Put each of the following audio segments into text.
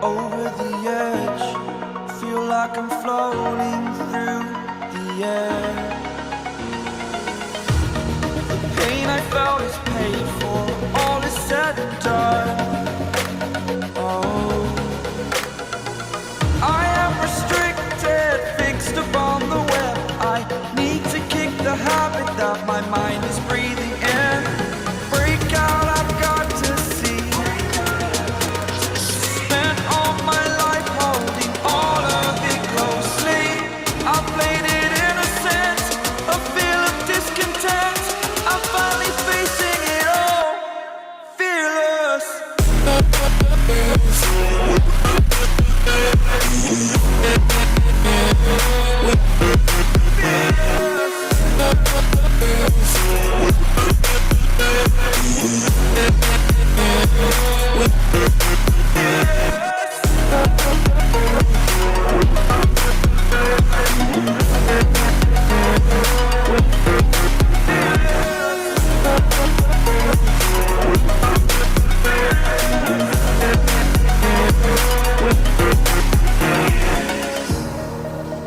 Over the edge, feel like I'm floating through the air. The pain I felt is paid for, all is said and done. Oh, I am restricted, fixed upon the web. I need to kick the habit that my mind is breathing in. Break out, I've got to see. Spent all my life holding all of it closely. I played it innocent, a feel of discontent. I'm finally facing it all, fearless.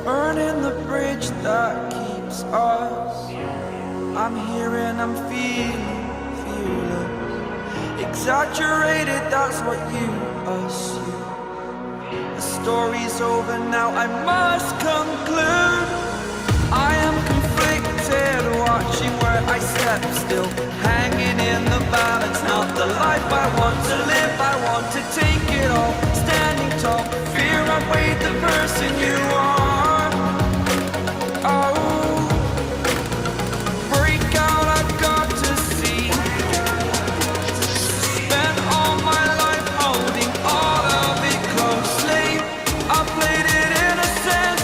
Burning the bridge that keeps us. I'm here and I'm feeling fearless. Exaggerated, that's what you assume. The story's over now, I must conclude. I am conflicted, watching where I step still, hanging in the balance. Not the life I want to live, I want to take it all. Standing tall, fear outweighed the person you are. Oh, break out, I've got to see. Spent all my life holding all of it closely. I played it innocent,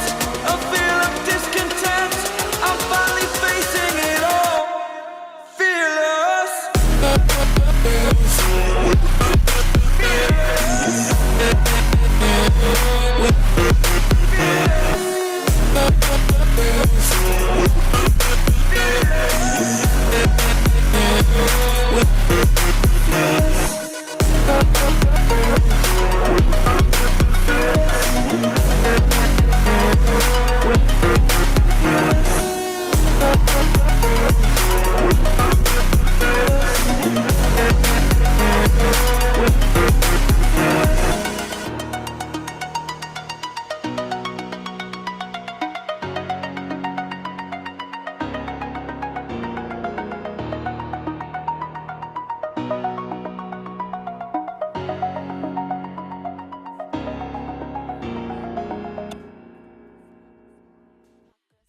a feel of discontent. I'm finally facing it all, fearless.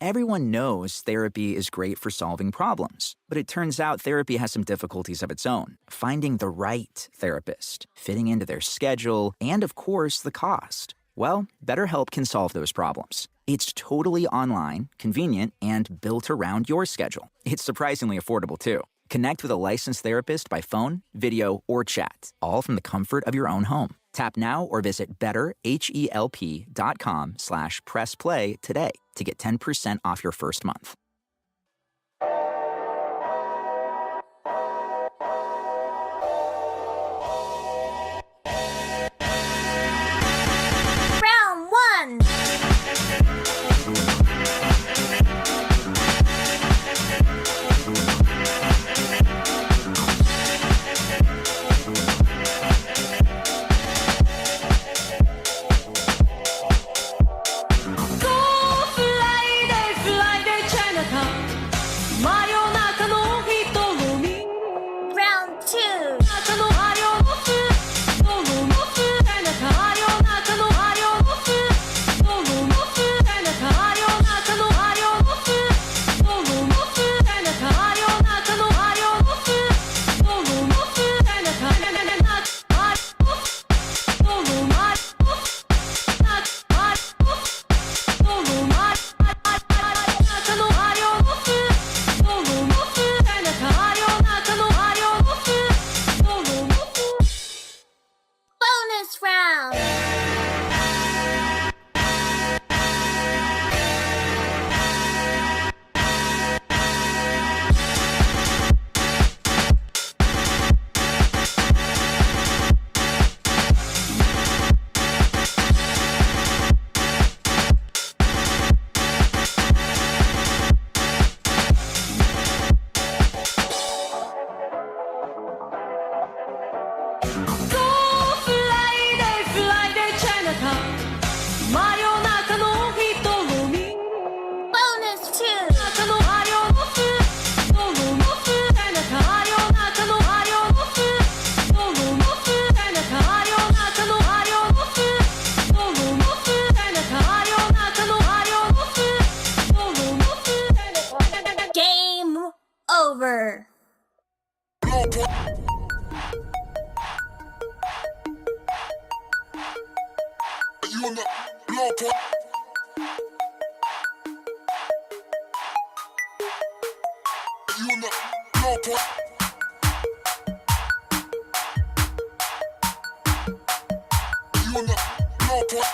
Everyone knows therapy is great for solving problems, but it turns out therapy has some difficulties of its own. Finding the right therapist, fitting into their schedule, and of course, the cost. Well, BetterHelp can solve those problems. It's totally online, convenient, and built around your schedule. It's surprisingly affordable, too. Connect with a licensed therapist by phone, video, or chat, all from the comfort of your own home. Tap now or visit betterhelp.com/pressplay today to get 10% off your first month. Round one. Go Friday, Friday, China. Bonus 2. Game over. You on the blow pop. You on the blow pop. You on the blow pop.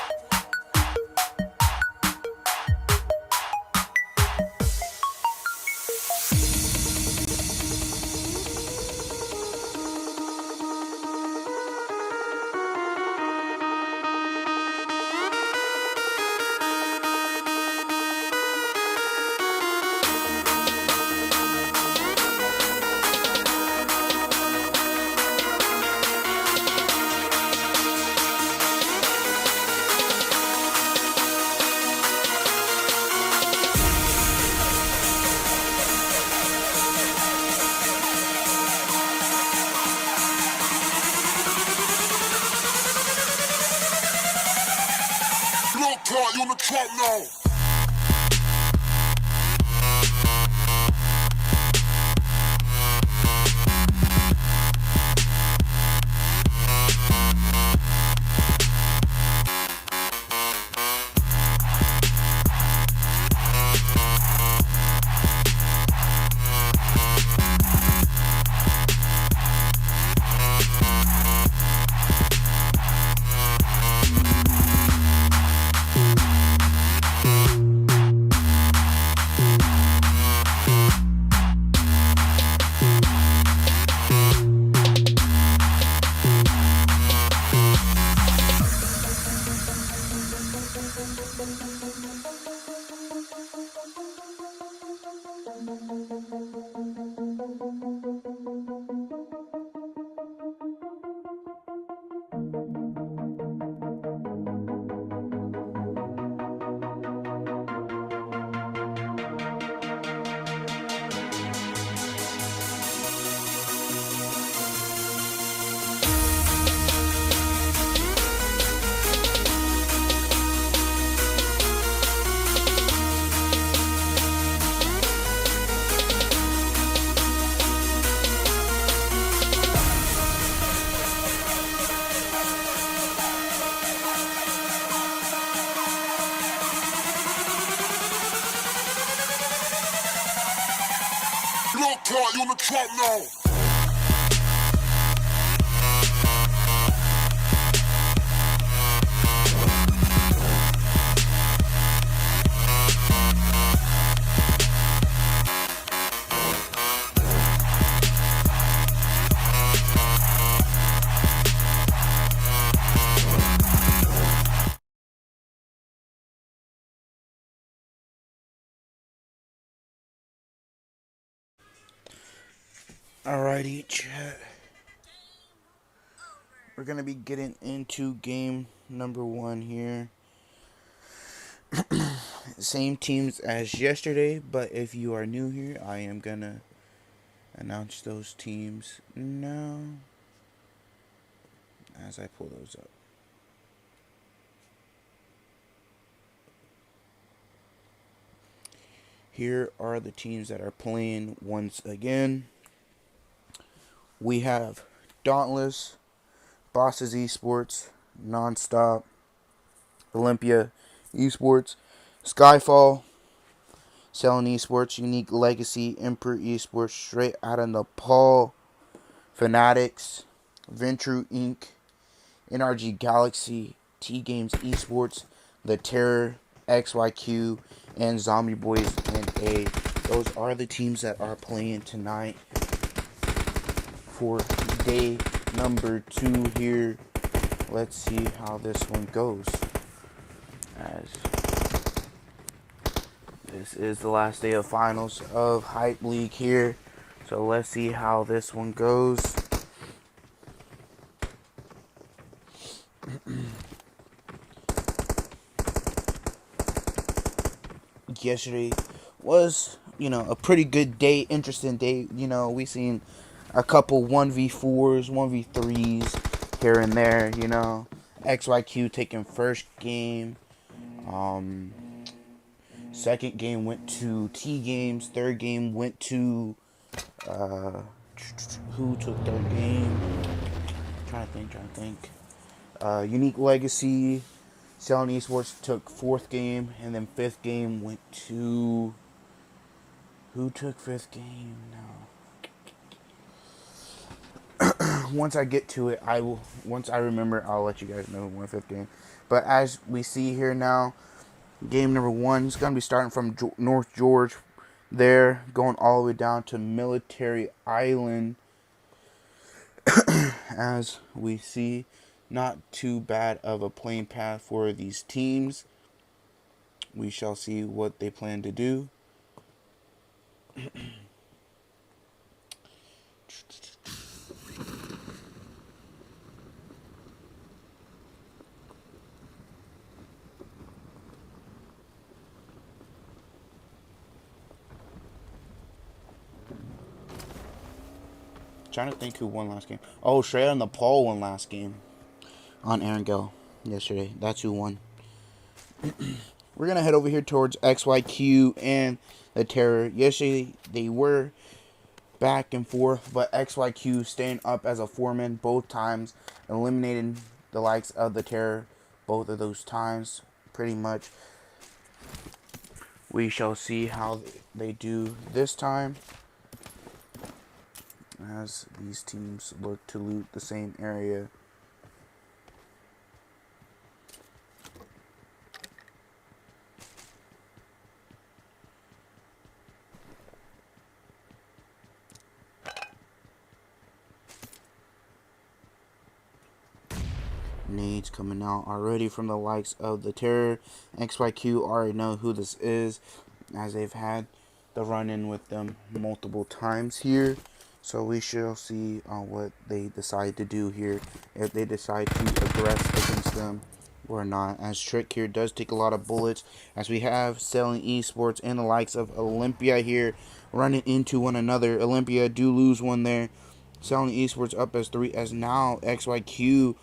You on the trap now. You on the trap now. Alrighty, chat. We're gonna be getting into game number 1 here. Same teams as yesterday, but if you are new here, I am gonna announce those teams now as I pull those up. Here are the teams that are playing once again. We have Dauntless, Bosses Esports, NONSTOP, OLYMPIA Esports, SKYFALL, Selling Esports, Unique Legacy, Emperor Esports, Straight Outta Nepal, FANTICZ, VENTRUE Inc., NRG Galaxy, TGAMES Esports, The Terror, XYQ, and Zombie Boys NA. Those are the teams that are playing tonight for day number 2 here. Let's see how this one goes, as this is the last day of finals of Hype League here. So let's see how this one goes. think yesterday was, a pretty good day, interesting day. We seen a couple 1v4s, 1v3s here and there, XYQ taking first game. Second game went to TGAMES. Third game went to, who took third game? Trying to think. Unique Legacy. Selling Esports took fourth game, and then fifth game went to... Who took fifth game? No. Once I get to it, once I remember, I'll let you guys know who won fifth game. But as we see here now, game number 1 is going to be starting from North George there, going all the way down to Military Island. As we see, not too bad of a playing path for these teams. We shall see what they plan to do. Trying to think who won last game. Oh, straight on NEPAL won last game on Erangel yesterday. That's who won. We're going to head over here towards XYQ and the Terror. Yesterday, they were back and forth, but XYQ staying up as a foreman both times, eliminating the likes of the Terror both of those times, pretty much. We shall see how they do this time, as these teams look to loot the same area. Nades coming out already from the likes of the Terror. XYQ already know who this is, as they've had the run-in with them multiple times here. So we shall see what they decide to do here, if they decide to aggress against them or not. As Trick here does take a lot of bullets, as we have Selling Esports and the likes of Olympia here running into one another. Olympia do lose one there. Selling Esports up as 3, as now XYQ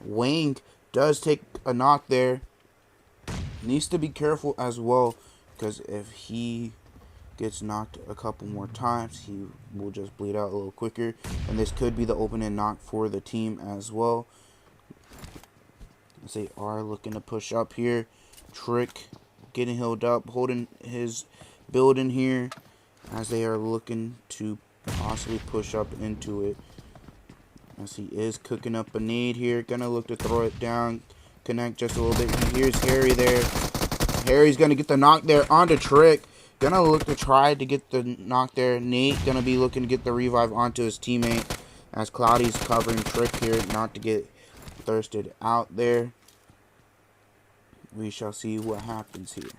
Wang does take a knock there. Needs to be careful as well, because if he gets knocked a couple more times, he will just bleed out a little quicker, and this could be the opening knock for the team as well, as they are looking to push up here. Trick getting healed up, holding his building here, as they are looking to possibly push up into it, as he is cooking up a nade here. Gonna look to throw it down, connect just a little bit. Here's Harry there. Harry's gonna get the knock there onto Trick. Gonna look to try to get the knock there. Nate gonna be looking to get the revive onto his teammate, as Cloudy's covering Trick here not to get thirsted out there. We shall see what happens here.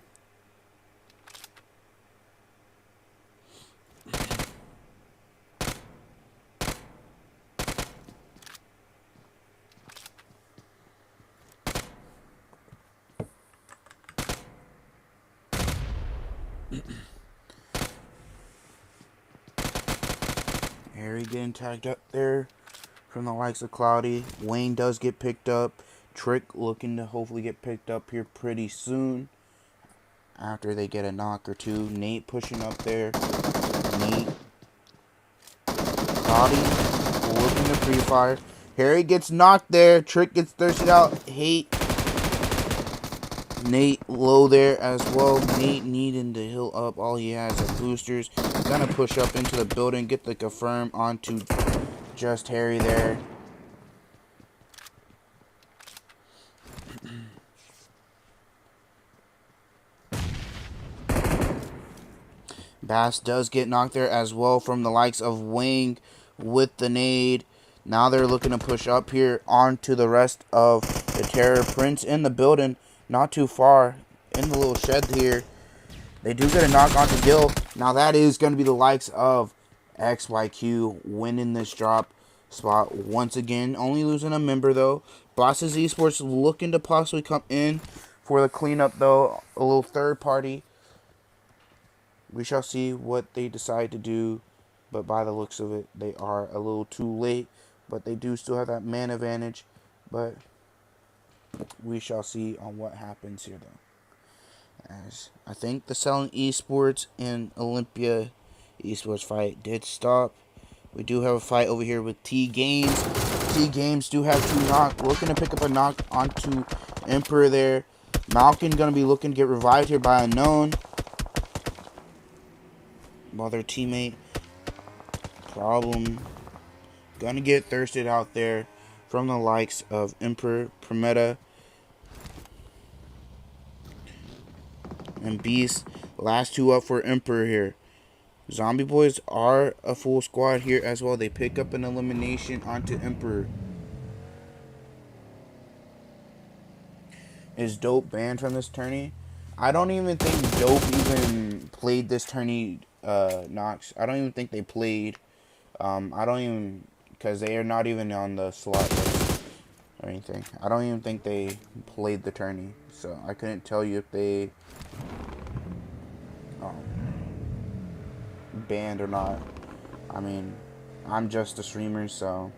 Harry getting tagged up there from the likes of Cloudy. Wayne does get picked up. Trick looking to hopefully get picked up here pretty soon, after they get a knock or two. Nate pushing up there. Nate. Cloudy looking to pre-fire. Harry gets knocked there. Trick gets thirsted out. Hate. Nate low there as well. Nate needing to heal up. All he has are boosters. Gonna push up into the building. Get the confirm onto just Harry there. Bass does get knocked there as well from the likes of Wang with the nade. Now they're looking to push up here onto the rest of the Terror. Prince in the building, not too far in the little shed here. They do get a knock onto Gil. Now that is going to be the likes of XYQ winning this drop spot once again. Only losing a member though. Bosses Esports looking to possibly come in for the cleanup though. A little third party we shall see what they decide to do. But by the looks of it, they are a little too late. But they do still have that man advantage. But we shall see on what happens here, though. As I think the Selling Esports and Olympia Esports fight did stop. We do have a fight over here with TGAMES. TGAMES do have two knock. Looking to pick up a knock onto Emperor there. Malkin going to be looking to get revived here by Unknown. While their teammate Problem going to get thirsted out there from the likes of Emperor, Prometa, and Beast. Last two up for Emperor here. Zombie Boys are a full squad here as well. They pick up an elimination onto Emperor. Is Dope banned from this tourney? I don't even think Dope even played this tourney, Nox. I don't even think they played. I don't even, because they are not even on the slot list or anything. I don't even think they played the tourney. So I couldn't tell you if they banned or not. I mean, I'm just a streamer, so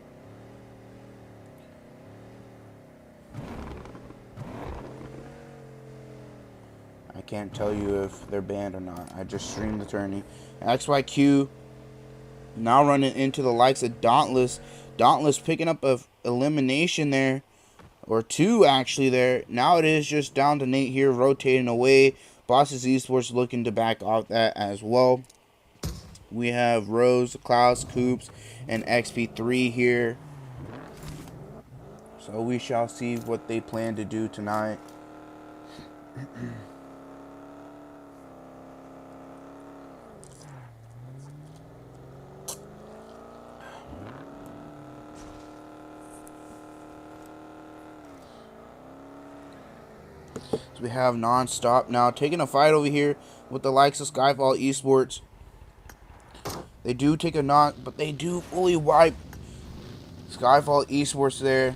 I can't tell you if they're banned or not. I just streamed the tourney. XYQ now running into the likes of Dauntless. Dauntless picking up a elimination there, or two actually there. Now it is just down to Nate here rotating away. Bosses Esports looking to back off that as well. We have Rose, Klaus, Coops, and XP3 here. So we shall see what they plan to do tonight. So we have NONSTOP now taking a fight over here with the likes of SKYFALL Esports. They do take a knock, but they do fully wipe SKYFALL Esports there.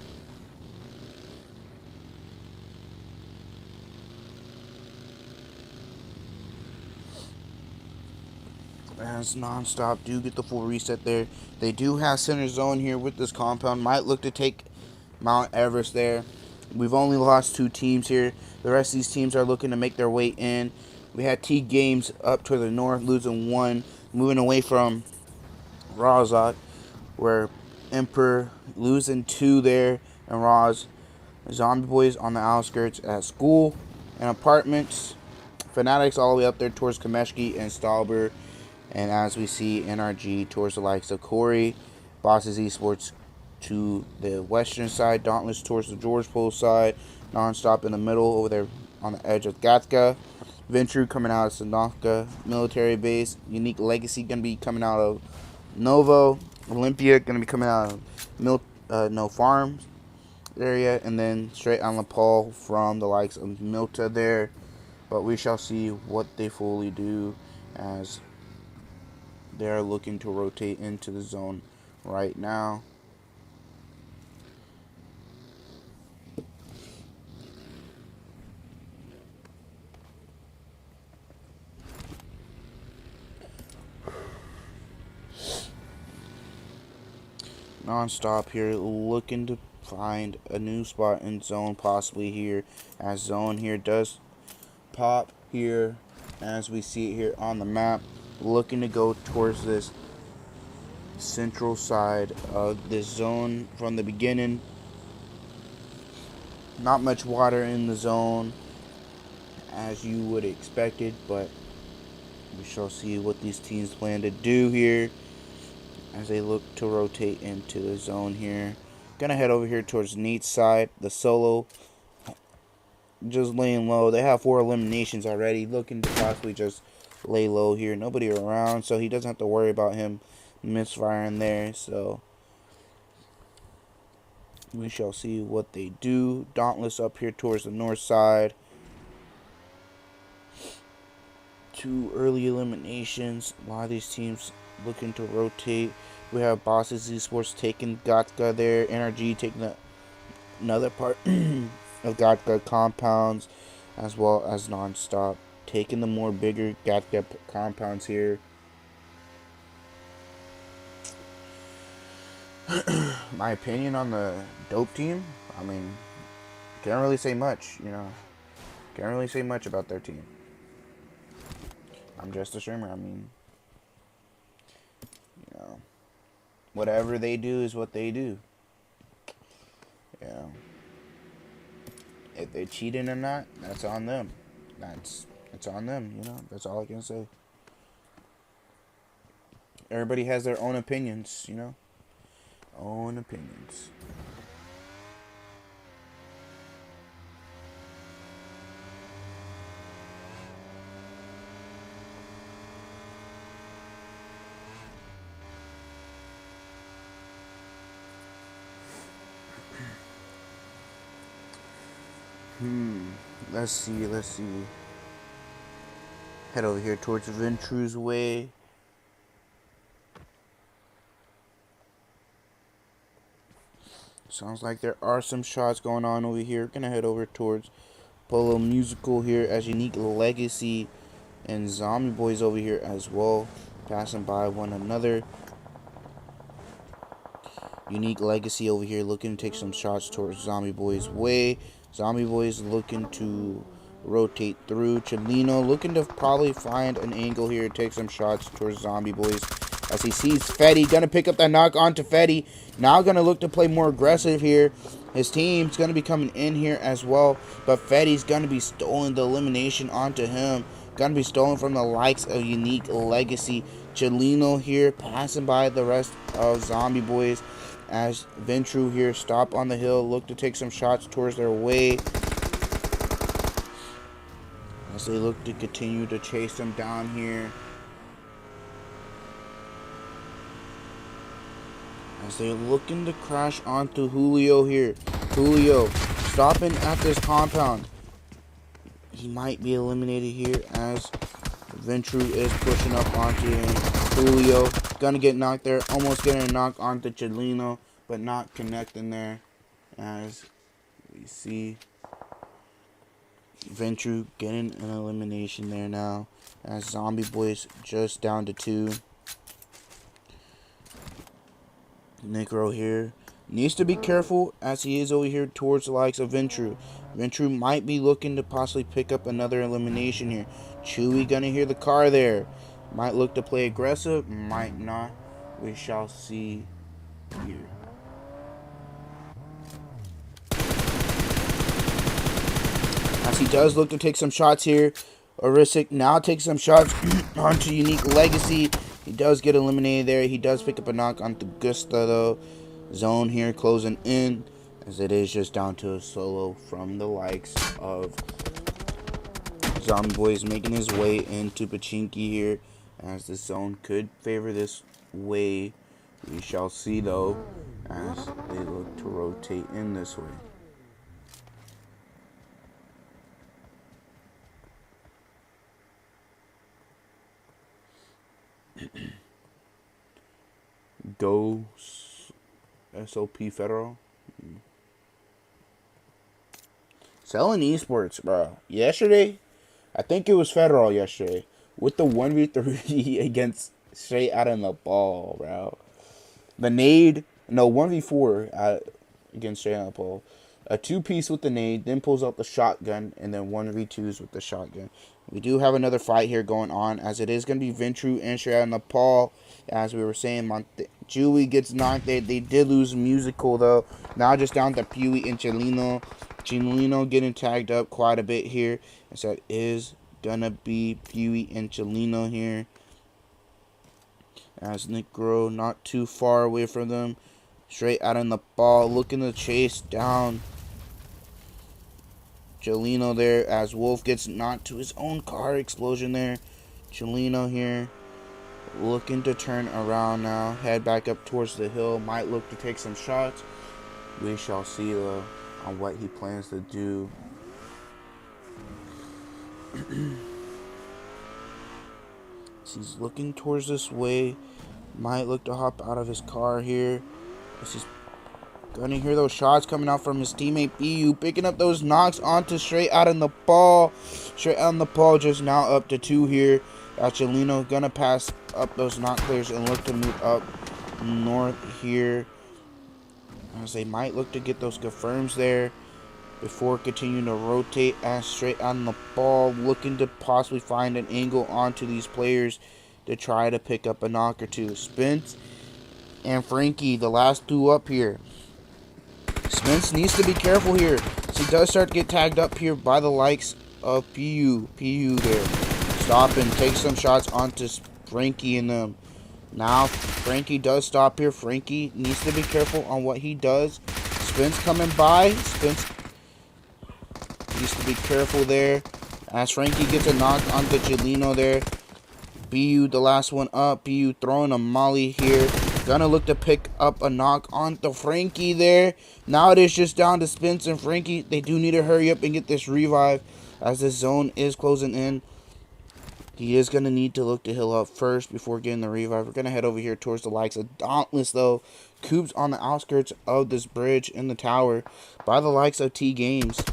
As NONSTOP do get the full reset there. They do have center zone here with this compound. Might look to take Mount Everest there. We've only lost two teams here. The rest of these teams are looking to make their way in. We had TGAMES up to the north, losing one, moving away from Razak, where Emperor losing two there, and Raz. Zombie Boys on the outskirts at school and apartments. Fanatics all the way up there towards Kameshki and Stalber. And as we see, NRG towards the likes of Corey. Bosses Esports to the western side. Dauntless towards the George Pole side. NONSTOP in the middle over there on the edge of Gatka. VENTRUE coming out of Sanhok military base. Unique Legacy going to be coming out of Novo. OLYMPIA going to be coming out of No Farms area. And then straight on NEPAL from the likes of Milta there. But we shall see what they fully do as they are looking to rotate into the zone right now. NONSTOP here looking to find a new spot in zone possibly here, as zone here does pop here as we see it here on the map, looking to go towards this central side of this zone from the beginning. Not much water in the zone as you would expected, but we shall see what these teams plan to do here as they look to rotate into the zone here. Gonna head over here towards Nate's side. The solo just laying low. They have 4 eliminations already, looking to possibly just lay low here. Nobody around, so he doesn't have to worry about him misfiring there. So we shall see what they do. Dauntless up here towards the north side. 2 early eliminations. A lot of these teams looking to rotate. We have Bosses Esports taking Gatka there. NRG taking another part of Gatka compounds, as well as NONSTOP taking the more bigger gap compounds here. My opinion on the dope team, I mean, can't really say much, you know. Can't really say much about their team. I'm just a streamer. I mean, you know, whatever they do is what they do. You know, if they're cheating or not, that's on them. It's on them, you know. That's all I can say. Everybody has their own opinions, you know. Own opinions. Let's see. Head over here towards Ventrue's way. Sounds like there are some shots going on over here. Gonna head over towards Polo Musical here as Unique Legacy and Zombie Boys over here as well. Passing by one another. Unique Legacy over here looking to take some shots towards Zombie Boys' way. Zombie Boys looking to rotate through. Chelino looking to probably find an angle here, take some shots towards Zombie Boys. As he sees Fetty, gonna pick up that knock onto Fetty. Now gonna look to play more aggressive here. His team's gonna be coming in here as well, but Fetty's gonna be stolen the elimination onto him. Gonna be stolen from the likes of Unique Legacy. Chelino here passing by the rest of Zombie Boys as Ventrue here stop on the hill, look to take some shots towards their way as they look to continue to chase them down here. As they're looking to crash onto Julio here. Julio stopping at this compound. He might be eliminated here as Ventrue is pushing up onto him. Julio gonna get knocked there. Almost getting a knock onto Chelino, but not connecting there. As we see Ventrue getting an elimination there now. As Zombie Boys just down to 2. Necro here needs to be careful as he is over here towards the likes of Ventrue. Ventrue might be looking to possibly pick up another elimination here. Chewy gonna hear the car there. Might look to play aggressive, might not. We shall see here. As he does look to take some shots here. Orisic now takes some shots onto Unique Legacy. He does get eliminated there. He does pick up a knock onto Gusta though. Zone here closing in as it is just down to a solo from the likes of Zombie Boys making his way into Pachinki here as the zone could favor this way. We shall see though as they look to rotate in this way. Go SOP Federal. Selling esports, bro. Yesterday, I think it was Federal yesterday, with the 1v3 against straight out of Nepal, bro. The nade, no, 1v4 against straight out of Nepal. A 2-piece with the nade, then pulls out the shotgun, and then 1v2s with the shotgun. We do have another fight here going on, as it is going to be Ventrue and straight out of Nepal. As we were saying, Julie gets knocked. They did lose Musical, though. Now just down to Pewee and Chelino. Chelino getting tagged up quite a bit here. And so it is going to be Pewee and Chelino here. As Necro not too far away from them. Straight out of Nepal, looking to chase down Chelino there. As Wolf gets knocked to his own car explosion there. Chelino here. Looking to turn around now. Head back up towards the hill. Might look to take some shots. We shall see though on what he plans to do. He's looking towards this way. Might look to hop out of his car here. As he's Gonna hear those shots coming out from his teammate BU, picking up those knocks onto straight out in the ball. Straight out in the ball, just now up to 2 here. Achelino gonna pass up those knock players and look to move up north here. As they might look to get those confirms there before continuing to rotate as straight on the ball, looking to possibly find an angle onto these players to try to pick up a knock or two. Spence and Frankie, the last 2 up here. Spence needs to be careful here. So he does start to get tagged up here by the likes of PU. PU there. Stop and take some shots onto Frankie and them. Now, Frankie does stop here. Frankie needs to be careful on what he does. Spence coming by. Spence needs to be careful there. As Frankie gets a knock onto Gelino there. BU, the last one up. BU throwing a molly here. Gonna look to pick up a knock onto Frankie there. Now it is just down to Spence and Frankie. They do need to hurry up and get this revive as the zone is closing in. He is going to need to look to heal up first before getting the revive. We're going to head over here towards the likes of Dauntless, though. Coop's on the outskirts of this bridge in the tower by the likes of TGAMES.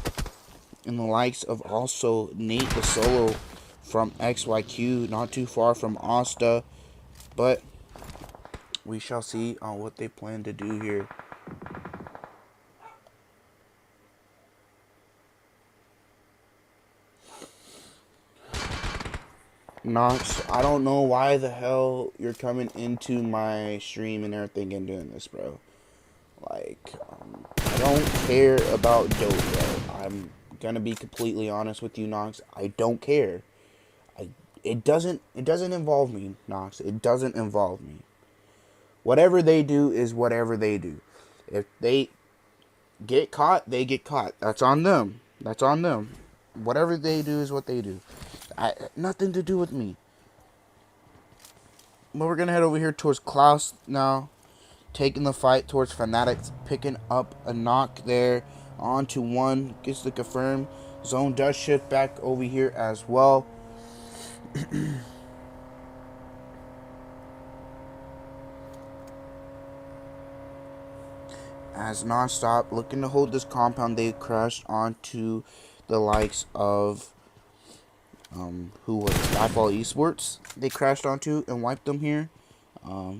And the likes of also Nate the Solo from XYQ. Not too far from OUTTA. But we shall see on what they plan to do here. Nox, I don't know why the hell you're coming into my stream and everything and doing this, bro. Like, I don't care about dope, bro. I'm gonna be completely honest with you, Nox. I don't care. It doesn't involve me, Nox. It doesn't involve me. Whatever they do is whatever they do. If they get caught, they get caught. That's on them. That's on them. Whatever they do is what they do. Nothing to do with me. But we're going to head over here towards Klaus now. Taking the fight towards FANTICZ. Picking up a knock there. On to 1. Gets the confirm. Zone does shift back over here as well. As NONSTOP looking to hold this compound, they crashed onto the likes of who was SKYFALL Esports. They crashed onto and wiped them here.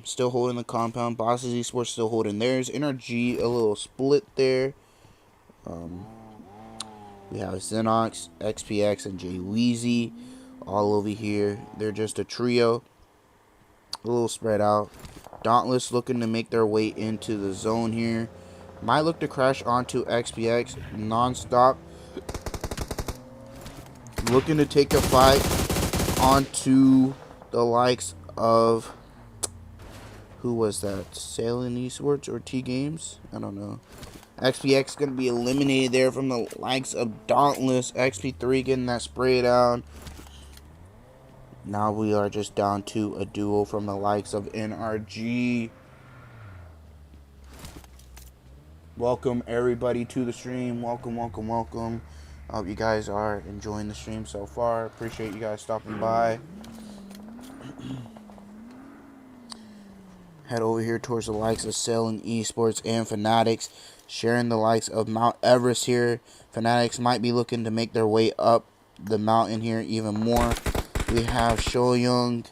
Still holding the compound. Bosses Esports still holding theirs. NRG a little split there. We have Xenox, XPX, and Jay Weezy all over here. They're just a trio. A little spread out. Dauntless looking to make their way into the zone here. Might look to crash onto XPX. NONSTOP looking to take a fight onto the likes of, who was that? Sailing Esports or TGAMES? I don't know. XPX going to be eliminated there from the likes of Dauntless. XP3 getting that spray down. Now we are just down to a duo from the likes of NRG. Welcome everybody to the stream. Welcome, welcome, welcome. I hope you guys are enjoying the stream so far. Appreciate you guys stopping by. Head over here towards the likes of Sailing Esports and FANTICZ. Sharing the likes of Mount Everest here. FANTICZ might be looking to make their way up the mountain here even more. We have Shoyoung,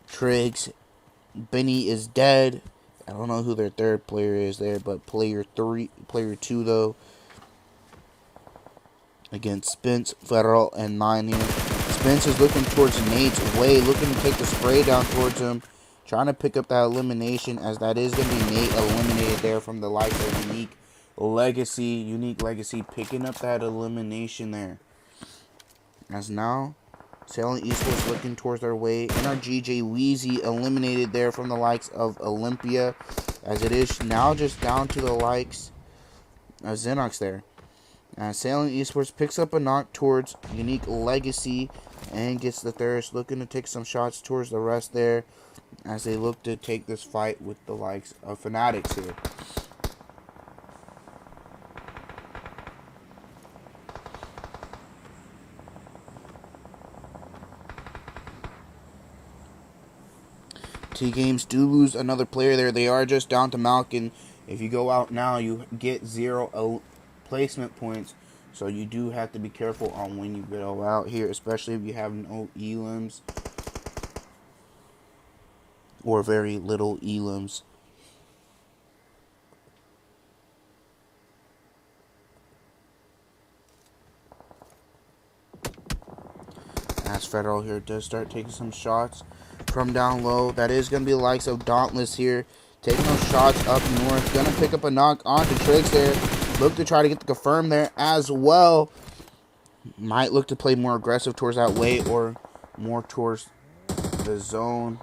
Triggs, Benny is dead. I don't know who their third player is there, but player 2 though. Against Spence, Federal, and 9 here. Spence is looking towards Nate's way, looking to take the spray down towards him. Trying to pick up that elimination, as that is going to be Nate eliminated there from the likes of Unique Legacy, picking up that elimination there. As now, Sailing Esports looking towards their way. NRG Jay Weezy eliminated there from the likes of OLYMPIA, as it is now just down to the likes of Xenox there. Sailing Esports picks up a knock towards Unique Legacy and gets the thirst, looking to take some shots towards the rest there as they look to take this fight with the likes of FANTICZ here. TGAMES do lose another player there. They are just down to Malkin If you go out now, you get 0 placement points. So you do have to be careful on when you go out here, especially if you have no elims or very little elims. As Federal here does start taking some shots from down low. That is going to be the likes of Dauntless here. Taking those shots up north. Going to pick up a knock onto Triggs there. Look to try to get the confirm there as well. Might look to play more aggressive towards that way or more towards the zone.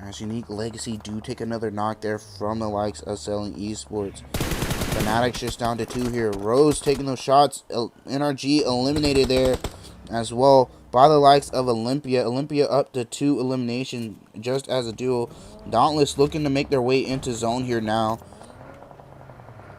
As Unique Legacy do take another knock there from the likes of Selling Esports. FANTICZ just down to 2 here. Rose taking those shots. NRG eliminated there as well by the likes of Olympia. Olympia up to 2 elimination just as a duo. Dauntless looking to make their way into zone here now,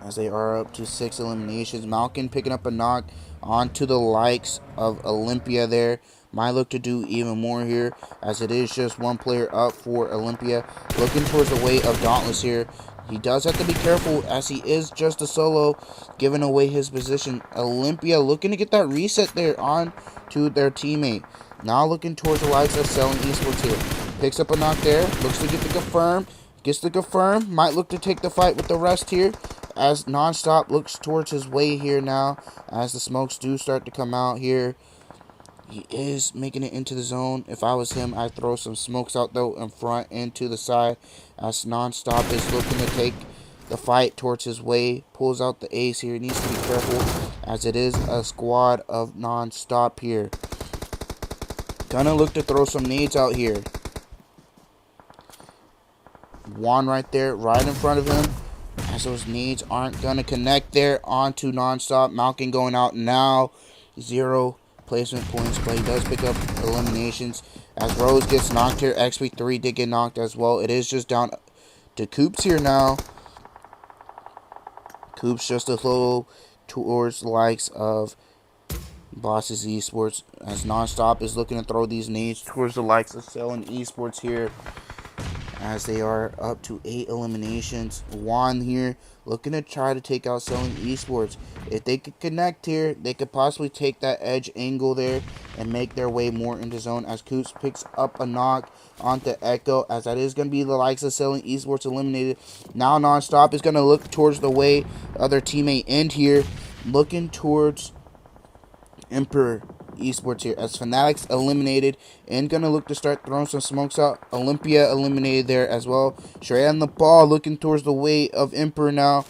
as they are up to 6 eliminations. Malkin picking up a knock onto the likes of Olympia there. Might look to do even more here, as it is just 1 player up for Olympia. Looking towards the way of Dauntless here. He does have to be careful, as he is just a solo, giving away his position. Olympia looking to get that reset there on to their teammate. Now looking towards the likes of Selling Esports here. Picks up a knock there. Looks to get the confirm. Gets the confirm. Might look to take the fight with the rest here, as NONSTOP looks towards his way here now, as the smokes do start to come out here. He is making it into the zone. If I was him, I'd throw some smokes out though in front and to the side, as NONSTOP is looking to take the fight towards his way. Pulls out the ace here. He needs to be careful, as it is a squad of NONSTOP here. Gonna look to throw some nades out here. Juan right there, right in front of him, as those nades aren't gonna connect there onto NONSTOP. Malkin going out now. 0 placement points, but he does pick up eliminations, as Rose gets knocked here. XP3 did get knocked as well. It is just down to Coops here now. Coops just a little towards the likes of Bosses Esports, as NONSTOP is looking to throw these nades towards the likes of Selling Esports here, as they are up to 8 eliminations. Juan here looking to try to take out Selling Esports. If they could connect here, they could possibly take that edge angle there and make their way more into zone, as Coops picks up a knock onto Echo, as that is going to be the likes of Selling Esports eliminated. Now NONSTOP is going to look towards the way of their teammate End here, looking towards Emperor Esports here, as FANTICZ eliminated, and gonna look to start throwing some smokes out. Olympia eliminated there as well. Straight on the ball, looking towards the way of Emperor now,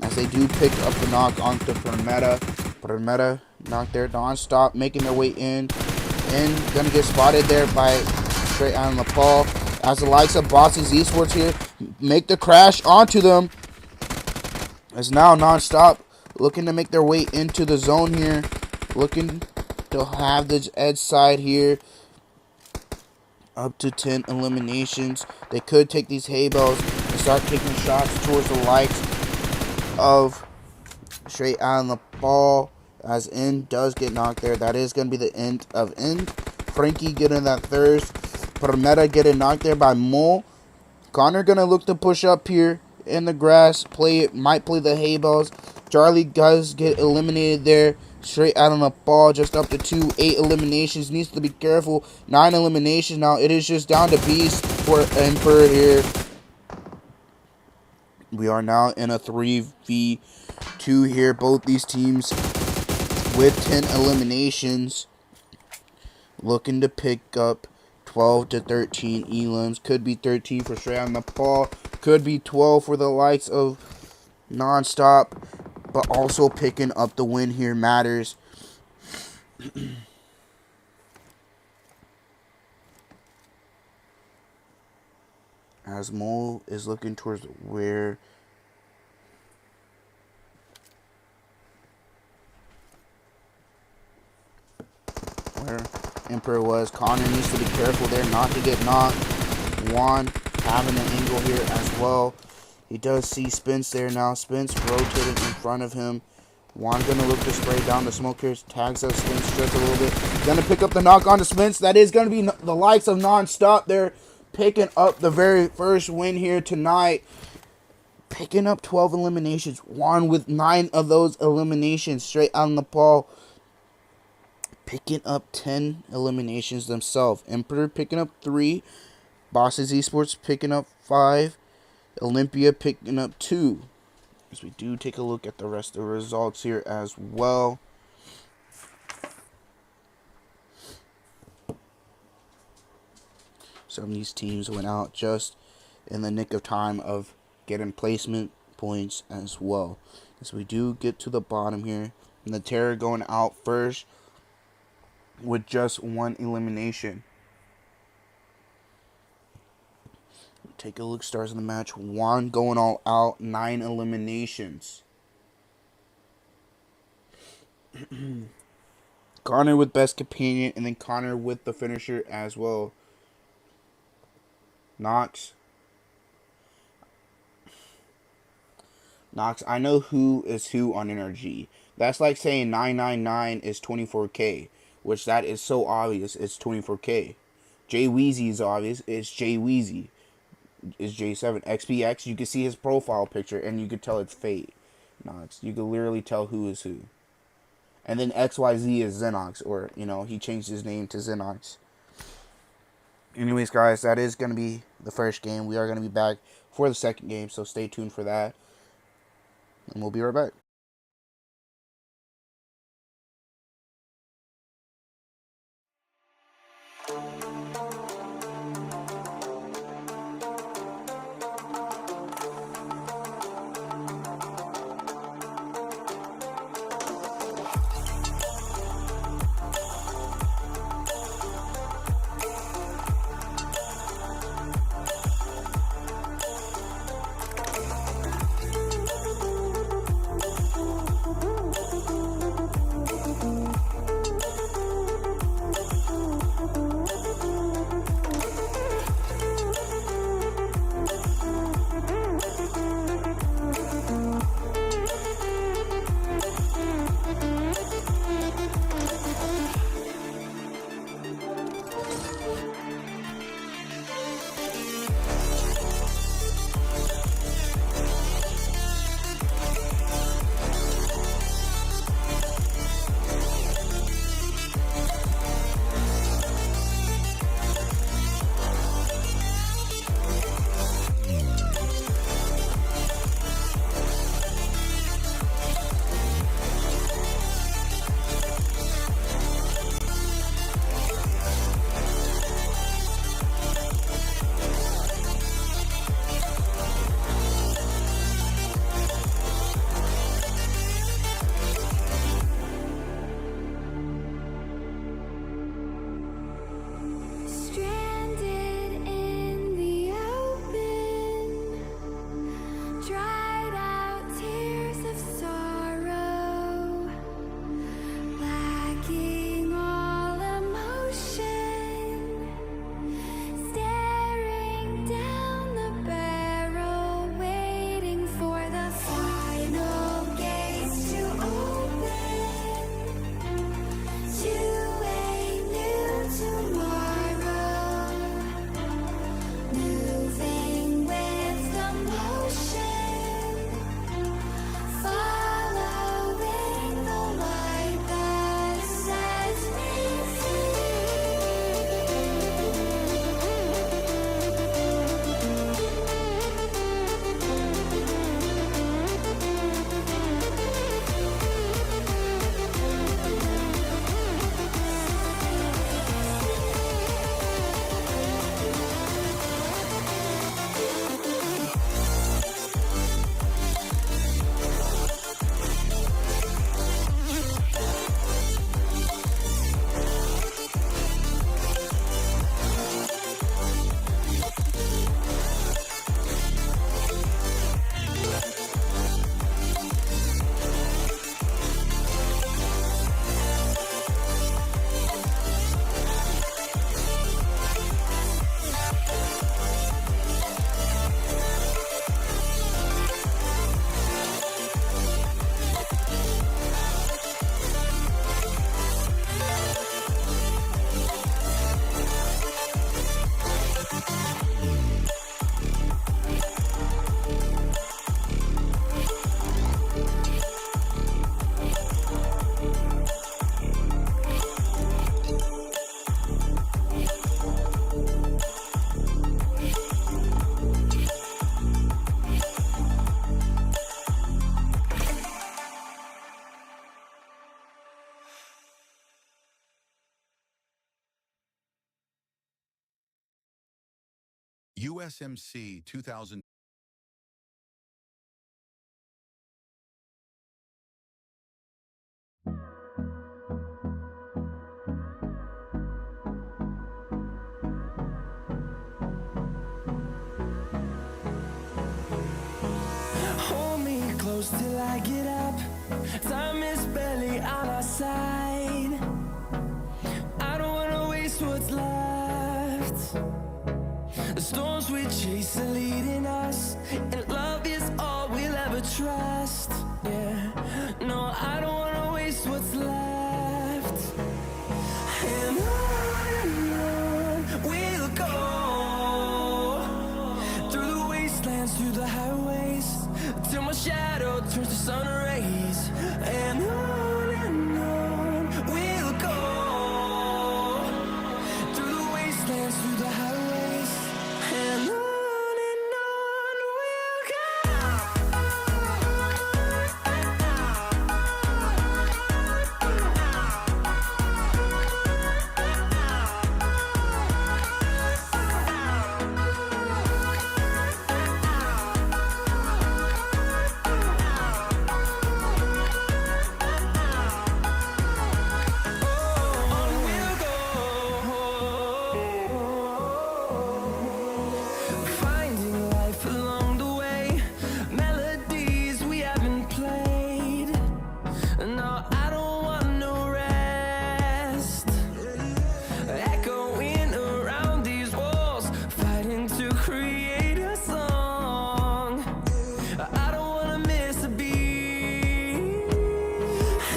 as they do pick up the knock onto Permetta. Permetta knocked there. NONSTOP making their way in, and gonna get spotted there by straight on the ball, as the likes of Bosses Esports here make the crash onto them, as now NONSTOP looking to make their way into the zone here, looking to have the edge side here. Up to 10 eliminations. They could take these hay bells and start taking shots towards the likes of straight on the ball, as End does get knocked there. That is going to be the end of End. Frankie getting that thirst. Permetta getting knocked there by Mole. Connor going to look to push up here in the grass. Might play the hay balls. Charlie does get eliminated there. Straight out on the ball, just up to 2. 8 eliminations. Needs to be careful. 9 eliminations now. It is just down to Beast for Emperor here. We are now in a 3v2 here. Both these teams with 10 eliminations, looking to pick up 12 to 13 elims. Could be 13 for straight on the ball. Could be 12 for the likes of NONSTOP. But also picking up the win here matters. As Mole is looking towards where Emperor was. Connor needs to be careful there not to get knocked. Juan having an angle here as well. He does see Spence there now. Spence rotated in front of him. Juan gonna look to spray down the smoke here. Tags up Spence just a little bit. Gonna pick up the knock on dispense. That is gonna be the likes of NONSTOP. They're picking up the very first win here tonight. Picking up 12 eliminations. Won with 9 of those eliminations straight out of Nepal. Picking up 10 eliminations themselves. Emperor picking up 3. Bosses Esports picking up 5. Olympia picking up 2. As we do take a look at the rest of the results here as well. Some of these teams went out just in the nick of time of getting placement points as well. As we do get to the bottom here. And the Terror going out first with just 1 elimination. Take a look, stars in the match. Juan going all out, 9 eliminations. Connor with best companion, and then Connor with the finisher as well. Nox, I know who is who on NRG. That's like saying 999 is 24K, which that is so obvious. It's 24K. Jay Weezy is obvious. It's Jay Weezy. Is J7. XPX, you can see his profile picture and you could tell it's Fate. Nox, you can literally tell who is who. And then XYZ is Xenox, or, you know, he changed his name to Xenox. Anyways, guys, that is going to be the first game. We are going to be back for the second game, so stay tuned for that. And we'll be right back. USMC 2000. Hold me close till I get up. Time is barely on our side. I don't wanna waste what's left. The storms we chase are leading us, and love is all we'll ever trust. Yeah, no, I don't wanna waste what's left. And on we'll go, through the wastelands, through the highways, till my shadow turns to sun rays. And on we'll go, through the wastelands, through the highways, and on we'll go. Finding life along the way, melodies we haven't played. No, I don't want no rest. Echoing around these walls, fighting to create a song. I don't wanna miss a beat.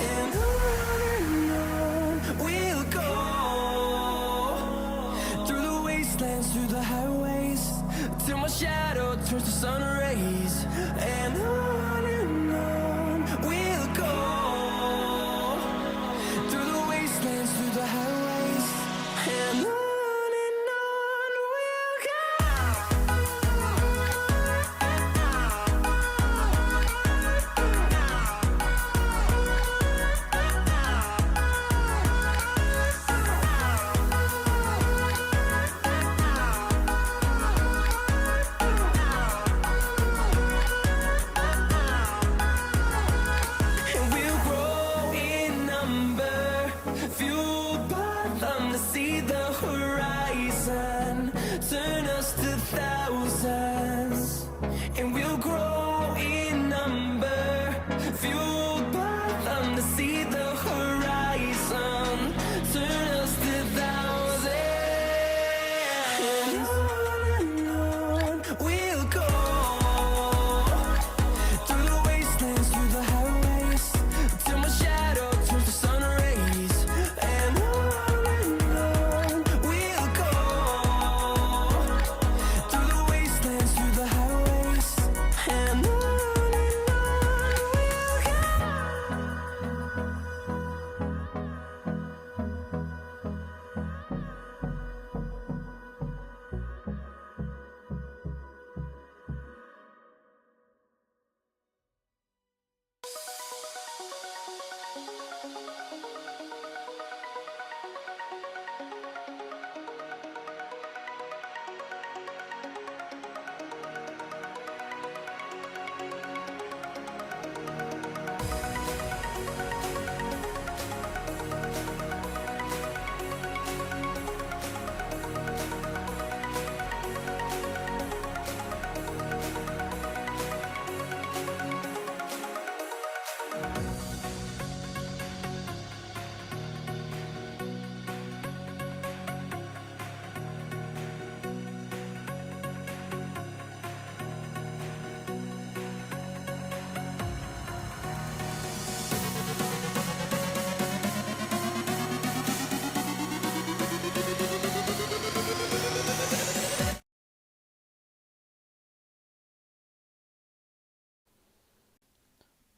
And on we'll go, through the wastelands, through the highways, till my shadow turns to sun rays. And on we'll go, through the wastelands, through the highways, and on we'll go. And we'll grow in number, fueled by them to see the horizon, turn us to thousands. And we'll grow in number, fueled by them to see the horizon, turn us to thousands. And on we'll go, through the wastelands, through the highways, till my shadow turns to sun rays. And on we'll go, through the wastelands, through the highways, and on we'll go.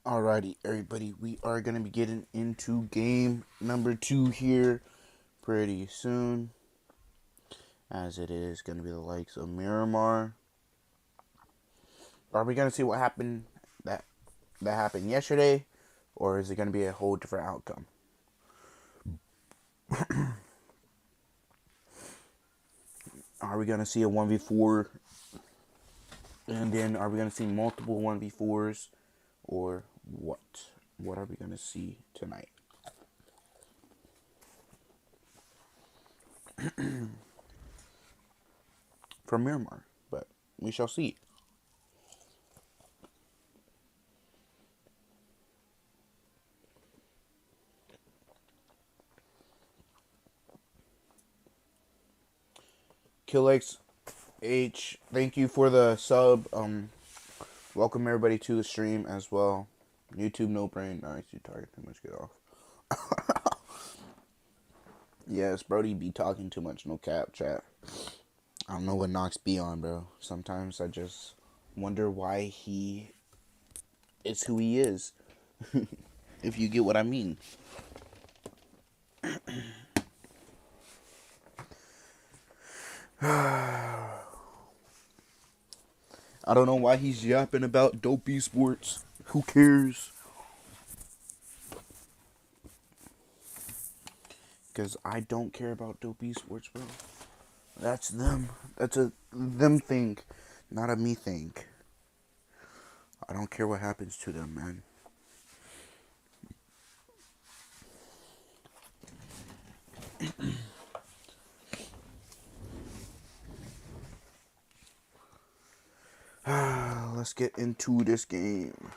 Alrighty, everybody, we are going to be getting into game number 2 here pretty soon, as it is going to be the likes of Miramar. Are we going to see what happened that happened yesterday, or is it going to be a whole different outcome? Are we going to see a 1v4 And then are we going to see multiple 1v4s or what? What are we going to see tonight? From Miramar, but we shall see. KillXH, thank you for the sub. Welcome everybody to the stream as well. YouTube no brain. Nice, you target too much. Get off. Yes, Brody be talking too much. No cap, chat. I don't know what Knox be on, bro. Sometimes I just wonder why he is who he is. If you get what I mean. I don't know why he's yapping about dope esports. Who cares? Because I don't care about dope esports, bro. That's them. That's a them thing, not a me thing. I don't care what happens to them, man. Let's get into this game.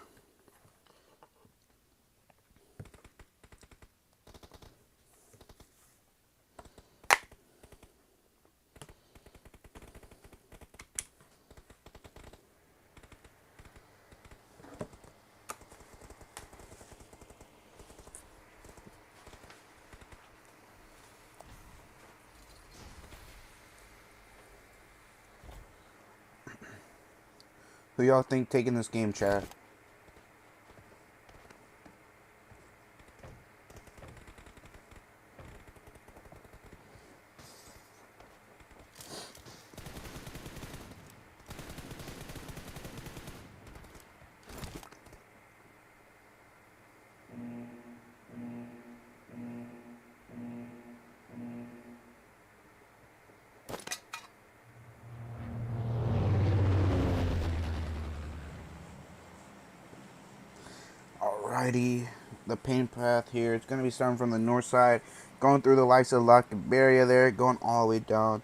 Who y'all think taking this game, chat? Alrighty, the paint path here. It's going to be starting from the north side, going through the likes of Lockberry there, going all the way down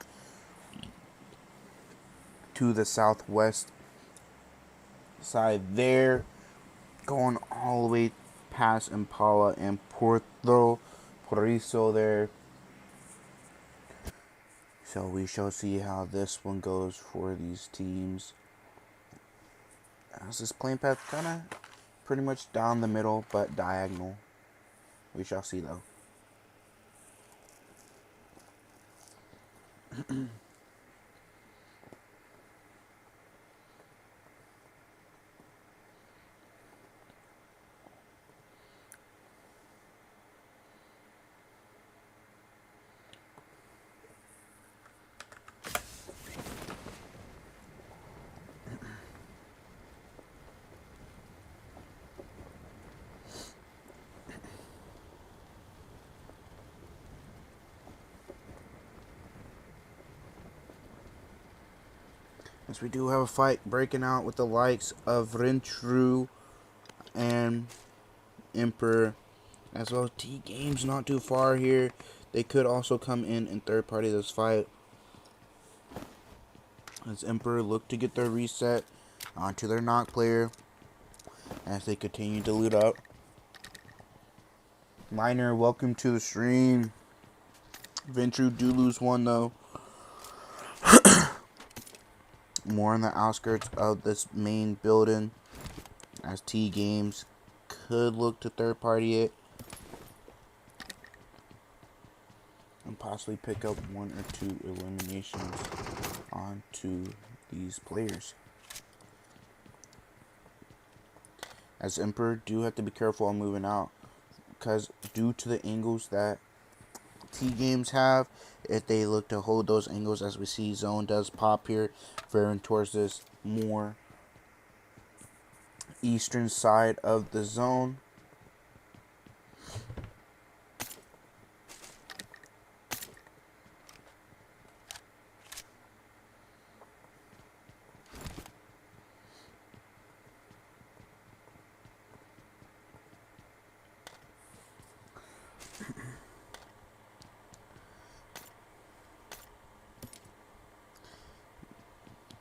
to the southwest side there, going all the way past Impala and Puerto Poriso there. So we shall see how this one goes for these teams. As this plane path kind of pretty much down the middle, but diagonal. We shall see though. Yes, we do have a fight breaking out with the likes of VENTRUE and Emperor, as well as TGAMES not too far here. They could also come in third party this fight. As Emperor look to get their reset onto their knock player as they continue to loot up. Miner, welcome to the stream. VENTRUE do lose one though. More on the outskirts of this main building, as TGAMES could look to third party it and possibly pick up one or two eliminations onto these players. As Emperor do have to be careful on moving out, because due to the angles that TGAMES have, if they look to hold those angles, as we see zone does pop here, veering towards this more eastern side of the zone.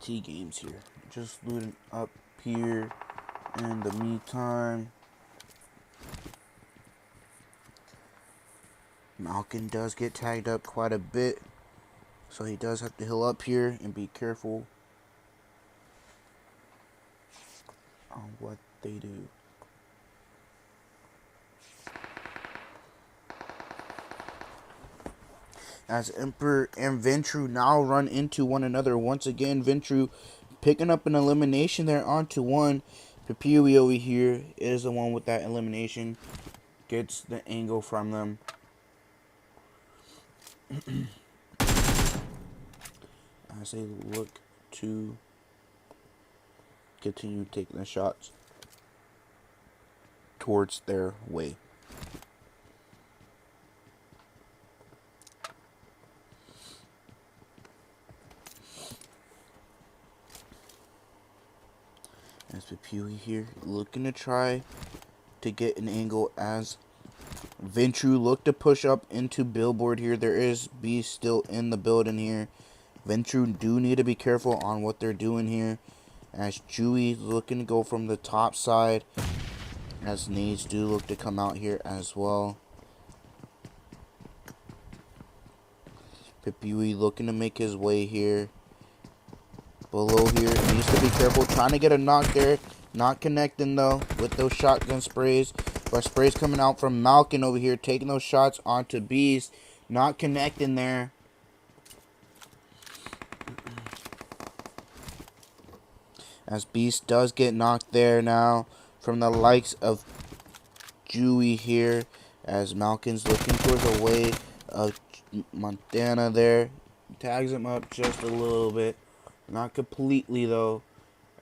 TGAMES here. Just looting up here in the meantime. Malkin does get tagged up quite a bit, so he does have to heal up here and be careful on what they do. As Emperor and VENTRUE now run into one another once again. VENTRUE picking up an elimination there onto one. Papiwi over here is the one with that elimination. Gets the angle from them. As they look to continue taking the shots towards their way. As Papiwi here looking to try to get an angle as VENTRUE look to push up into Billboard here. There is Beast still in the building here. VENTRUE do need to be careful on what they're doing here. As Chewy looking to go from the top side. As nades do look to come out here as well. Papiwi looking to make his way here. Below here, needs to be careful. Trying to get a knock there. Not connecting though with those shotgun sprays. But sprays coming out from Malkin over here. Taking those shots onto Beast. Not connecting there. As Beast does get knocked there now from the likes of Chewy here. As Malkin's looking towards the way of Montana there. Tags him up just a little bit. Not completely though,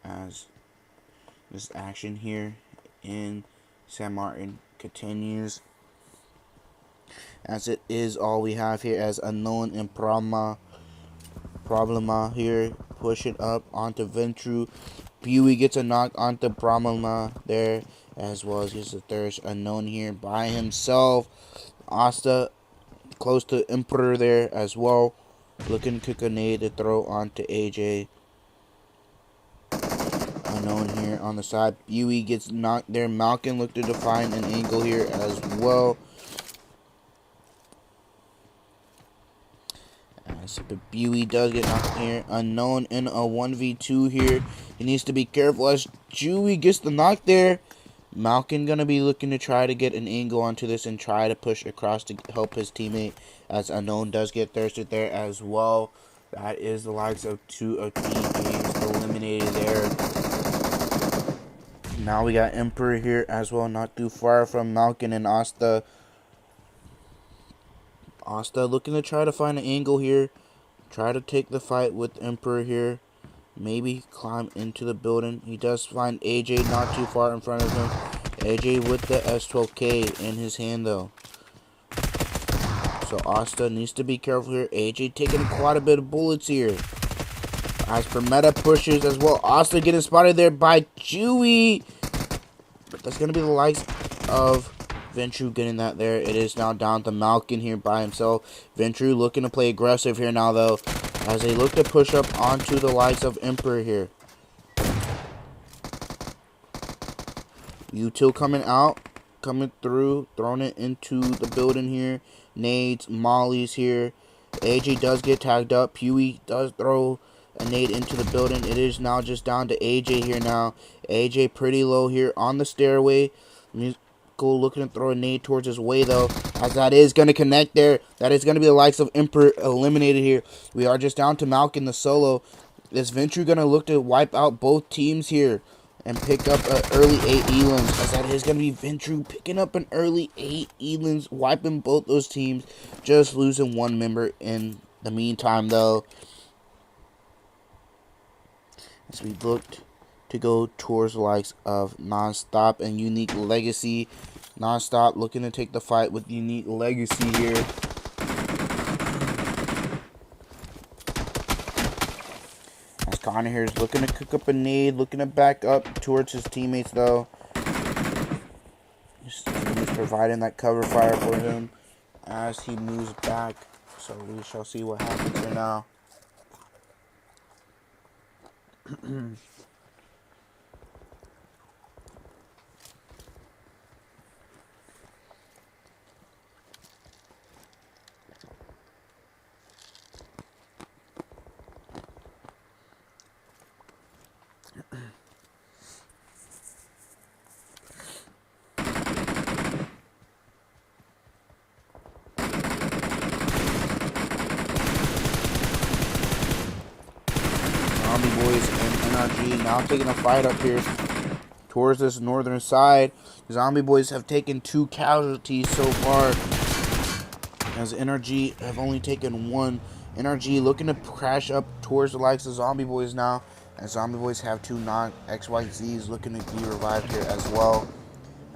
as this action here in San Martin continues. As it is all we have here as Unknown and Problema here pushing up onto VENTRUE. Pewy gets a knock onto Problema there, as well as gets the third Unknown here by himself. OUTTA close to Emperor there as well. Looking to kick a nade to throw onto AJ. Unknown here on the side. Pewy gets knocked there. Malkin looked to find an angle here as well. As Pewy does get knocked here. Unknown in a 1v2 here. He needs to be careful as Chewy gets the knock there. Malkin gonna be looking to try to get an angle onto this and try to push across to help his teammate, as Unknown does get thirsted there as well. That is the likes of 2 of TGAMES eliminated there. Now we got Emperor here as well, not too far from Malkin and OUTTA. OUTTA looking to try to find an angle here. Try to take the fight with Emperor here. Maybe climb into the building. He does find AJ not too far in front of him. AJ with the S12K in his hand though. So OUTTA needs to be careful here. AJ taking quite a bit of bullets here. As Permetta pushes as well. OUTTA getting spotted there by Chewy. But that's going to be the likes of VENTRUE getting that there. It is now down to Malkin here by himself. VENTRUE looking to play aggressive here now though, as they look to push up onto the likes of Emperor here. Util coming out, coming through, throwing it into the building here. Nades, mollies here. AJ does get tagged up. Pewy does throw a nade into the building. It is now just down to AJ here now. AJ pretty low here on the stairway. Musical looking to throw a nade towards his way though, as that is going to connect there. That is going to be the likes of Emperor eliminated here. We are just down to Malkin the solo. Is VENTRUE going to look to wipe out both teams here and pick up an early 8 elims, as that is going to be VENTRUE picking up an early 8 elims, wiping both those teams, just losing one member in the meantime though. As we looked to go towards the likes of NONSTOP and Unique Legacy. NONSTOP looking to take the fight with Unique Legacy here. As Connor here is looking to cook up a nade, looking to back up towards his teammates though. He's providing that cover fire for him as he moves back. So we shall see what happens here now. Zombie Boys and NRG now taking a fight up here towards this northern side. Zombie Boys have taken 2 casualties so far, as NRG have only taken 1. NRG looking to crash up towards the likes of Zombie Boys now, as Zombie Boys have 2 knocked. XYZs looking to be revived here as well,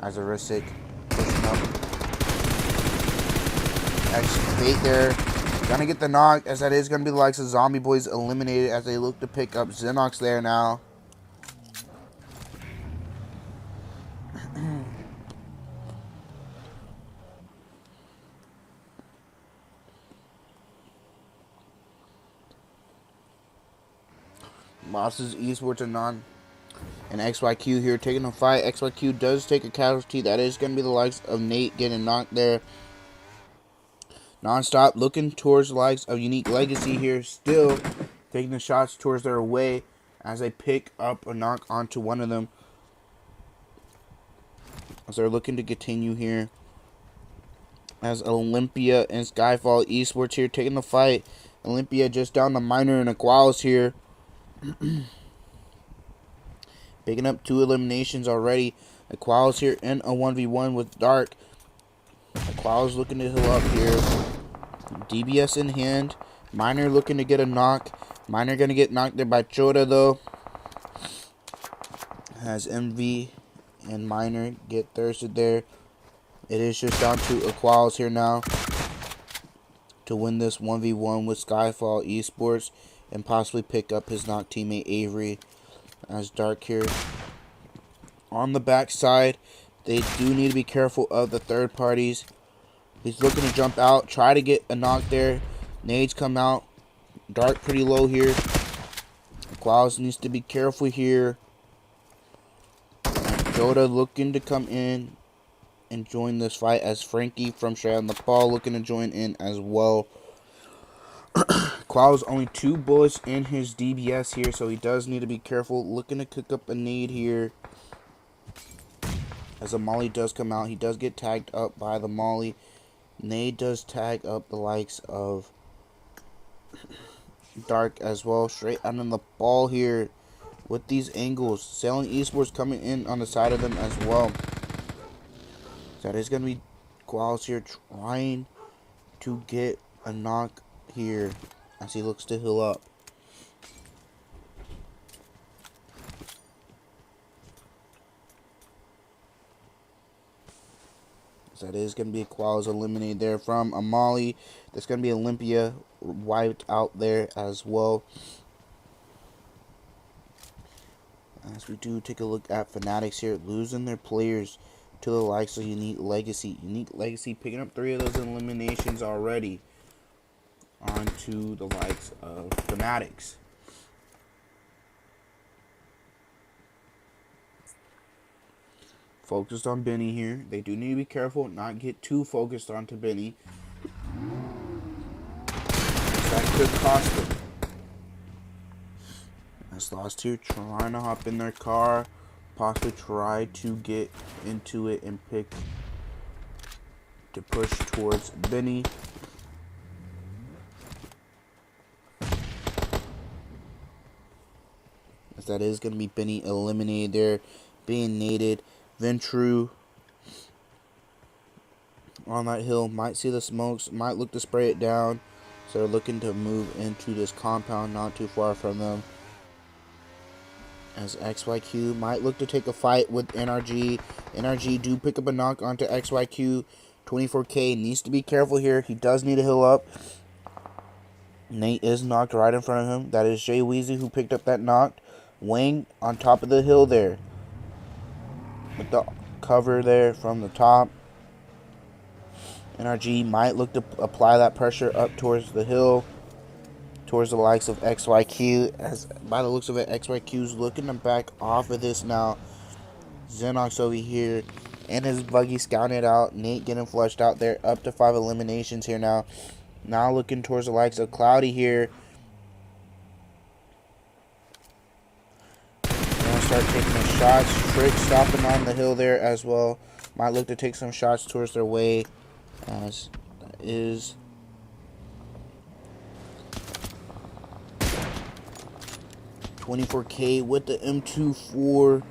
as Aristic pushing up. Bait there. Gonna get the knock, as that is gonna be the likes of Zombie Boys eliminated as they look to pick up Xenox there now. Losses Esports and XYQ here taking a fight. XYQ does take a casualty. That is gonna be the likes of Nate getting knocked there. NONSTOP looking towards the likes of Unique Legacy here, still taking the shots towards their way as they pick up a knock onto one of them, as they're looking to continue here. As Olympia and SKYFALL Esports here taking the fight. Olympia just down the Minor and Aqualis here. Picking up 2 eliminations already. Aqualis here in a 1v1 with Dark. Aqualis looking to heal up here. DBS in hand. Minor looking to get a knock. Minor gonna get knocked there by Chota though. As MV and Minor get thirsted there. It is just down to Aqualis here now to win this 1v1 with SKYFALL Esports and possibly pick up his knocked teammate Avery. As Dark here on the backside. They do need to be careful of the third parties. He's looking to jump out, try to get a knock there. Nades come out. Dark pretty low here. Aqualis needs to be careful here. Jota looking to come in and join this fight, as Frankie from straight out Nepal looking to join in as well. Aqualis only 2 bullets in his DBS here, so he does need to be careful. Looking to cook up a nade here. As a molly does come out, he does get tagged up by the molly. Nade does tag up the likes of Dark as well. Straight out on the ball here with these angles. Sailing Esports coming in on the side of them as well. So that is going to be Aqualis here trying to get a knock here as he looks to heal up. So that is going to be Aqualis eliminated there from Amali. There's going to be Olympia wiped out there as well. As we do take a look at FANTICZ here, losing their players to the likes of Unique Legacy. Unique Legacy picking up 3 of those eliminations already onto the likes of FANTICZ. Focused on Benny here. They do need to be careful, not get too focused onto Benny. That could cost them. As Lost here trying to hop in their car, possibly try to get into it and push towards Benny. As that is going to be Benny eliminated there, being naded. VENTRUE on that hill, might see the smokes, might look to spray it down. So they're looking to move into this compound not too far from them. As XYQ might look to take a fight with NRG. NRG do pick up a knock onto XYQ. 24K needs to be careful here. He does need to heal up. Nate is knocked right in front of him. That is Jay Weezy who picked up that knock. Wang on top of the hill there, with the cover there from the top. NRG might look to apply that pressure up towards the hill towards the likes of XYQ. As by the looks of it, XYQ's looking to back off of this now. Xenox over here and his buggy scouting it out. Nate getting flushed out there. Up to 5 eliminations here now. Now looking towards the likes of Cloudy here. Gonna start taking the shots. Trick stopping on the hill there as well. Might look to take some shots towards their way. As that is 24K with the M24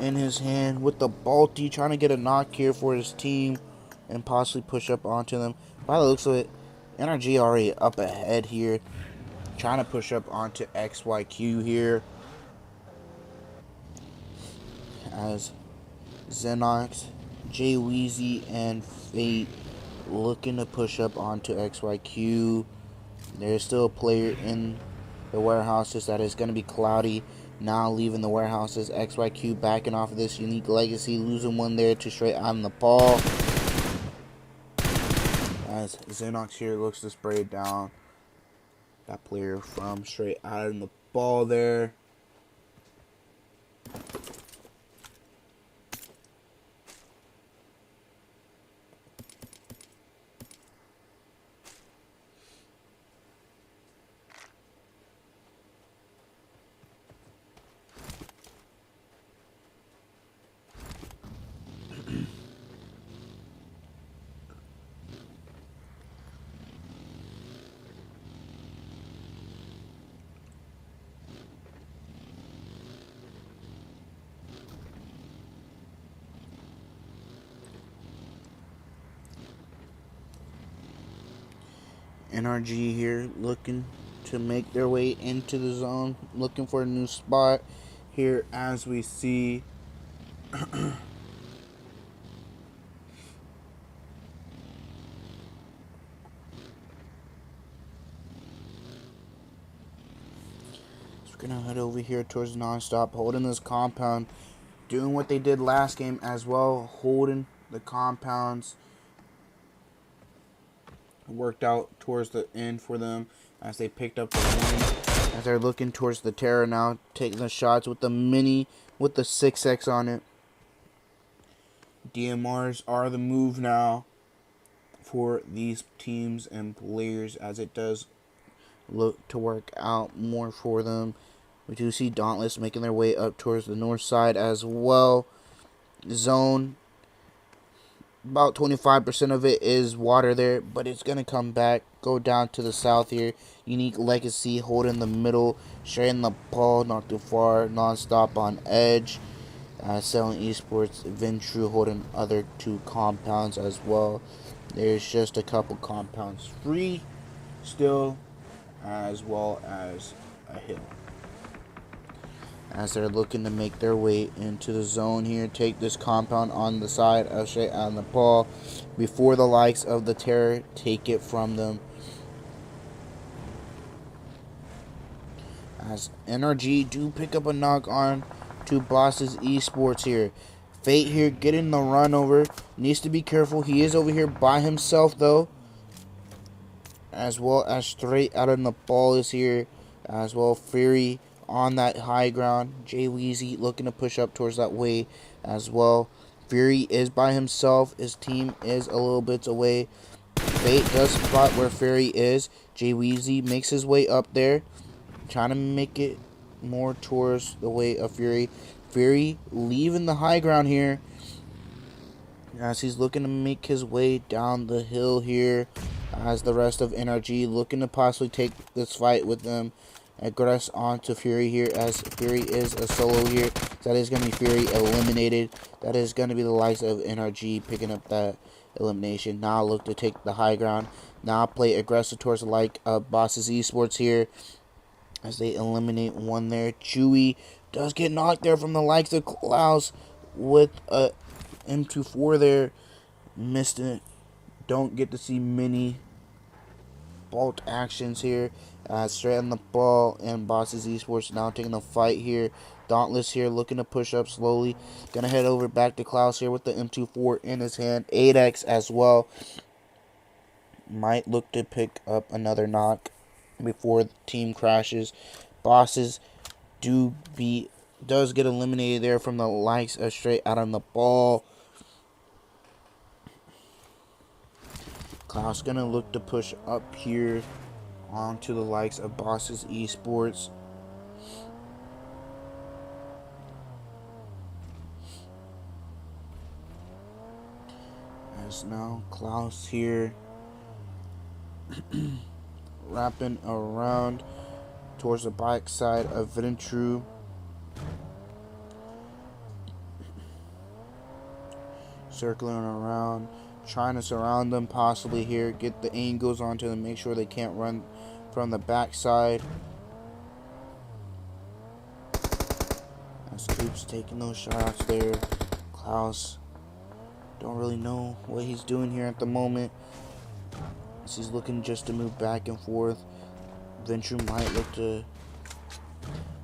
in his hand with the Balti, trying to get a knock here for his team and possibly push up onto them. By the looks of it, NRG already up ahead here, trying to push up onto XYQ here as Xenox, Jay Weezy, and Fate looking to push up onto XYQ. There's still a player in the warehouses. That is going to be Cloudy. Now leaving the warehouses. XYQ backing off of this unique legacy. Losing one there to straight out of Nepal. As Xenox here looks to spray down that player from straight out of Nepal there. NRG here looking to make their way into the zone, looking for a new spot here as we see we're gonna head over here towards NONSTOP, holding this compound, doing what they did last game as well, holding the compounds. Worked out towards the end for them as they picked up the win. As they're looking towards the Terror now, taking the shots with the Mini with the 6X on it. DMRs are the move now for these teams and players, as it does look to work out more for them. We do see Dauntless making their way up towards the north side as well. Zone, about 25% of it is water there, but it's going to come back, go down to the south here. Unique Legacy holding the middle, sharing the ball, not too far. NONSTOP on edge. Selling Esports, VENTRUE holding other 2 compounds as well. There's just a couple compounds free still, as well as a hill. As they're looking to make their way into the zone here, take this compound on the side of straight out Nepal before the likes of the Terror take it from them. As NRG do pick up a knock on to Bosses Esports here. Fate here getting the run over. Needs to be careful. He is over here by himself though. As well as straight out of Nepal is here. As well, Fury on that high ground. Jay Weezy looking to push up towards that way as well. Fury is by himself. His team is a little bit away. Fate does spot where Fury is. Jay Weezy makes his way up there, trying to make it more towards the way of Fury. Fury leaving the high ground here as he's looking to make his way down the hill here, as the rest of NRG looking to possibly take this fight with them. Aggress onto Fury here, as Fury is a solo here. So that is going to be Fury eliminated. That is going to be the likes of NRG picking up that elimination. Now look to take the high ground. Now play aggressive towards the like of Bosses Esports here, as they eliminate one there. Chewy does get knocked there from the likes of Klaus with a M24 there. Missed it. Don't get to see many bolt actions here. Straight on the ball, and Bosses Esports now taking the fight here. Dauntless here looking to push up slowly. Gonna head over back to Klaus here with the M24 in his hand. 8X as well. Might look to pick up another knock. before the team crashes. Bosses does get eliminated there from the likes of Straight Out on the Ball. Klaus gonna look to push up here onto the likes of Bosses Esports. As now Klaus here wrapping around towards the back side of VENTRUE. Circling around, trying to surround them possibly here, get the angles onto them, make sure they can't run from the backside. As Scoops taking those shots there. Klaus don't really know what he's doing here at the moment, as he's looking just to move back and forth. VENTRUE might look to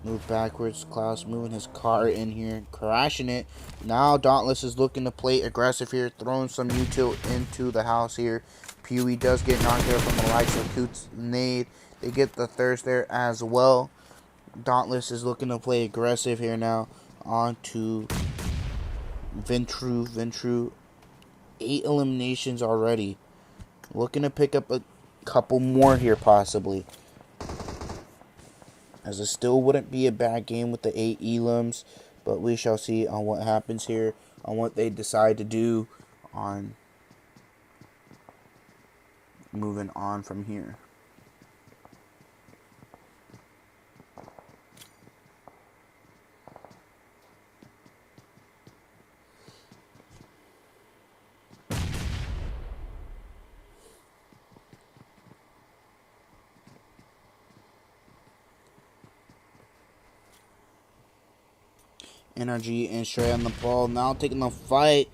move backwards. Klaus moving his car in here, crashing it. Now Dauntless is looking to play aggressive here, throwing some util into the house here. Pewee does get knocked out from the likes of Coots Nade. They get the thirst there as well. Dauntless is looking to play aggressive here now. On to VENTRUE. VENTRUE, 8 eliminations already. Looking to pick up a couple more here possibly, as it still wouldn't be a bad game with the 8 elims, but we shall see on what happens here, on what they decide to do on moving on from here. NRG and Straight on the Ball now taking the fight.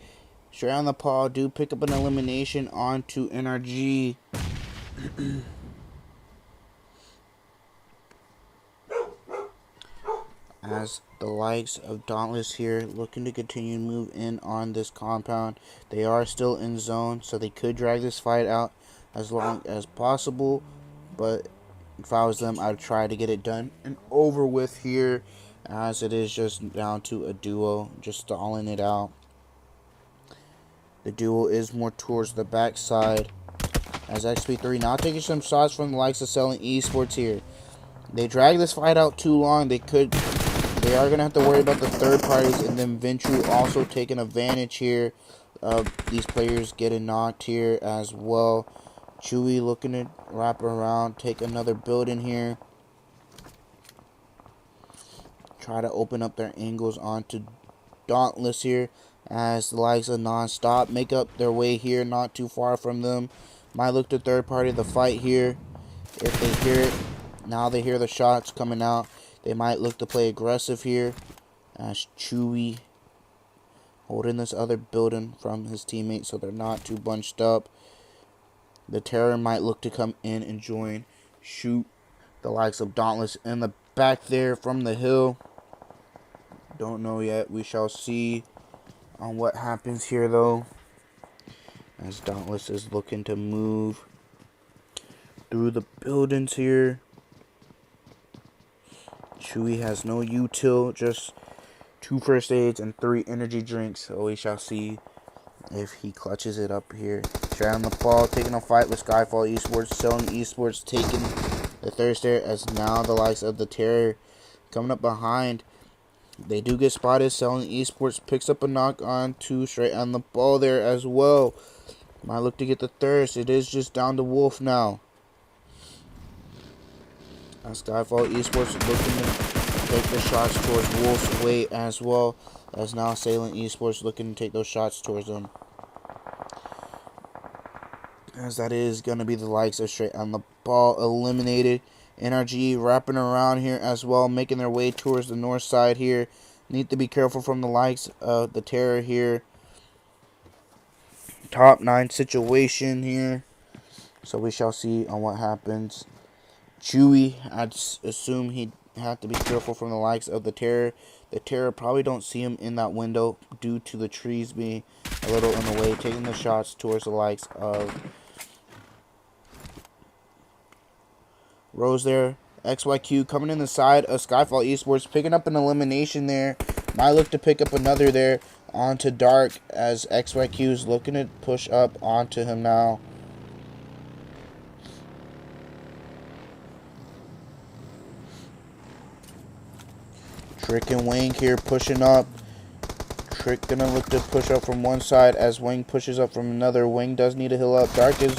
Straight on the Ball do pick up an elimination onto NRG. As the likes of Dauntless here looking to continue to move in on this compound. They are still in zone, so they could drag this fight out as long as possible. But if I was them, I'd try to get it done and over with here, as it is just down to a duo, just stalling it out. The duo is more towards the backside, as XP3 now taking some shots from the likes of Selling Esports here. They drag this fight out too long. They are going to have to worry about the third parties, and then VENTRUE also taking advantage here of these players getting knocked here as well. Chewy looking to wrap around, take another building here. Try to open up their angles onto Dauntless here, as the likes of NONSTOP make up their way here, not too far from them. Might look to third party the fight here if they hear it. Now they hear the shots coming out. They might look to play aggressive here, as Chewy holding this other building from his teammates so they're not too bunched up. The Terror might look to come in and shoot the likes of Dauntless in the back there from the hill. Don't know yet. We shall see on what happens here though, as Dauntless is looking to move through the buildings here. Chewy has no util, just 2 first aids and 3 energy drinks. So we shall see if he clutches it up here. Straight on the Ball taking a fight with SKYFALL Esports. Selling Esports taking the thirst there, as now the likes of the Terror coming up behind. They do get spotted. Selling Esports picks up a knock on to Straight on the Ball there as well. Might look to get the thirst. It is just down to Wolf now. As SKYFALL Esports looking to take the shots towards Wolf's way as well, as now Salient Esports looking to take those shots towards them. As that is going to be the likes of Straight on the Ball eliminated. NRG wrapping around here as well, making their way towards the north side here. Need to be careful from the likes of the Terror here. Top 9 situation here. So we shall see on what happens. Chewy, I'd assume he'd have to be careful from the likes of the Terror. The Terror probably don't see him in that window due to the trees being a little in the way, taking the shots towards the likes of Rose there. XYQ coming in the side of SKYFALL Esports, picking up an elimination there. Might look to pick up another there onto Dark as XYQ is looking to push up onto him now. Trick and Wing here pushing up. Trick gonna look to push up from one side as Wing pushes up from another. Wing does need to heal up. Dark is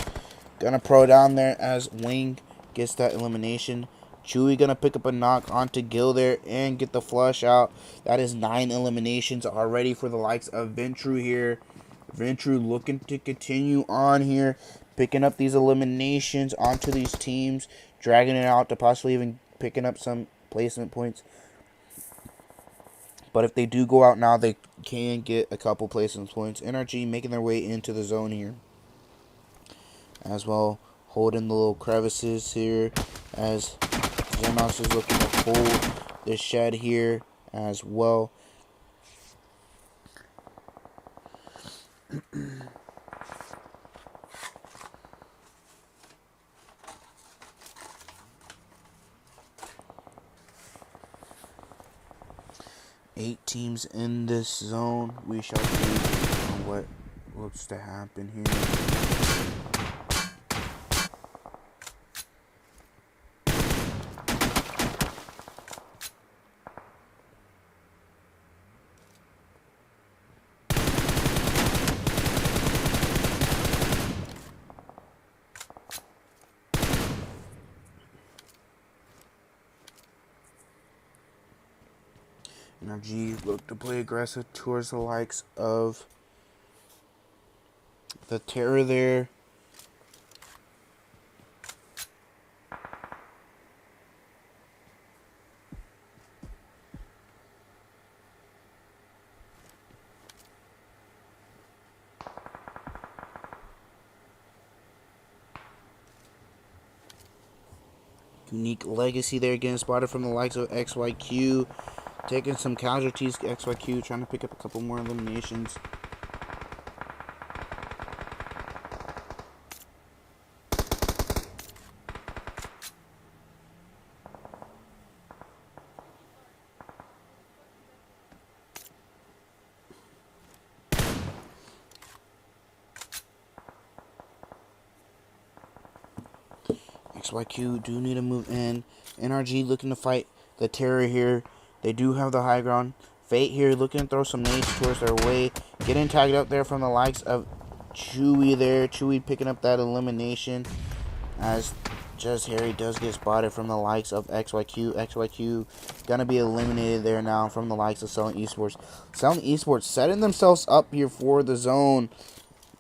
gonna pro down there as Wing gets that elimination. Chewy gonna pick up a knock onto Gil there and get the flush out. That is 9 eliminations already for the likes of VENTRUE here. VENTRUE looking to continue on here, picking up these eliminations onto these teams, dragging it out to possibly even picking up some placement points. But if they do go out now, they can get a couple placement points. NRG making their way into the zone here as well, holding the little crevices here as Xenos is looking to hold the shed here as well. Eight teams in this zone. We shall see what looks to happen here. NRG look to play aggressive towards the likes of the Terror there. Unique Legacy there getting spotted from the likes of XYQ. Taking some casualties, XYQ trying to pick up a couple more eliminations. XYQ do need to move in. NRG looking to fight the Terror here. They do have the high ground. Fate here looking to throw some nades towards their way. Getting tagged up there from the likes of Chewy there. Chewy picking up that elimination as Just Harry does get spotted from the likes of XYQ. XYQ gonna be eliminated there now from the likes of Selling Esports. Selling Esports setting themselves up here for the zone.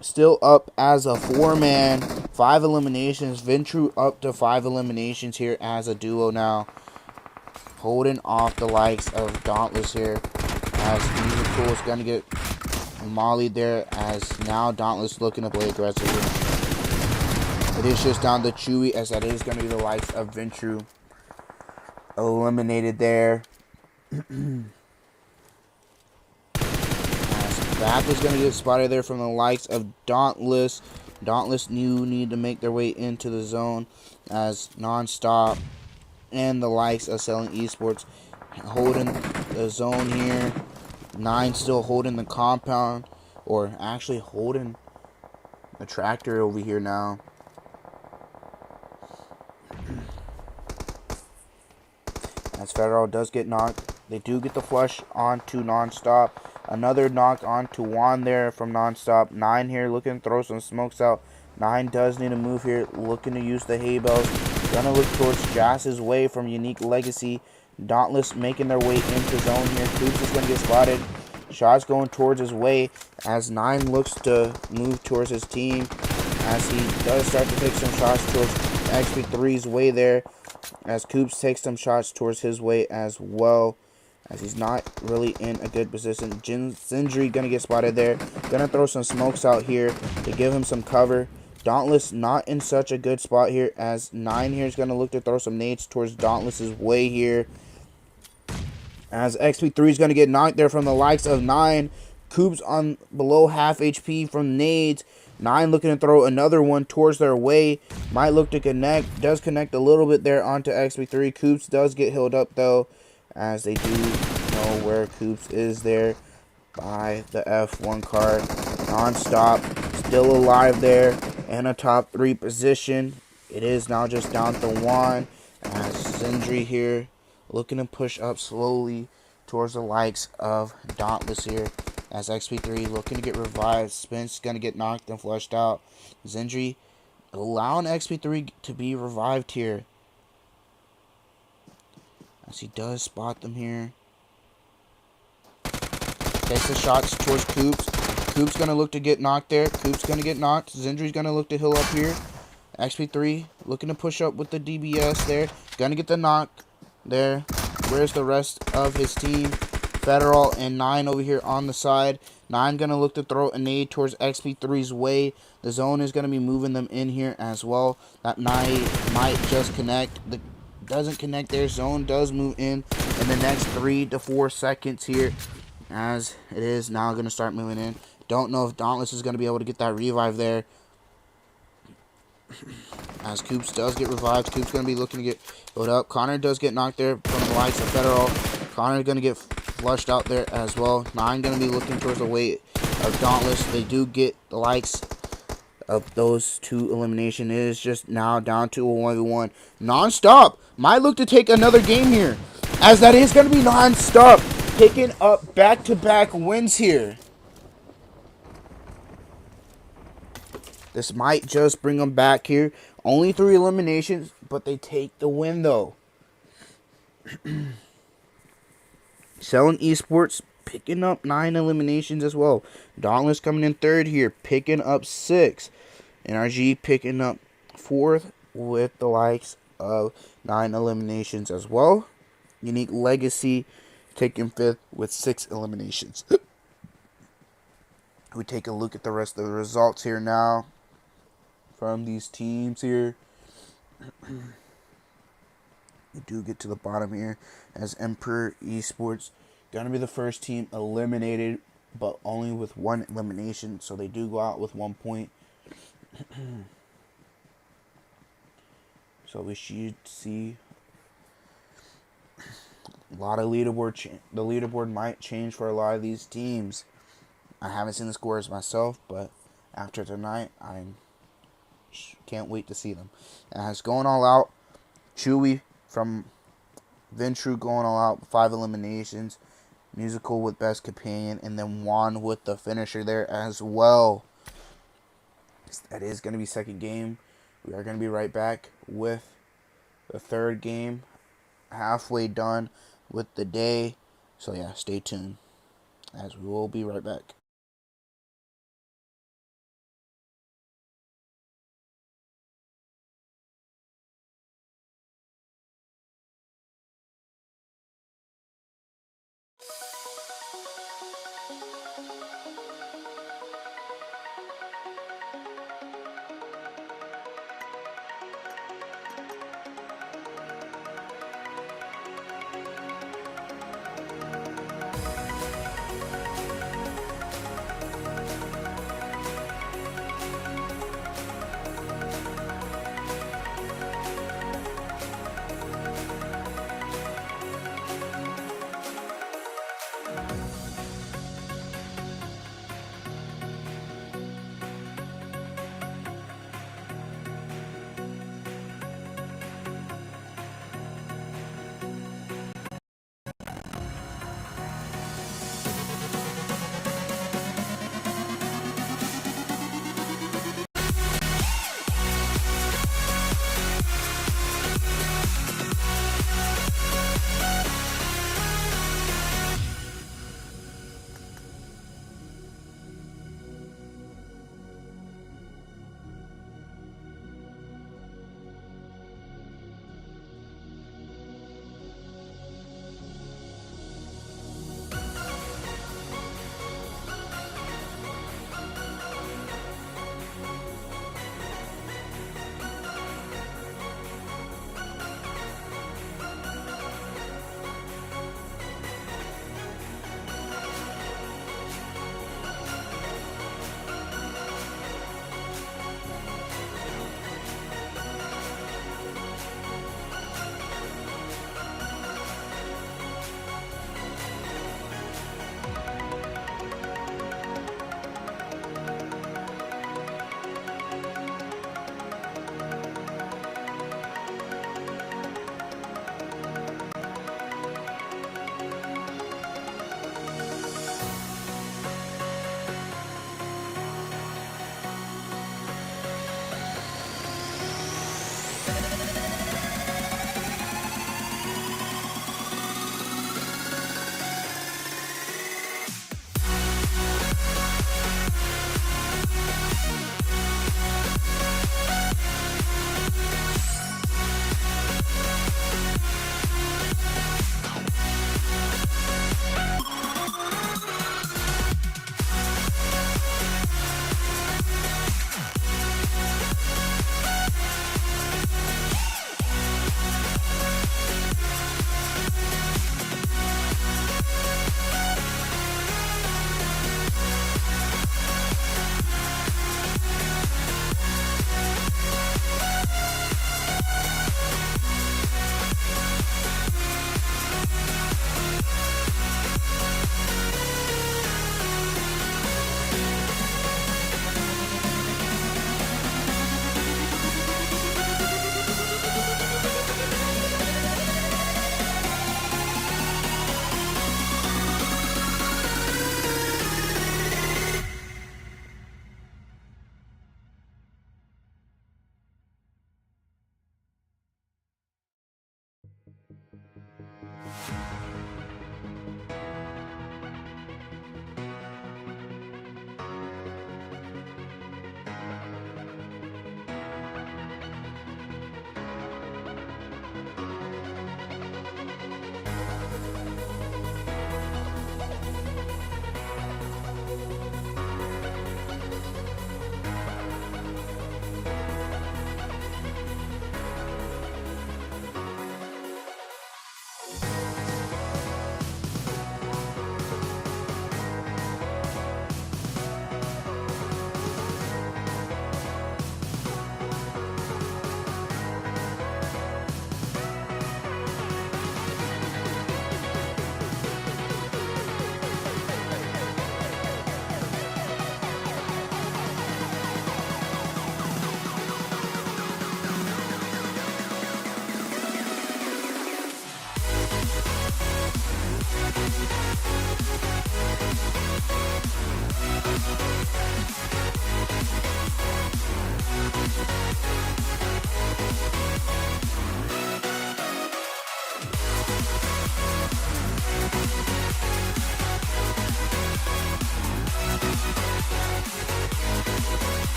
Still up as a 4-man. 5 eliminations. VENTRUE up to 5 eliminations here as a duo now. Holding off the likes of Dauntless here as Musical is going to get mollied there as now Dauntless looking to play aggressively. It is just down to Chewy as that is going to be the likes of VENTRUE eliminated there. Back is going to get spotted there from the likes of Dauntless. Dauntless need to make their way into the zone as NONSTOP and the likes of Selling Esports holding the zone here. 9 still holding the compound, or actually holding the tractor over here now. As Federal does get knocked, they do get the flush onto NONSTOP. Another knock onto Juan there from NONSTOP. 9 here looking to throw some smokes out. 9 does need to move here, looking to use the hay bales. Gonna look towards Jass's way from Unique Legacy. Dauntless making their way into zone here. Coops is gonna get spotted. Shots going towards his way as 9 looks to move towards his team. As he does start to take some shots towards XP3's way there. As Coops takes some shots towards his way as well. As he's not really in a good position. Sindri gonna get spotted there. Gonna throw some smokes out here to give him some cover. Dauntless not in such a good spot here as 9 here is gonna look to throw some nades towards Dauntless's way here. As XP3 is gonna get knocked there from the likes of 9. Coops on below half HP from nades. 9 looking to throw another one towards their way. Might look to connect. Does connect a little bit there onto XP3. Coops does get healed up though, as they do know where Coops is there by the F1 card. NONSTOP still alive there in a top 3 position. It is now just down to 1 as Zendry here looking to push up slowly towards the likes of Dauntless here, as XP3 looking to get revived. Spence going to get knocked and flushed out. Zendry allowing XP3 to be revived here, as he does spot them here. Takes the shots towards Coops. Coops going to look to get knocked there. Coops going to get knocked. Zendry's going to look to heal up here. XP3 looking to push up with the DBS there. Going to get the knock there. Where's the rest of his team? Federal and 9 over here on the side. 9 going to look to throw a nade towards XP3's way. The zone is going to be moving them in here as well. That 9 might just connect. Doesn't connect there. Zone does move in the next 3 to 4 seconds here, as it is now going to start moving in. Don't know if Dauntless is going to be able to get that revive there, as Coops does get revived. Coops going to be looking to get built up. Connor does get knocked there from the likes of Federal. Connor going to get flushed out there as well. 9 going to be looking towards the weight of Dauntless. They do get the likes of those 2 elimination. It is just now down to a 1v1. NONSTOP might look to take another game here, as that is going to be NONSTOP picking up back-to-back wins here. This might just bring them back here. Only 3 eliminations, but they take the win though. Selling Esports picking up 9 eliminations as well. Dauntless coming in 3rd here, picking up 6. NRG picking up 4th with the likes of 9 eliminations as well. Unique Legacy taking 5th with 6 eliminations. We take a look at the rest of the results here now from these teams here. We do get to the bottom here, as Emperor Esports gonna be the first team eliminated, but only with 1 elimination, so they do go out with 1 point. So we should see a lot of leaderboard. The leaderboard might change for a lot of these teams. I haven't seen the scores myself, but after tonight, I can't wait to see them. As going all out, Chewy from VENTRUE going all out, 5 eliminations. Musical with best companion, and then Juan with the finisher there as well. That is going to be 2nd game. We are going to be right back with the 3rd game. Halfway done with the day. So yeah, stay tuned, as we will be right back.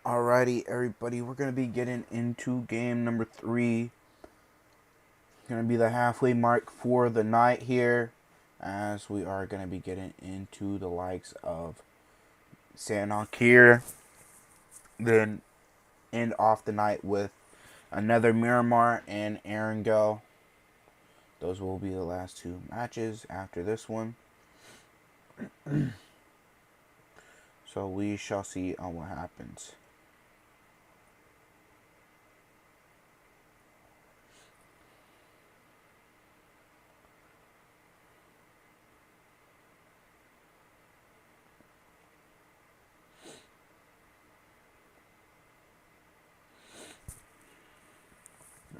Alrighty, everybody, we're going to be getting into game number 3. Going to be the halfway mark for the night here, as we are going to be getting into the likes of Sanhok here. Then end off the night with another Miramar and Erangel. Those will be the last 2 matches after this one. So we shall see on what happens.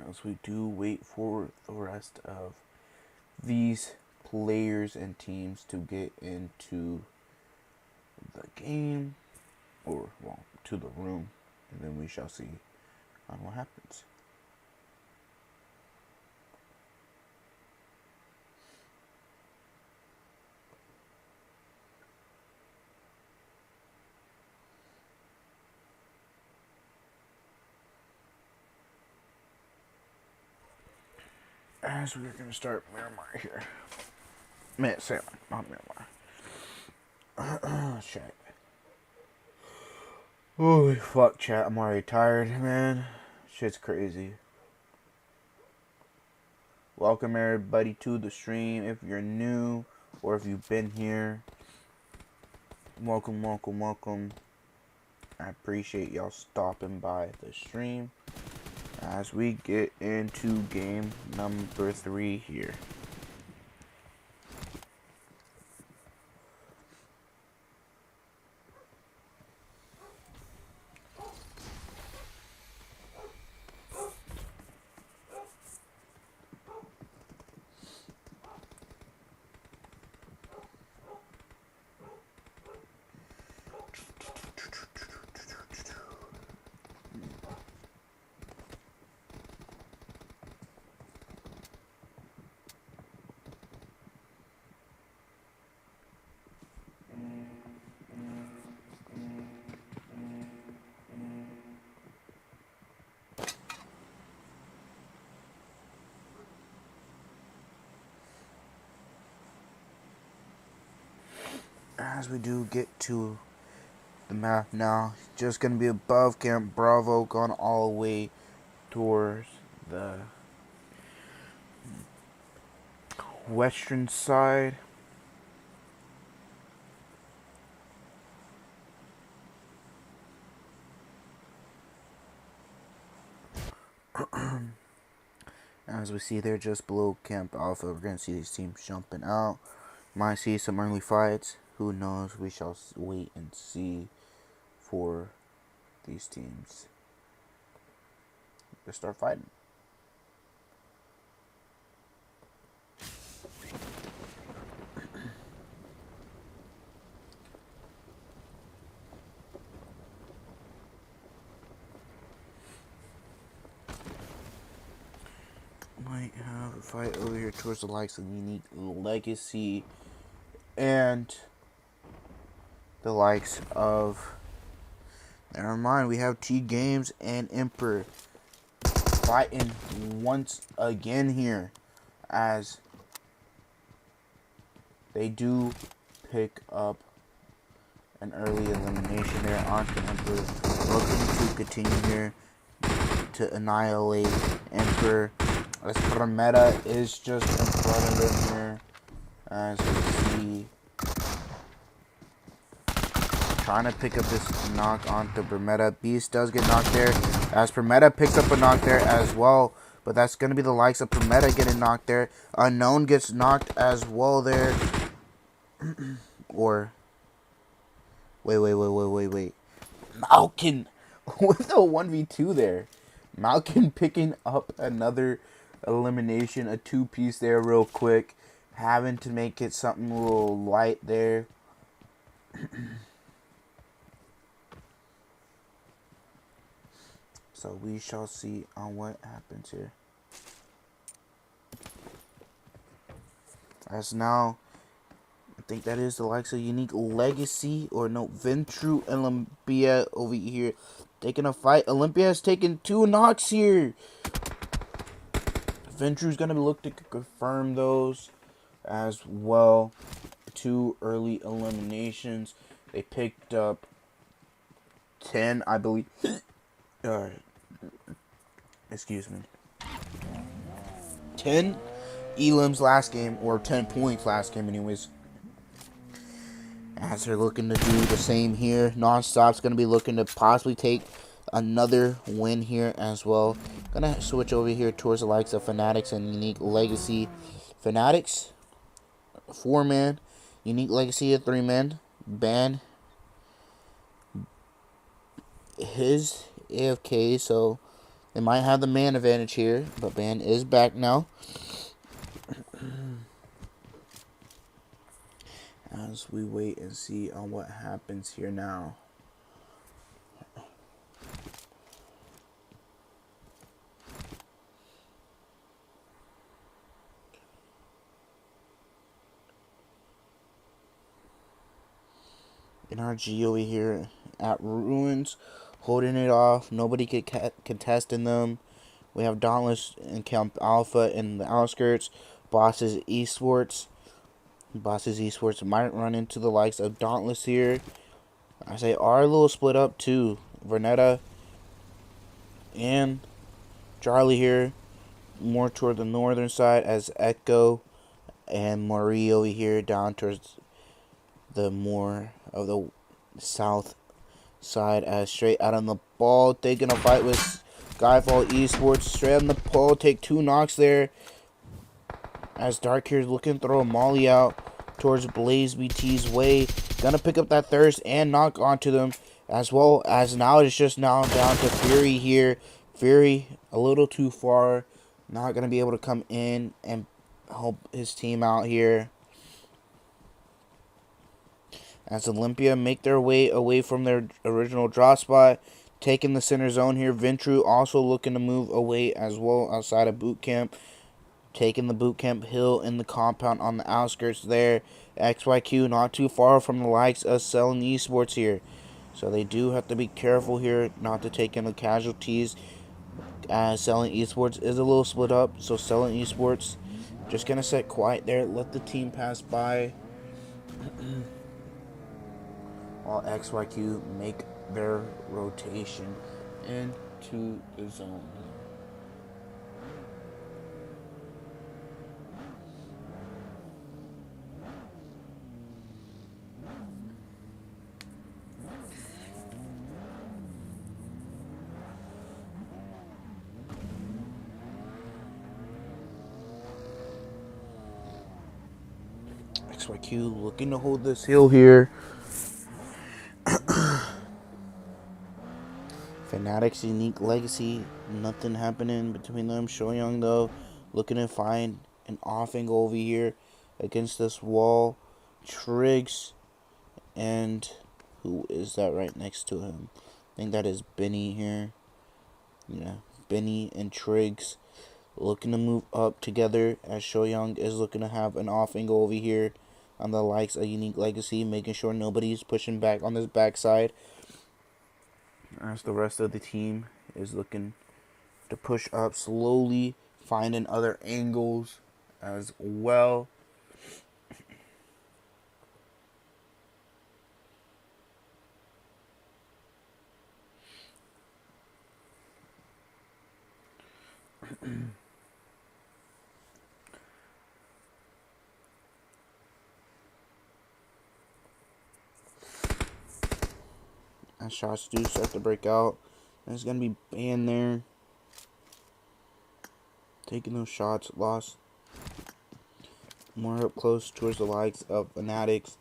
As we do wait for the rest of these players and teams to get into the game, or well, to the room, and then we shall see on what happens. As we're going to start Miramar here. Salem, not Miramar. Chat. Holy fuck, chat. I'm already tired, man. Shit's crazy. Welcome, everybody, to the stream. If you're new, or if you've been here, welcome, welcome, welcome. I appreciate y'all stopping by the stream as we get into game number 3 here. As we do get to the map now, just going to be above Camp Bravo, going all the way towards the western side. As we see there, just below Camp Alpha, we're going to see these teams jumping out. Might see some early fights. Who knows? We shall wait and see for these teams to start fighting. Might have a fight over here towards the likes of Unique Legacy and the likes of, never mind, we have TGAMES and Emperor fighting once again here, as they do pick up an early elimination there onto Emperor, looking to continue here to annihilate Emperor, as Prometa is just in front of him here, as we see, trying to pick up this knock onto Prometa. Beast does get knocked there, as Prometa picks up a knock there as well, but that's going to be the likes of Prometa getting knocked there. Unknown gets knocked as well there. Or, wait. Malkin with a 1v2 there. Malkin picking up another elimination, a 2-piece there real quick. Having to make it something a little light there. So we shall see on what happens here. As now think that is the likes of Unique Legacy, or no, VENTRUE and OLYMPIA over here taking a fight. OLYMPIA has taken 2 knocks here. VENTRUE's going to look to confirm those as well. 2 early eliminations. They picked up 10, I believe. Excuse me. 10 elims last game, or 10 points last game anyways. As they're looking to do the same here. NONSTOP's going to be looking to possibly take another win here as well. Going to switch over here towards the likes of FANTICZ and Unique Legacy. FANTICZ, 4-man. Unique Legacy, a 3-man. Ban his AFK, so they might have the man advantage here. But Ban is back now. As we wait and see on what happens here now. NRG over here at Ruins, holding it off. Nobody could contest in them. We have Dauntless and Camp Alpha in the outskirts. Bosses Esports. Bosses Esports might run into the likes of Dauntless here. I say are a little split up too. Vernetta and Charlie here, more toward the northern side, as Echo and Marie over here down towards the more of the south side, as straight out on the ball taking a fight with SKYFALL Esports. Straight on the pole, take 2 knocks there. As Dark here is looking to throw a molly out towards Blaze BT's way. Gonna pick up that thirst and knock onto them. As well as now it's just now down to Fury here. Fury a little too far. Not gonna be able to come in and help his team out here. As OLYMPIA make their way away from their original draw spot. Taking the center zone here. VENTRUE also looking to move away as well outside of boot camp. Taking the boot camp hill in the compound on the outskirts there. XYQ not too far from the likes of Selling Esports here. So they do have to be careful here not to take any casualties. As Selling Esports is a little split up. So Selling Esports just going to sit quiet there. Let the team pass by. While XYQ make their rotation into the zone. XYQ looking to hold this hill here. FANTICZ, Unique Legacy, nothing happening between them. Shoyoung though, looking to find an off angle over here against this wall. Triggs, and who is that right next to him? I think that is Benny here. Yeah, Benny and Triggs looking to move up together, as Shoyoung is looking to have an off angle over here on the likes of Unique Legacy, making sure nobody's pushing back on this backside. As the rest of the team is looking to push up slowly, finding other angles as well. As shots do start to break out, there's going to be Ban there. Taking those shots, lost. More up close towards the likes of FANTICZ.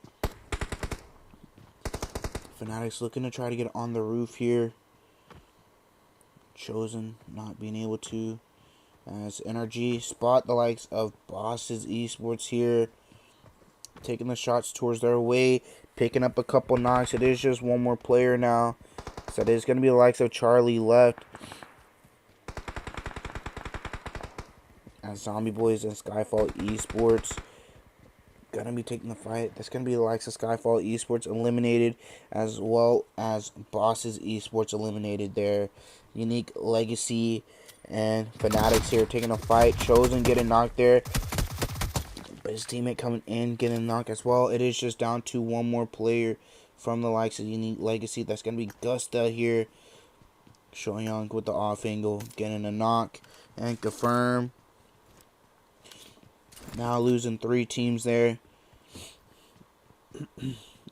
FANTICZ looking to try to get on the roof here. Chosen not being able to. As NRG spot the likes of Bosses Esports here. Taking the shots towards their way. Picking up a couple knocks. It is just one more player now. So it is going to be the likes of Charlie left. As Zombie Boys and SKYFALL Esports gonna be taking the fight. That's gonna be the likes of SKYFALL Esports eliminated, as well as Bosses Esports eliminated there. Unique Legacy and FANTICZ here taking a fight. Chosen getting knocked there, but his teammate coming in getting knocked as well. It is just down to one more player from the likes of Unique Legacy. That's gonna be Gusta here. Shoyoung with the off angle, getting a knock and confirm. Now losing 3 teams there.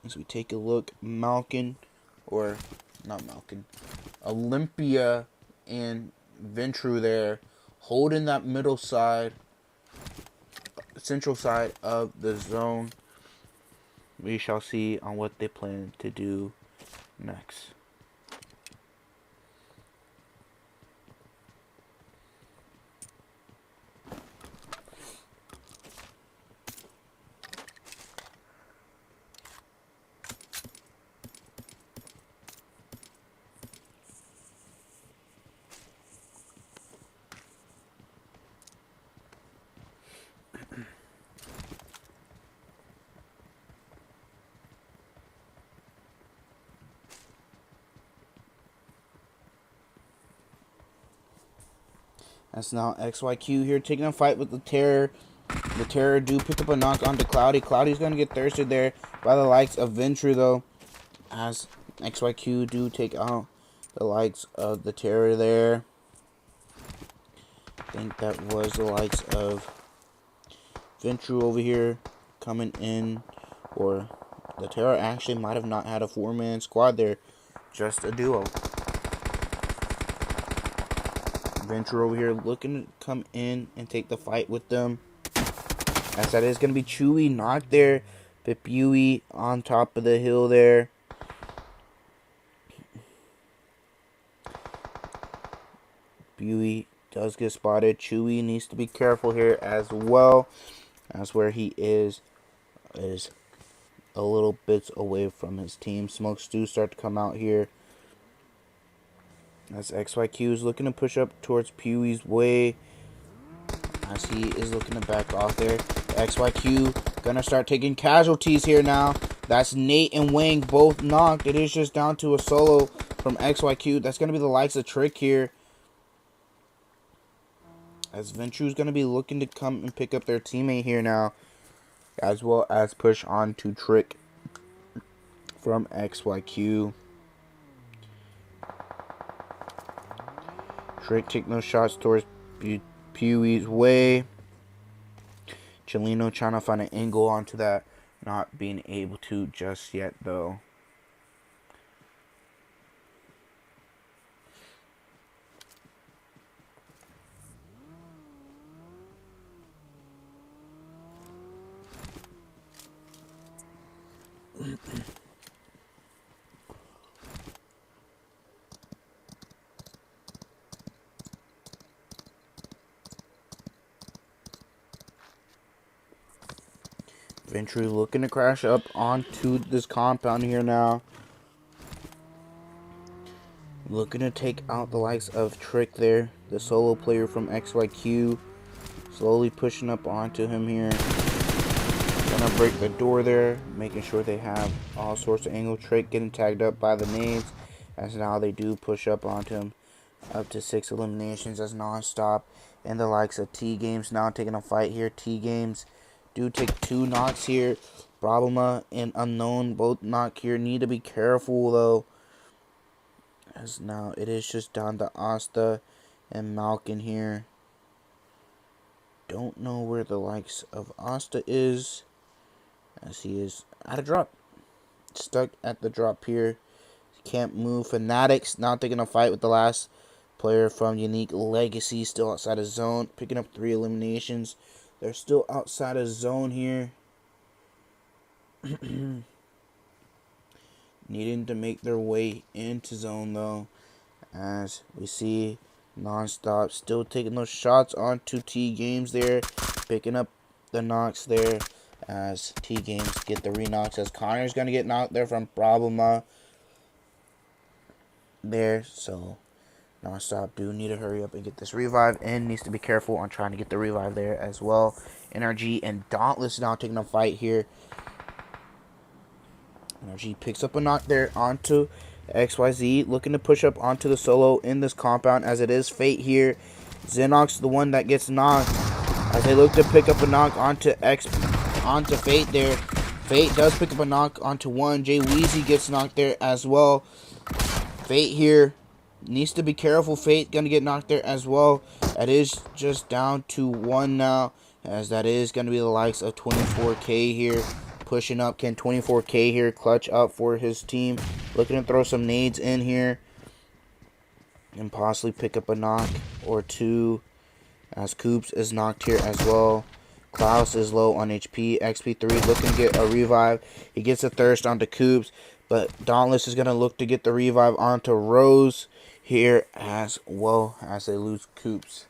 As we take a look, Olympia and VENTRUE there, holding that middle side, central side of the zone. We shall see on what they plan to do next. That's now XYQ here taking a fight with the Terror. The Terror do pick up a knock onto Cloudy. Cloudy's going to get thirsted there by the likes of VENTRUE, though, as XYQ do take out the likes of the Terror there. I think that was the likes of VENTRUE over here coming in, or the Terror actually might have not had a 4-man squad there, just a duo. VENTRUE over here looking to come in and take the fight with them. As that is going to be Chewy knocked there, but Buey on top of the hill there. Buey does get spotted. Chewy needs to be careful here as well, as where he is a little bits away from his team. Smokes do start to come out here, as XYQ is looking to push up towards Pewey's way, as he is looking to back off there. XYQ gonna start taking casualties here now. That's Nate and Wang both knocked. It is just down to a solo from XYQ. That's gonna be the likes of Trick here, as VENTRUE's gonna be looking to come and pick up their teammate here now, as well as push on to Trick from XYQ. Trick taking those shots towards Pewey's way. Chelino trying to find an angle onto that, not being able to just yet though. VENTRUE looking to crash up onto this compound here now. Looking to take out the likes of Trick there, the solo player from XYQ. Slowly pushing up onto him here. Gonna break the door there, making sure they have all sorts of angle. Trick getting tagged up by the nades, as now they do push up onto him. Up to 6 eliminations as NONSTOP. And the likes of TGAMES now taking a fight here. TGAMES do take 2 knocks here. Problema and Unknown both knock here. Need to be careful though, as now it is just down to OUTTA and Malkin here. Don't know where the likes of OUTTA is, as he is at a drop. Stuck at the drop here. Can't move. FANTICZ now taking a fight with the last player from Unique Legacy, still outside of zone, picking up 3 eliminations. They're still outside of zone here. Needing to make their way into zone though, as we see NONSTOP still taking those shots onto TGAMES there, picking up the knocks there, as TGAMES get the re-knocks, as Connor's gonna get knocked there from Problema there. So NONSTOP do need to hurry up and get this revive, and needs to be careful on trying to get the revive there as well. NRG and Dauntless now taking a fight here. NRG picks up a knock there onto XYZ, looking to push up onto the solo in this compound, as it is Fate here. Xenox the one that gets knocked, as they look to pick up a knock onto Fate there. Fate does pick up a knock onto one. Jay Weezy gets knocked there as well. Fate here needs to be careful. Fate gonna get knocked there as well. That is just down to one now, as that is gonna be the likes of 24K here pushing up. Can 24K here clutch up for his team? Looking to throw some nades in here and possibly pick up a knock or two, as Coops is knocked here as well. Klaus is low on HP. XP3 looking to get a revive. He gets a thirst onto Coops, but Dauntless is going to look to get the revive onto Rose here as well, as they lose Coops.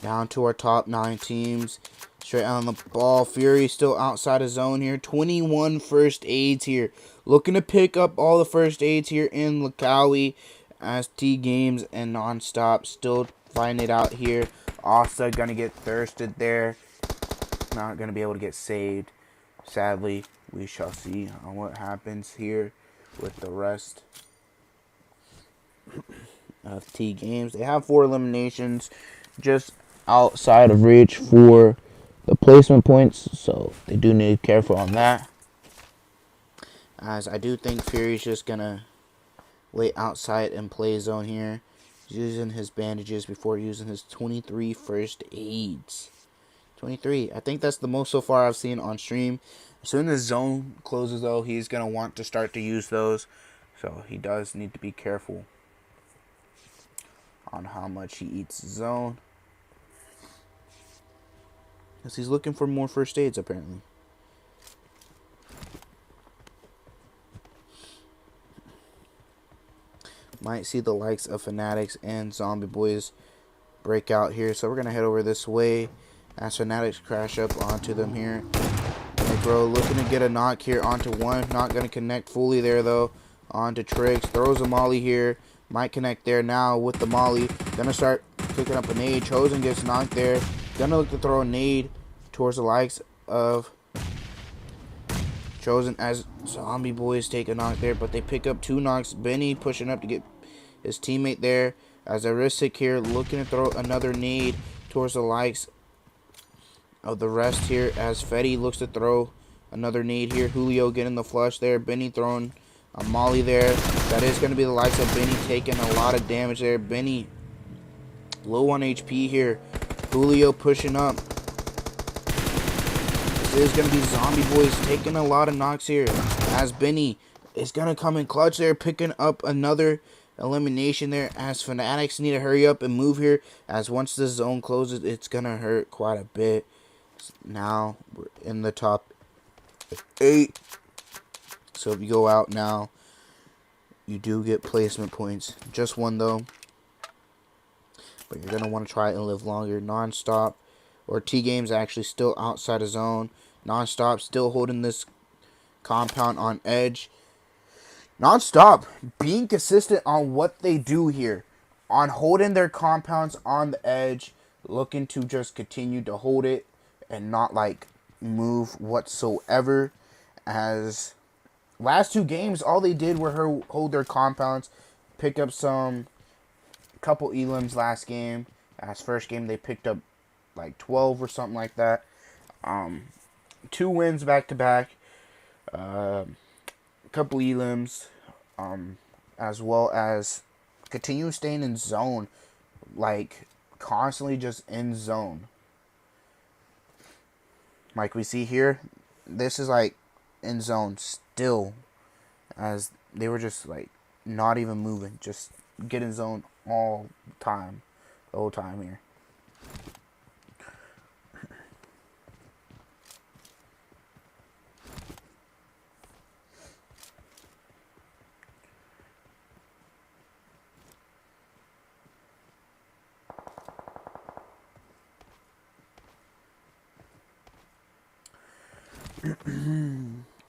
Down to our top 9 teams. Straight on the ball. Fury still outside of zone here. 21 first aids here. Looking to pick up all the first aids here in Lakawi, as TGAMES and NONSTOP still fighting it out here. OUTTA gonna get thirsted there. Not gonna be able to get saved. Sadly, we shall see on what happens here with the rest of TGAMES. They have 4 eliminations, just outside of reach for the placement points, so they do need to be careful on that. As I do think Fury's just gonna wait outside and play zone here, using his bandages before using his 23 first aids. 23. I think that's the most so far I've seen on stream. As soon as zone closes, though, he's going to want to start to use those. So he does need to be careful on how much he eats zone, because he's looking for more first aids, apparently. Might see the likes of FANTICZ and Zombie Boys break out here. So we're going to head over this way as FANTICZ crash up onto them here. Negro looking to get a knock here onto one. Not going to connect fully there, though. Onto Triggs. Throws a molly here. Might connect there now with the molly. Going to start picking up a nade. Chosen gets knocked there. Going to look to throw a nade towards the likes of Chosen, as Zombie Boys take a knock there, but they pick up 2 knocks. Benny pushing up to get his teammate there, as Aristic here looking to throw another nade towards the likes of the rest here, as Fetty looks to throw another nade here. Julio getting the flush there. Benny throwing a molly there. That is going to be the likes of Benny taking a lot of damage there. Benny low on HP here. Julio pushing up. Is going to be Zombie Boys taking a lot of knocks here, as Benny is going to come in clutch there, picking up another elimination there, as FANTICZ need to hurry up and move here, as once the zone closes, it's going to hurt quite a bit. Now we're in the top 8, so if you go out now, you do get placement points. Just 1 though, but you're going to want to try and live longer. NONSTOP or TGAMES actually still outside of zone. NONSTOP still holding this compound on edge. NONSTOP being consistent on what they do here, on holding their compounds on the edge, looking to just continue to hold it and not like move whatsoever. As last 2 games, all they did were hold their compounds, pick up couple elims last game. As first game they picked up like 12 or something like that. 2 wins back to back, a couple elims, as well as continue staying in zone, like constantly just in zone. Like we see here, this is like in zone still, as they were just like not even moving, just get in zone all the time, the whole time here.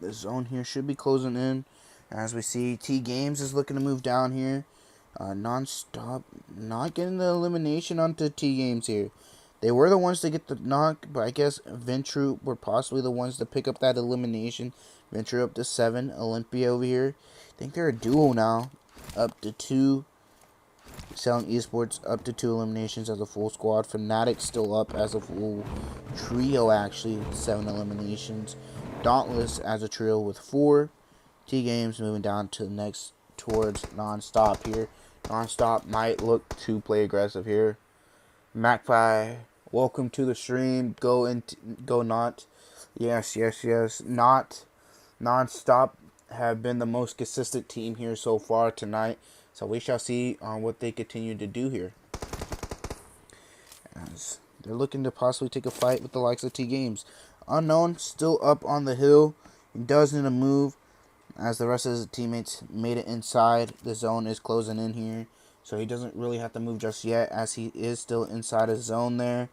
the zone here should be closing in. As we see, T-Games is looking to move down here. Non-stop, not getting the elimination onto T-Games here. They were the ones to get the knock, but I guess VENTRUE were possibly the ones to pick up that elimination. VENTRUE up to 7. OLYMPIA over here. I think they're a duo now. Up to 2. Selling Esports up to 2 eliminations as a full squad. FANTICZ still up as a full trio, actually. 7 eliminations. DAUNTLESS as a trio with 4. T-Games moving down to the next towards NONSTOP here. NONSTOP might look to play aggressive here. Magpie, welcome to the stream. Go not. Yes. Not. NONSTOP have been the most consistent team here so far tonight. So we shall see what they continue to do here. As they're looking to possibly take a fight with the likes of T-Games. Unknown still up on the hill. He does need to move. As the rest of his teammates made it inside, the zone is closing in here. So he doesn't really have to move just yet, as he is still inside his zone there.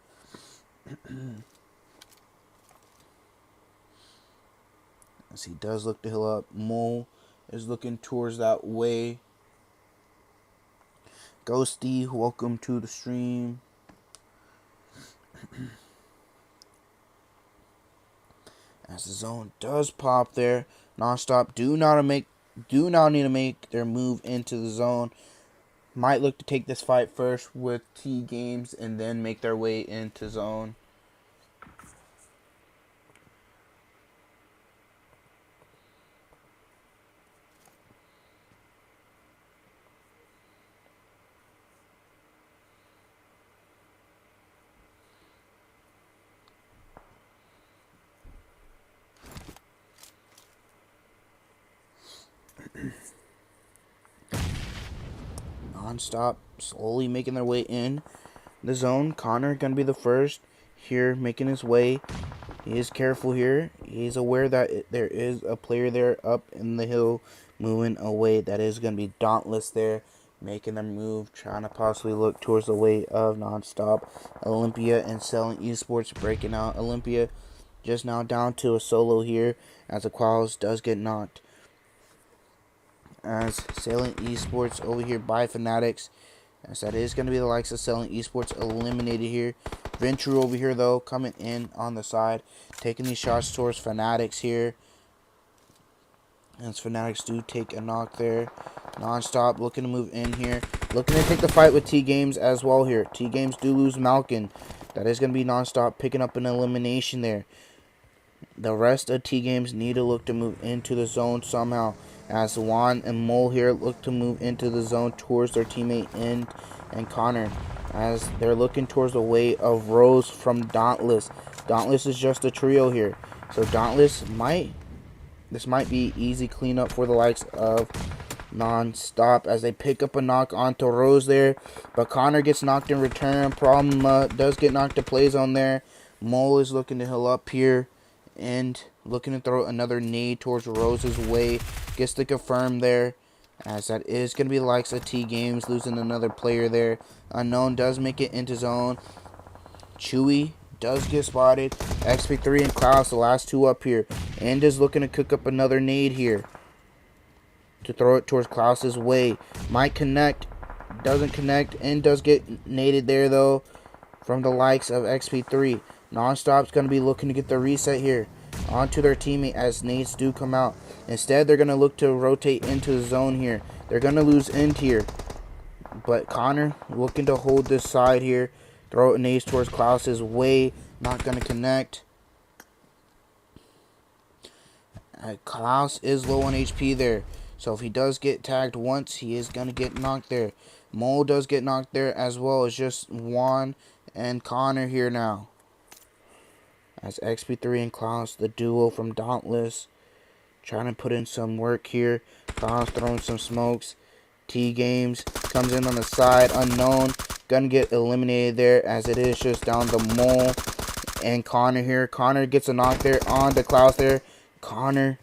As he does look to heal up. Mole is looking towards that way. Ghosty, welcome to the stream. As the zone does pop there. NONSTOP do not need to make their move into the zone. Might look to take this fight first with T-Games and then make their way into zone. NONSTOP slowly making their way in the zone. Connor gonna be the first here, making his way. He is careful here. He's aware that there is a player there up in the hill moving away. That is gonna be Dauntless there, making them move, trying to possibly look towards the way of NONSTOP. Olympia and Selling Esports breaking out. Olympia just now down to a solo here, as the Quals does get knocked. As Selling Esports over here by FANTICZ, as that is going to be the likes of Selling Esports eliminated here. VENTRUE over here though, coming in on the side, taking these shots towards FANTICZ here. As FANTICZ do take a knock there. NONSTOP looking to move in here, looking to take the fight with T-Games as well here. T-Games do lose Malkin. That is going to be NONSTOP picking up an elimination there. The rest of T-Games need to look to move into the zone somehow, as Juan and Mole here look to move into the zone towards their teammate and Connor, as they're looking towards the way of Rose from Dauntless. Dauntless is just a trio here, so Dauntless might be easy cleanup for the likes of NONSTOP, as they pick up a knock onto Rose there, but Connor gets knocked in return. Problem does get knocked to play zone there. Mole is looking to heal up here and looking to throw another nade towards Rose's way. Gets to confirm there, as that is going to be the likes of T-Games, losing another player there. Unknown does make it into zone. Chewy does get spotted. XP3 and Klaus, the last two up here. And is looking to cook up another nade here to throw it towards Klaus's way. Might connect, doesn't connect, and does get naded there though from the likes of XP3. NONSTOP's going to be looking to get the reset here onto their teammate, as nades do come out. Instead, they're going to look to rotate into the zone here. They're going to lose end here, but Connor looking to hold this side here. Throw it nades towards Klaus's way. Not going to connect. Klaus is low on HP there, so if he does get tagged once, he is going to get knocked there. Mole does get knocked there, as well as just Juan and Connor here now. As XP3 and Klaus, the duo from Dauntless, trying to put in some work here. Klaus throwing some smokes. T-Games comes in on the side. Unknown gonna get eliminated there, as it is just down the Mole and Connor here. Connor gets a knock there on the Klaus there. Connor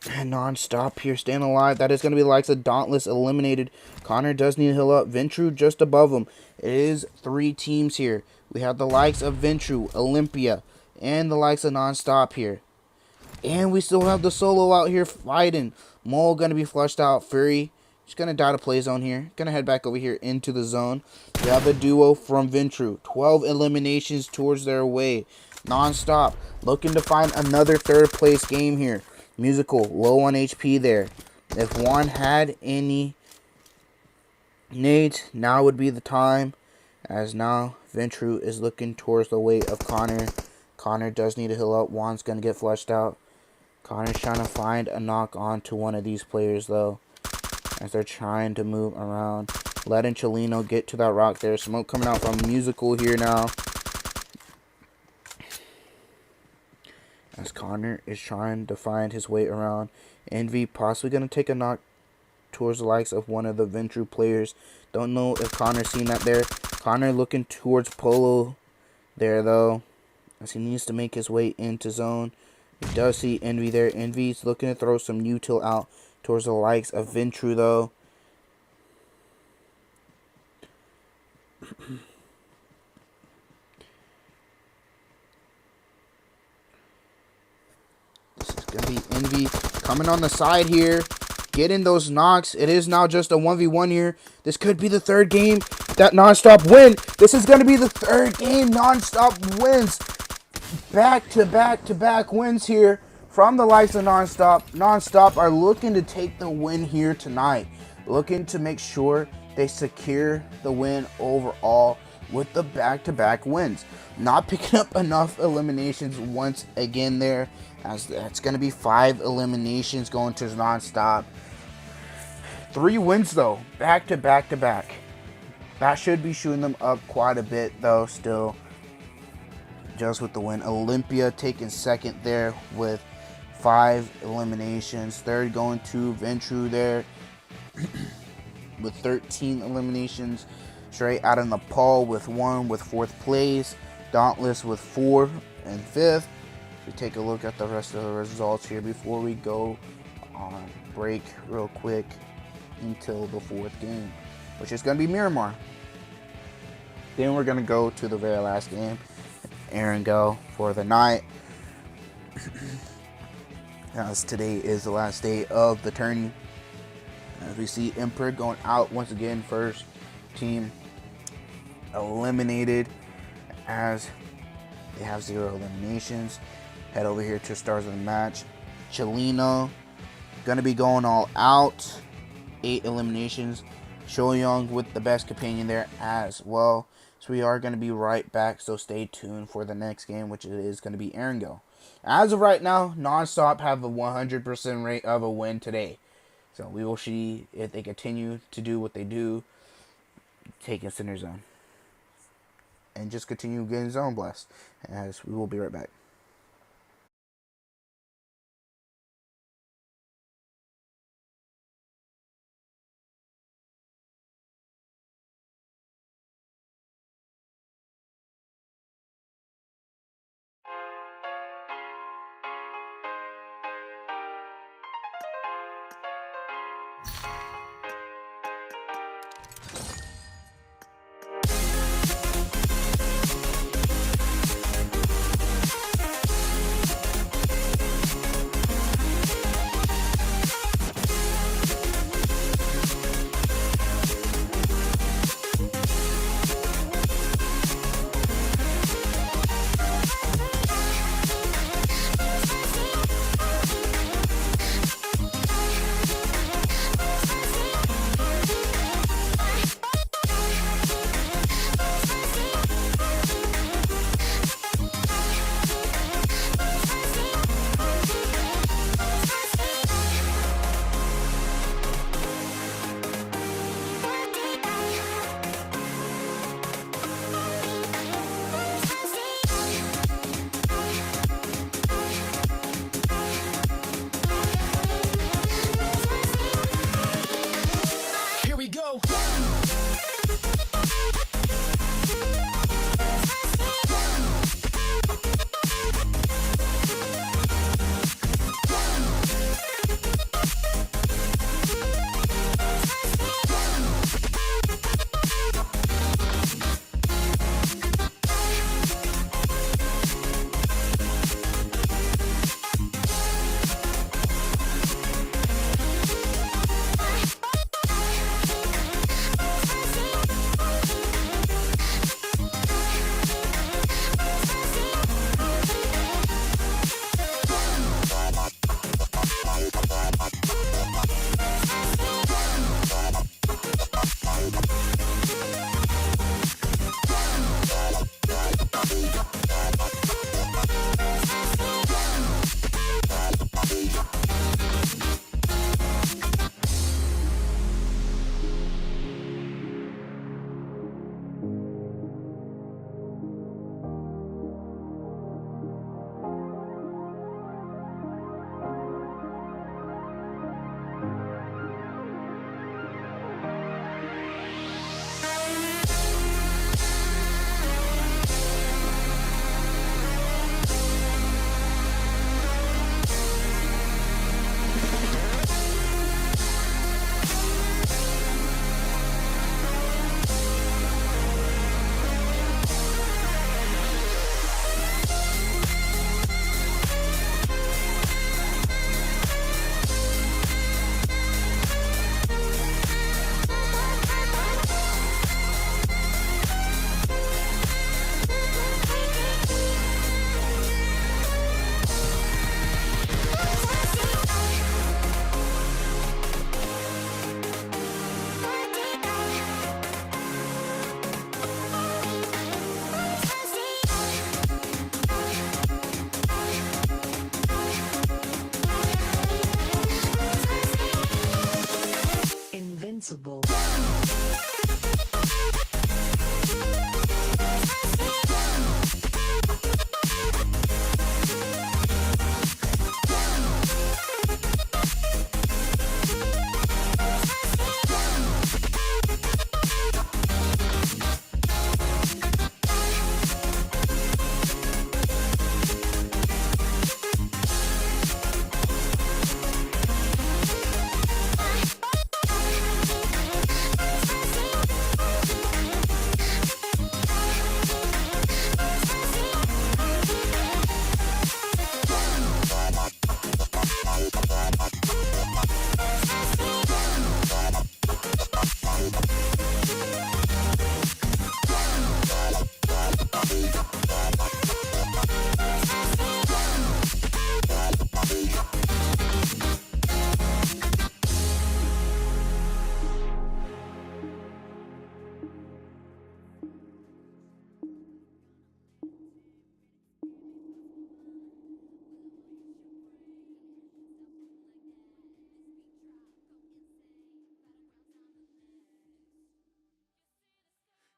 and NONSTOP here staying alive. That is going to be the likes of Dauntless eliminated. Connor does need to heal up. VENTRUE just above him. It is 3 teams here. We have the likes of VENTRUE, Olympia, and the likes of NONSTOP here. And we still have the solo out here fighting. Mole going to be flushed out. Fury just going to die to play zone here. Going to head back over here into the zone. We have the duo from Ventrue. 12 eliminations towards their way. Non-stop. Looking to find another third place game here. Musical. Low on HP there. If Juan had any nades, now would be the time. As now Ventrue is looking towards the way of Connor. Connor does need to heal up. Juan's going to get flushed out. Connor's trying to find a knock on to one of these players, though, as they're trying to move around. Letting Chelino get to that rock there. Smoke coming out from Musical here now, as Connor is trying to find his way around. Envy possibly going to take a knock towards the likes of one of the Ventrue players. Don't know if Connor's seen that there. Connor looking towards Polo there, though, as he needs to make his way into zone. He does see Envy there. Envy's looking to throw some util out towards the likes of Ventrue, though. This is going to be Envy coming on the side here, getting those knocks. It is now just a 1v1 here. This could be the third game that Non-Stop win. This is going to be the third game Non-Stop wins. Back-to-back-to-back wins here from the likes of Non-Stop. Non-Stop are looking to take the win here tonight. Looking to make sure they secure the win overall with the back-to-back wins. Not picking up enough eliminations once again there, as that's going to be 5 eliminations going to Non-Stop. 3 wins, though, back-to-back-to-back. That should be shooting them up quite a bit, though, still. Just with the win. Olympia taking second there with 5 eliminations. Third going to Ventrue there with 13 eliminations. Straight out of Nepal with 1 with 4th place. Dauntless with 4 and 5th. We take a look at the rest of the results here before we go on break real quick until the 4th game, which is going to be Miramar. Then we're going to go to the very last game, Erangel, for the night. As today is the last day of the tourney. As we see Emperor going out once again, first team eliminated, as they have 0 eliminations. Head over here to stars of the match. Chelino gonna be going all out, 8 eliminations. Shoyoung with the best companion there as well. So we are going to be right back, so stay tuned for the next game, which it is going to be Erangel. As of right now, Non-Stop have a 100% rate of a win today. So we will see if they continue to do what they do, taking center zone, and just continue getting zone blessed, as we will be right back.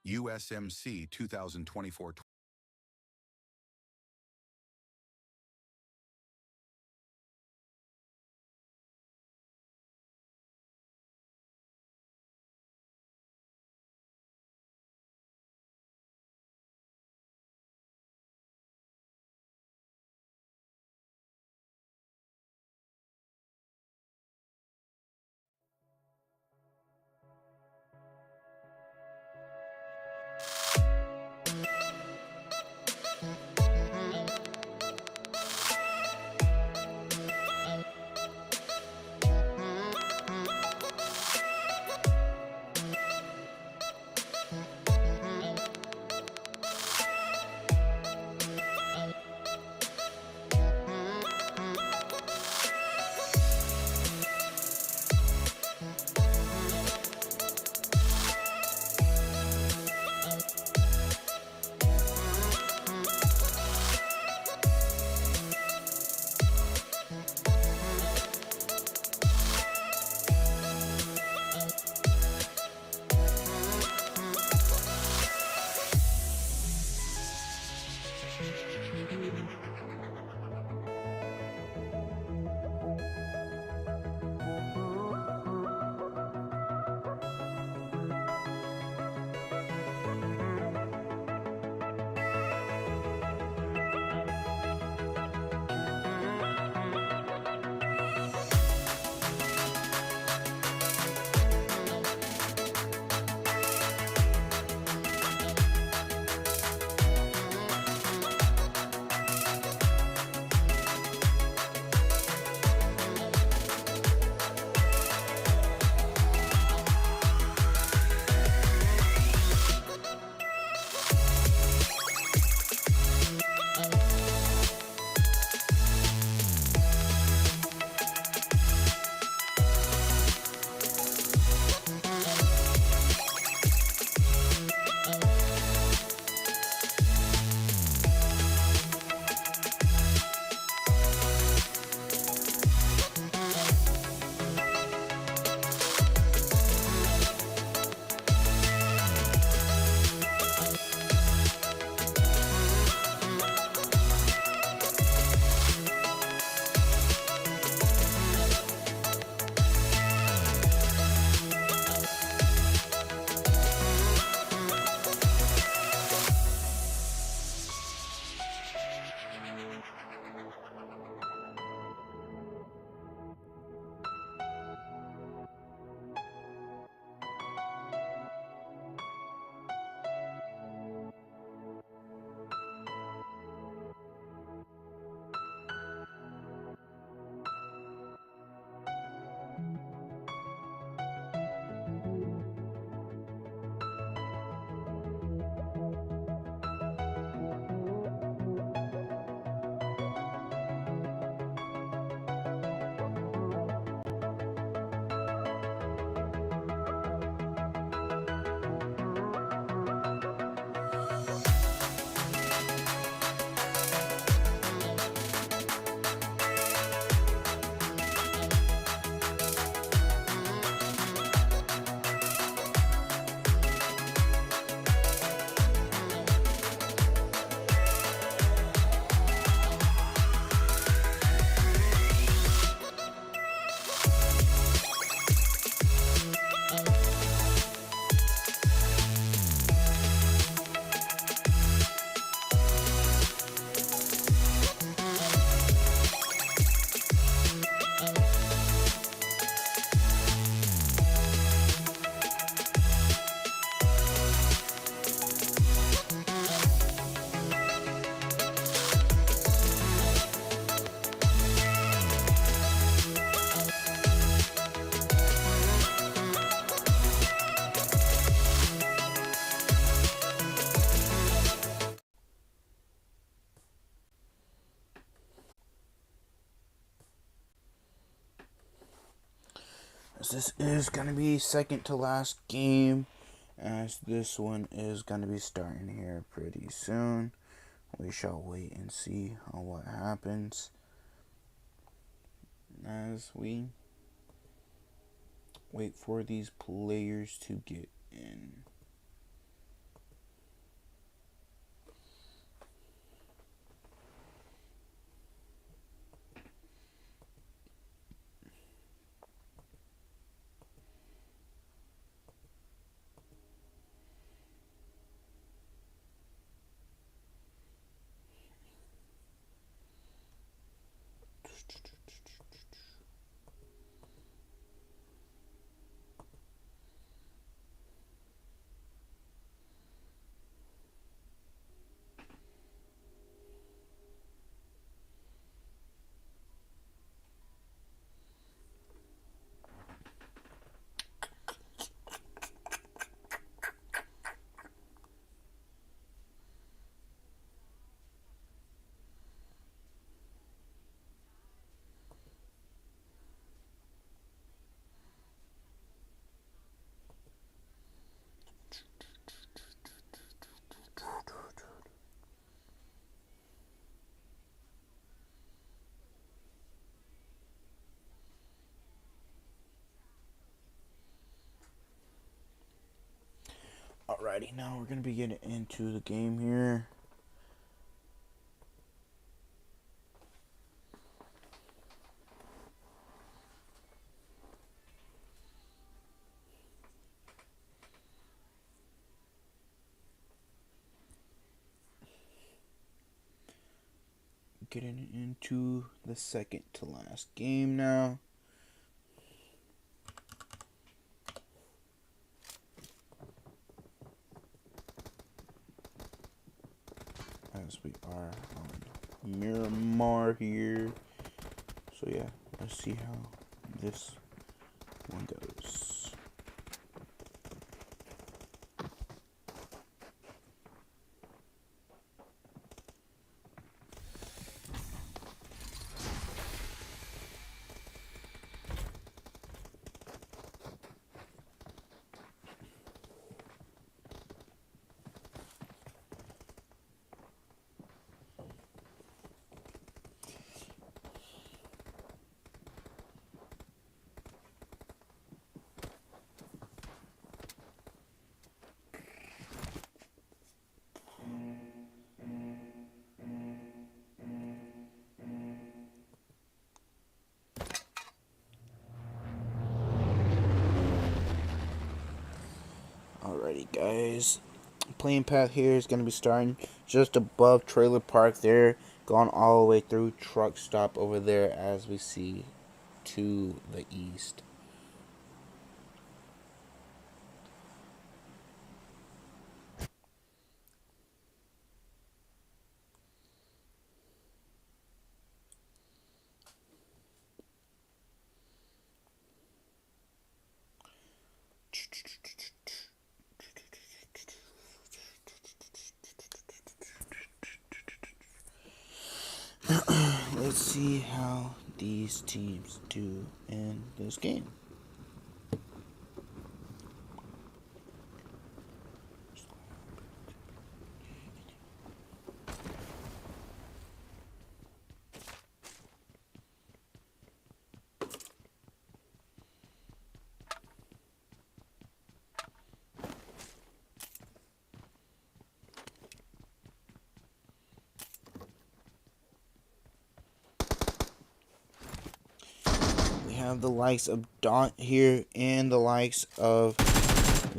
USMC 2024. this is going to be second to last game, as this one is going to be starting here pretty soon. We shall wait and see on what happens as we wait for these players to get in. Alrighty, now we're going to be getting into the game here. Getting into the second to last game now. As we are on Miramar here. So yeah, let's see how this one goes. Alrighty, guys. Playing path here is going to be starting just above Trailer Park there, going all the way through Truck Stop over there as we see to the east. Let's see how these teams do in this game. Have the likes of Daunt here and the likes of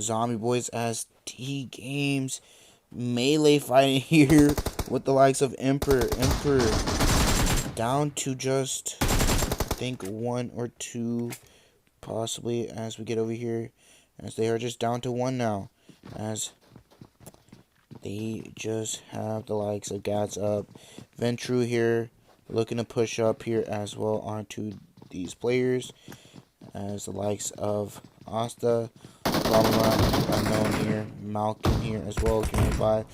Zombie Boys as TGAMES melee fighting here with the likes of Emperor down to just I think 1 or 2 possibly as we get over here, as they are just down to 1 now, as they just have the likes of Gats up, VENTRUE here looking to push up here as well onto these players, as the likes of OUTTA, unknown here, Malcolm here as well, game by,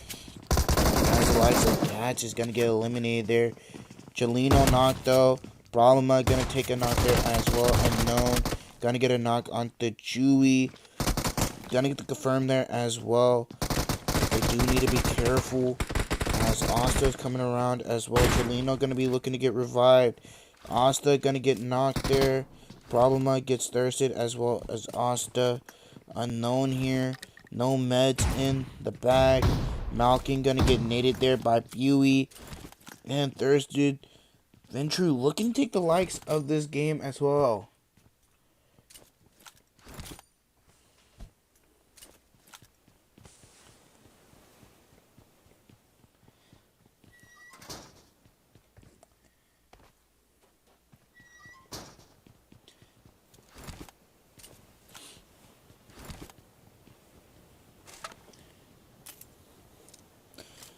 as the likes of Gats is gonna get eliminated there. Jelino knocked though, Brahma gonna take a knock there as well, unknown Gonna get a knock on the Chewy. Gonna get the confirm there as well. They do need to be careful as Asta is coming around as well. Chelino gonna be looking to get revived. Asta gonna get knocked there. Problema gets thirsted as well as Asta. Unknown here. No meds in the bag. Malkin gonna get naded there by Buey. And thirsted. Ventrue looking to take the likes of this game as well.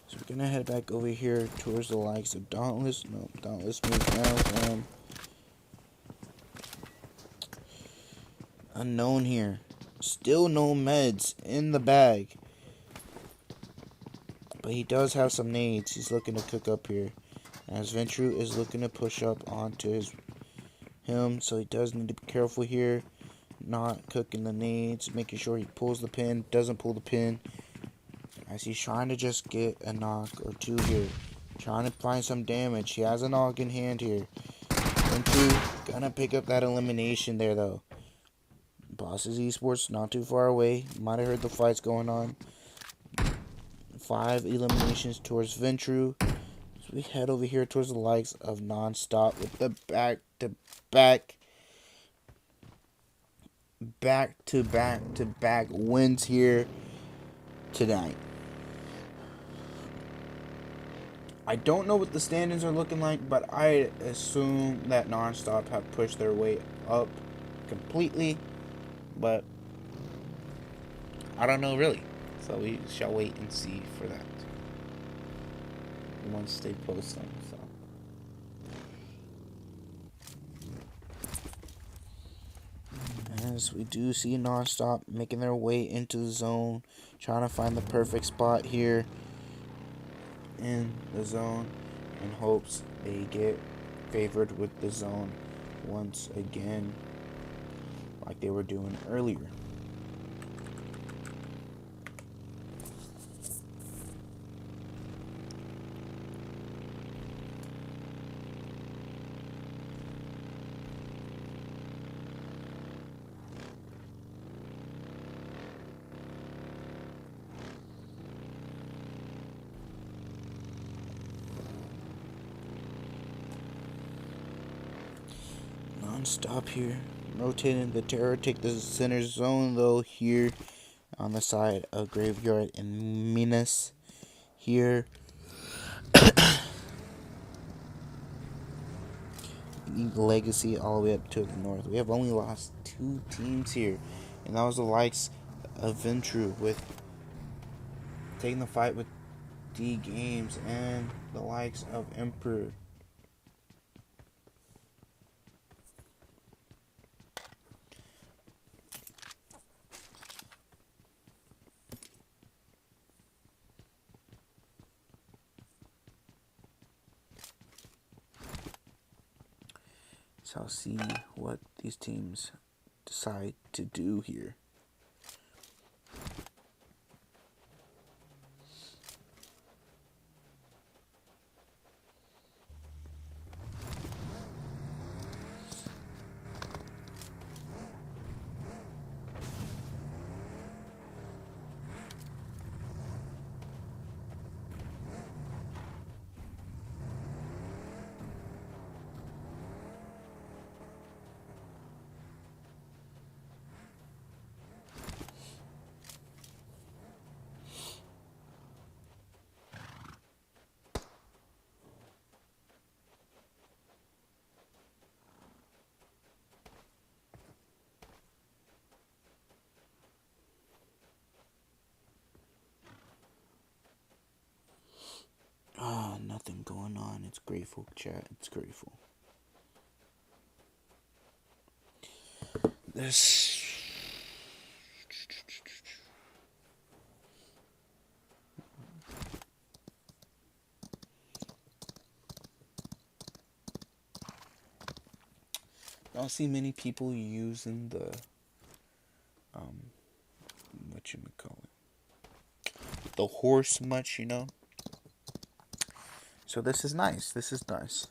So we're gonna head back over here towards the likes of Dauntless. No, Dauntless moves down. Unknown here. Still no meds in the bag. But he does have some nades he's looking to cook up here. As Ventrue is looking to push up onto him. So he does need to be careful here. Not cooking the nades. Making sure he pulls the pin. Doesn't pull the pin. As he's trying to just get a knock or two here. Trying to find some damage. He has a knock in hand here. Ventrue gonna pick up that elimination there though. Bosses Esports not too far away. Might have heard the fights going on. 5 eliminations towards Ventrue. So we head over here towards the likes of NONSTOP with the back-to-back wins here tonight. I don't know what the standings are looking like, but I assume that NONSTOP have pushed their way up completely. But I don't know really. So we shall wait and see for that once they post them. So as we do see NONSTOP making their way into the zone, trying to find the perfect spot here in the zone in hopes they get favored with the zone once again like they were doing earlier. NONSTOP here. Rotating the Terror, take the center zone though here on the side of Graveyard and Minas here. Legacy all the way up to the north. We have only lost 2 teams here, and that was the likes of Ventrue with taking the fight with TGAMES and the likes of Emperor. So I'll see what these teams decide to do here. Nothing going on. It's grateful, chat. It's grateful. This. don't see many people using the what you would call it, the horse much, you know. So this is nice. This is nice.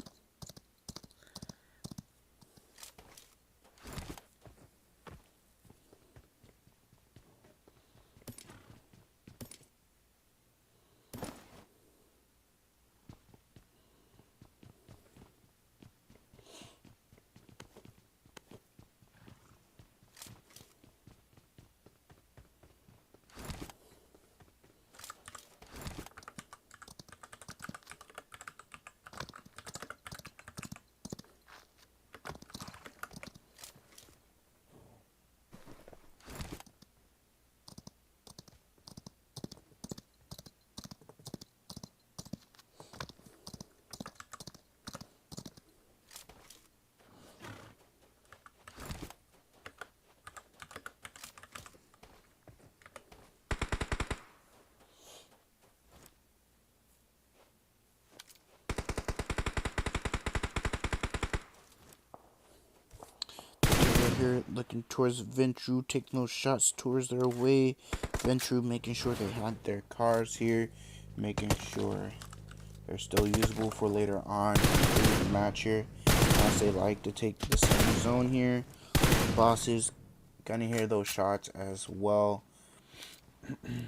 Here looking towards VENTRUE, taking those shots towards their way. VENTRUE making sure they had their cars here, making sure they're still usable for later on in the match here, as they like to take the center zone here. Bosses gonna hear those shots as well, and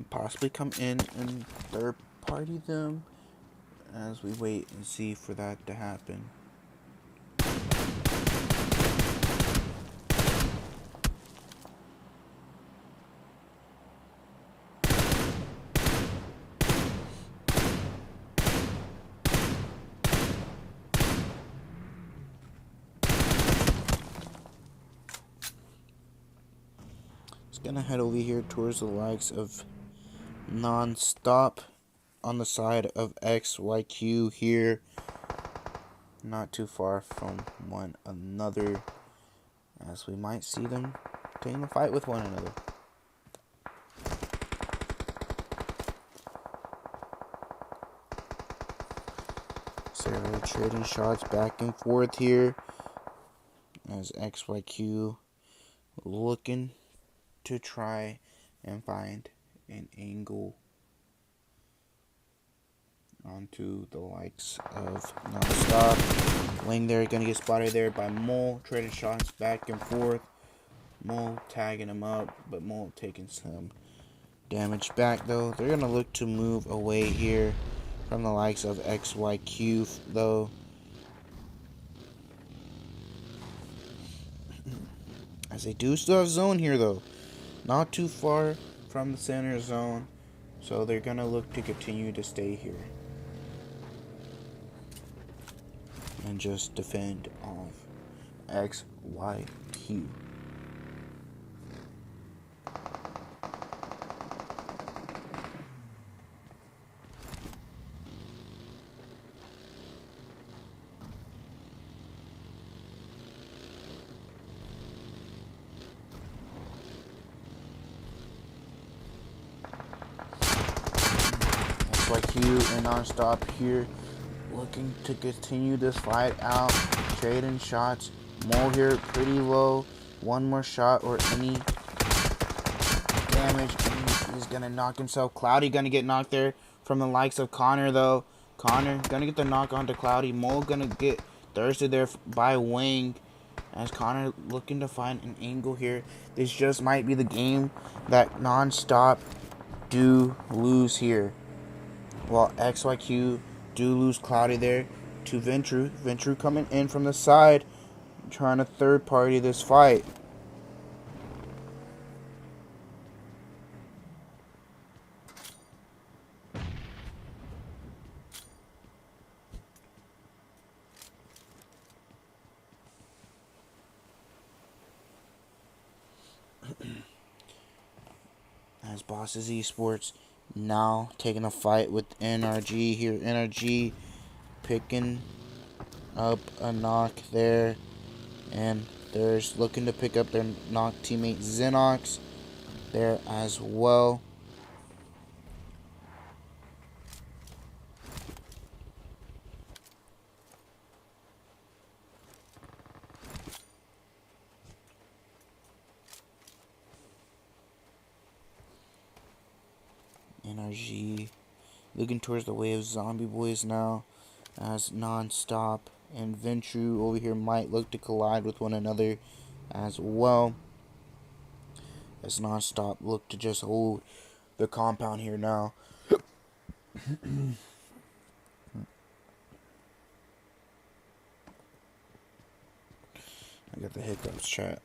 possibly come in and third party them as we wait and see for that to happen. Gonna head over here towards the likes of NONSTOP on the side of XYQ here, not too far from one another, as we might see them taking a fight with one another. So they're trading shots back and forth here, as XYQ looking to try and find an angle onto the likes of NONSTOP. Wing there, gonna get spotted there by Mole, trading shots back and forth. Mole tagging him up, but Mole taking some damage back though. They're gonna look to move away here from the likes of XYQ though, as they do still have zone here though. Not too far from the center zone, so they're gonna look to continue to stay here and just defend off XYQ. XYQ and NONSTOP here, looking to continue this fight out, trading shots. Mole here pretty low. One more shot or any damage, and he's gonna knock himself. Cloudy gonna get knocked there from the likes of Connor though. Connor gonna get the knock onto Cloudy. Mole gonna get thirsted there by Wing, as Connor looking to find an angle here. This just might be the game that NONSTOP do lose here, while XYQ do lose Cloudy there to VENTRUE. VENTRUE coming in from the side, trying to third party this fight. As Bosses Esports now taking a fight with NRG here. NRG picking up a knock there, and they're looking to pick up their knock teammate Xenox there as well. NRG looking towards the way of Zombie Boys now, as NONSTOP and VENTRUE over here might look to collide with one another as well, as NONSTOP look to just hold the compound here now. I got the hiccups, chat.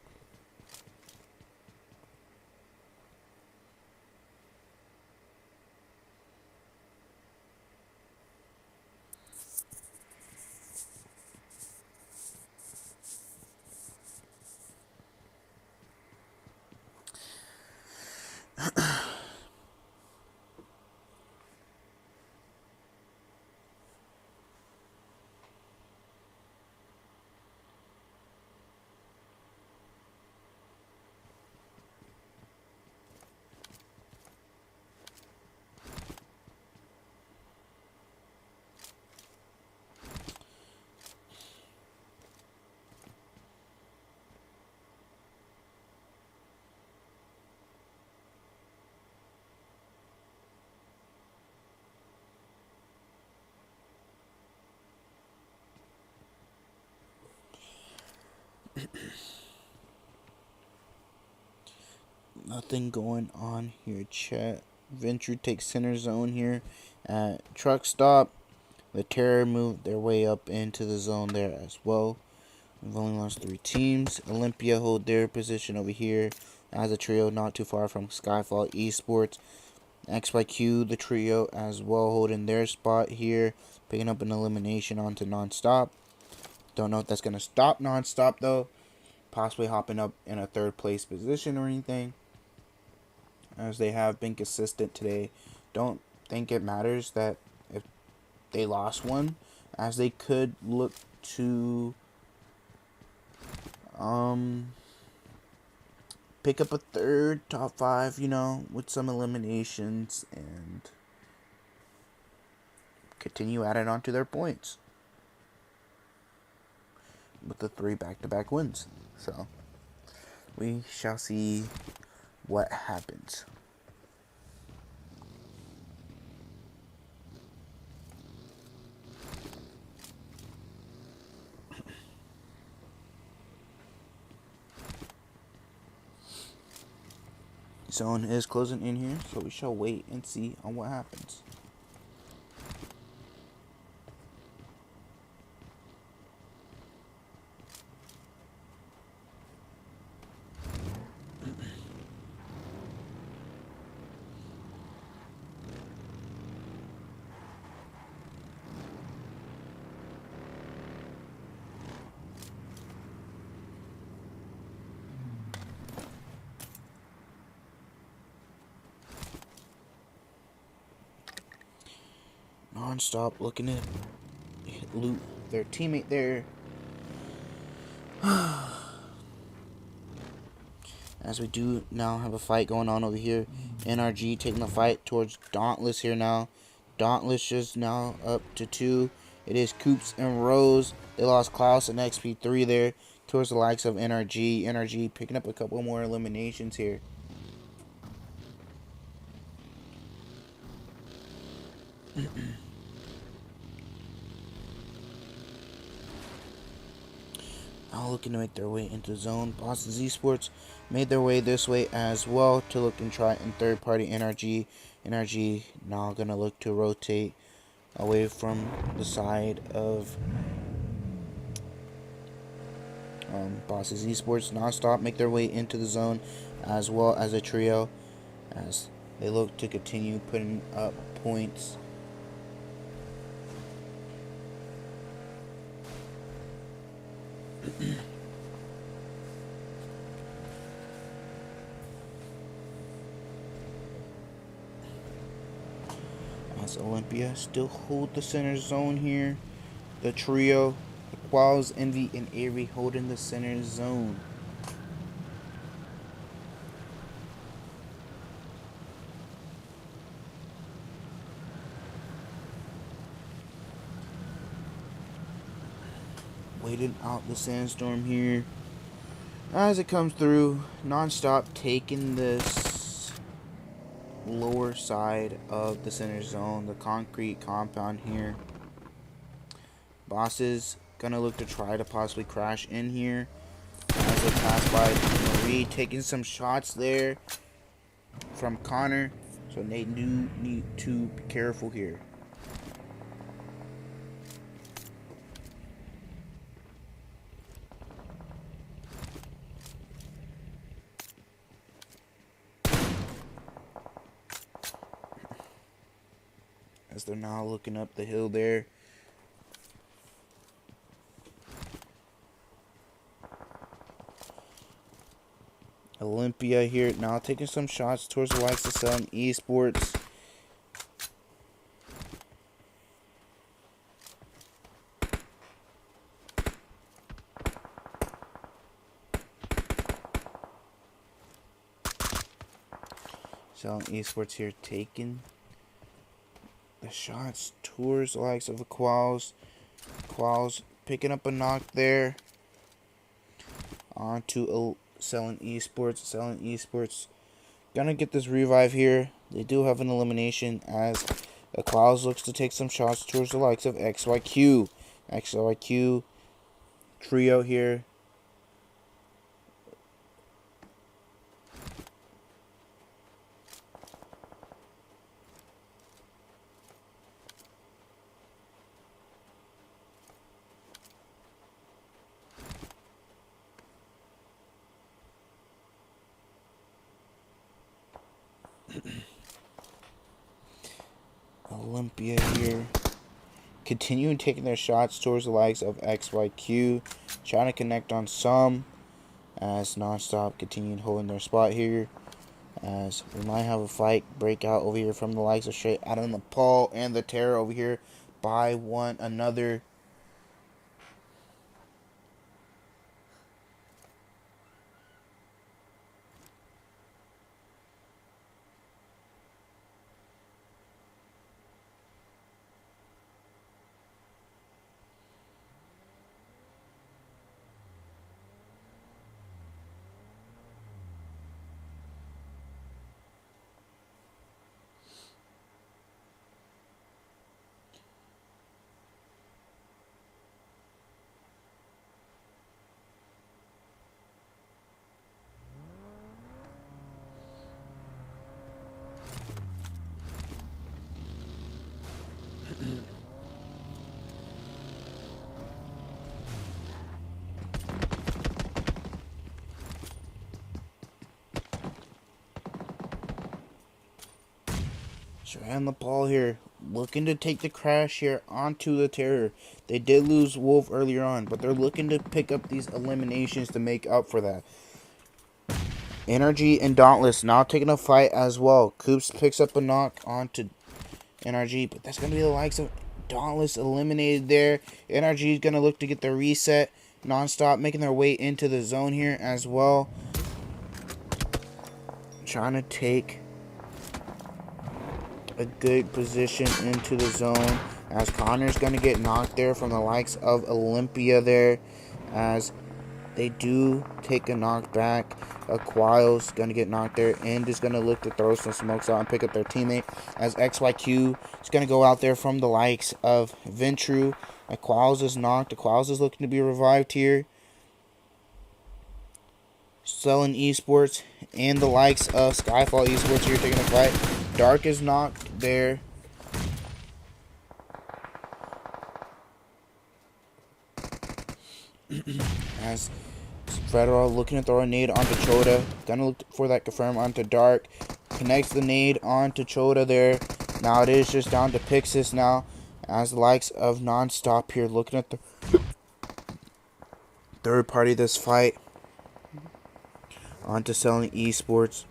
Nothing going on here, chat. VENTRUE takes center zone here at truck stop. The Terror moved their way up into the zone there as well. We've only lost 3 teams. OLYMPIA hold their position over here as a trio, not too far from SKYFALL ESPORTS. XYQ, the trio as well, holding their spot here, picking up an elimination onto NONSTOP. Don't know if that's going to stop NONSTOP though, possibly hopping up in a 3rd place position or anything, as they have been consistent today. Don't think it matters that if they lost one, as they could look to pick up a 3rd top 5, you know, with some eliminations and continue adding on to their points with the 3 back-to-back wins. So we shall see what happens. Zone is closing in here, so we shall wait and see on what happens. NONSTOP looking to loot their teammate there. As we do now have a fight going on over here. NRG taking the fight towards Dauntless here now. Dauntless is now up to 2. It is Coops and Rose. They lost Klaus and XP3 there towards the likes of NRG. NRG picking up a couple more eliminations here. Now looking to make their way into the zone. Boston Esports made their way this way as well to look and try in 3rd party NRG. NRG now gonna look to rotate away from the side of Boston Esports. NONSTOP make their way into the zone as well as a trio, as they look to continue putting up points. As OLYMPIA still hold the center zone here. The trio, Qualls, Envy, and Avery holding the center zone. Waiting out the sandstorm here as it comes through. NONSTOP taking this lower side of the center zone, the concrete compound here. Boss is gonna look to try to possibly crash in here as they pass by Marie, taking some shots there from Connor, so they do need to be careful here. As they're now looking up the hill there. Olympia here now taking some shots towards the likes of Sun Esports. Sun Esports here taking the shots towards the likes of the Quals. Quals picking up a knock there onto Selling Esports gonna get this revive here. They do have an elimination as the Quals looks to take some shots towards the likes of XYQ trio here. Olympia here continuing taking their shots towards the likes of XYQ, trying to connect on some as NONSTOP continuing holding their spot here, as we might have a fight break out over here from the likes of straight out of NEPAL and the Terror over here by one another. And the ball here, looking to take the crash here onto the Terror. They did lose Wolf earlier on, but they're looking to pick up these eliminations to make up for that. NRG and Dauntless now taking a fight as well. Coops picks up a knock onto NRG, but that's going to be the likes of Dauntless eliminated there. NRG is going to look to get the reset. NonStop making their way into the zone here as well. Trying to take a good position into the zone as Connor's going to get knocked there from the likes of Olympia there, as they do take a knock back. Quail's going to get knocked there and is going to look to throw some smokes out and pick up their teammate, as XYQ is going to go out there from the likes of VENTRUE. Quail's is knocked. Quail's is looking to be revived here. Selling Esports and the likes of SKYFALL Esports here taking a fight. Dark is knocked there. As Federal looking to throw a nade onto Choda. Gonna look for that confirm onto Dark. Connects the nade onto Choda there. Now it is just down to Pixis now, as the likes of NonStop here looking at the third party of this fight onto Selling Esports,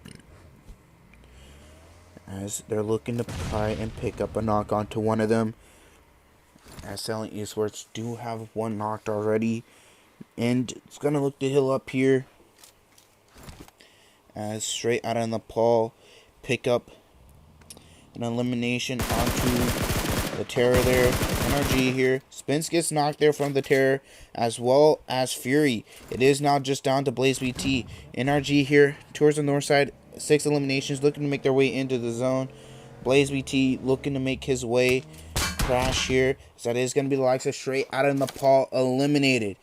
as they're looking to try and pick up a knock onto one of them, as Selling Esports do have one knocked already, and it's gonna look to heal up here as straight out of NEPAL pick up an elimination onto the Terror there. NRG here. Spence gets knocked there from the Terror, as well as Fury. It is now just down to Blaze BT. NRG here towards the north side 6 eliminations, looking to make their way into the zone. Blaze BT looking to make his way. Crash here. So that is going to be the likes of straight out of Nepal eliminated.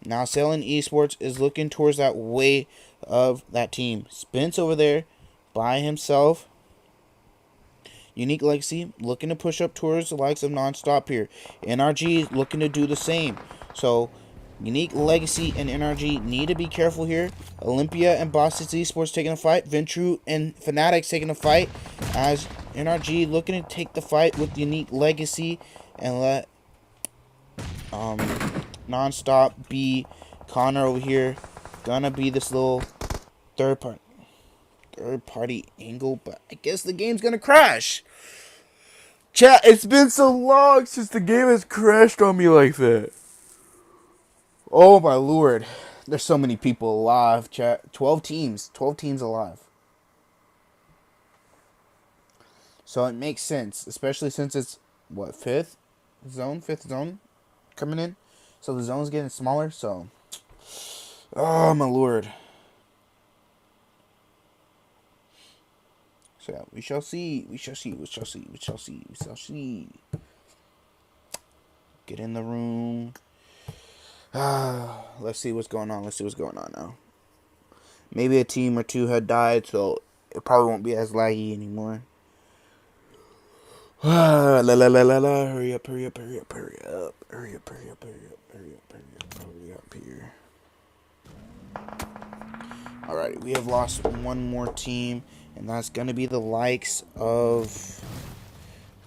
Now Sailing Esports is looking towards that way of that team. Spence over there by himself. Unique Legacy looking to push up towards the likes of NONSTOP here. NRG looking to do the same. So Unique Legacy and NRG need to be careful here. Olympia and Boston Esports taking a fight. VENTRUE and FANTICZ taking a fight. As NRG looking to take the fight with Unique Legacy and let NONSTOP be Connor over here. Gonna be this little third party angle, but I guess the game's gonna crash. Chat, it's been so long since the game has crashed on me like that. Oh my lord. There's so many people alive, chat. 12 teams alive. So it makes sense, especially since it's what, fifth zone coming in. So the zone's getting smaller, so oh my lord. So yeah, we shall see. Get in the room. Let's see what's going on now. Maybe a team or two had died, so it probably won't be as laggy anymore. Hurry up here. Alright, we have lost one more team, and that's going to be the likes of...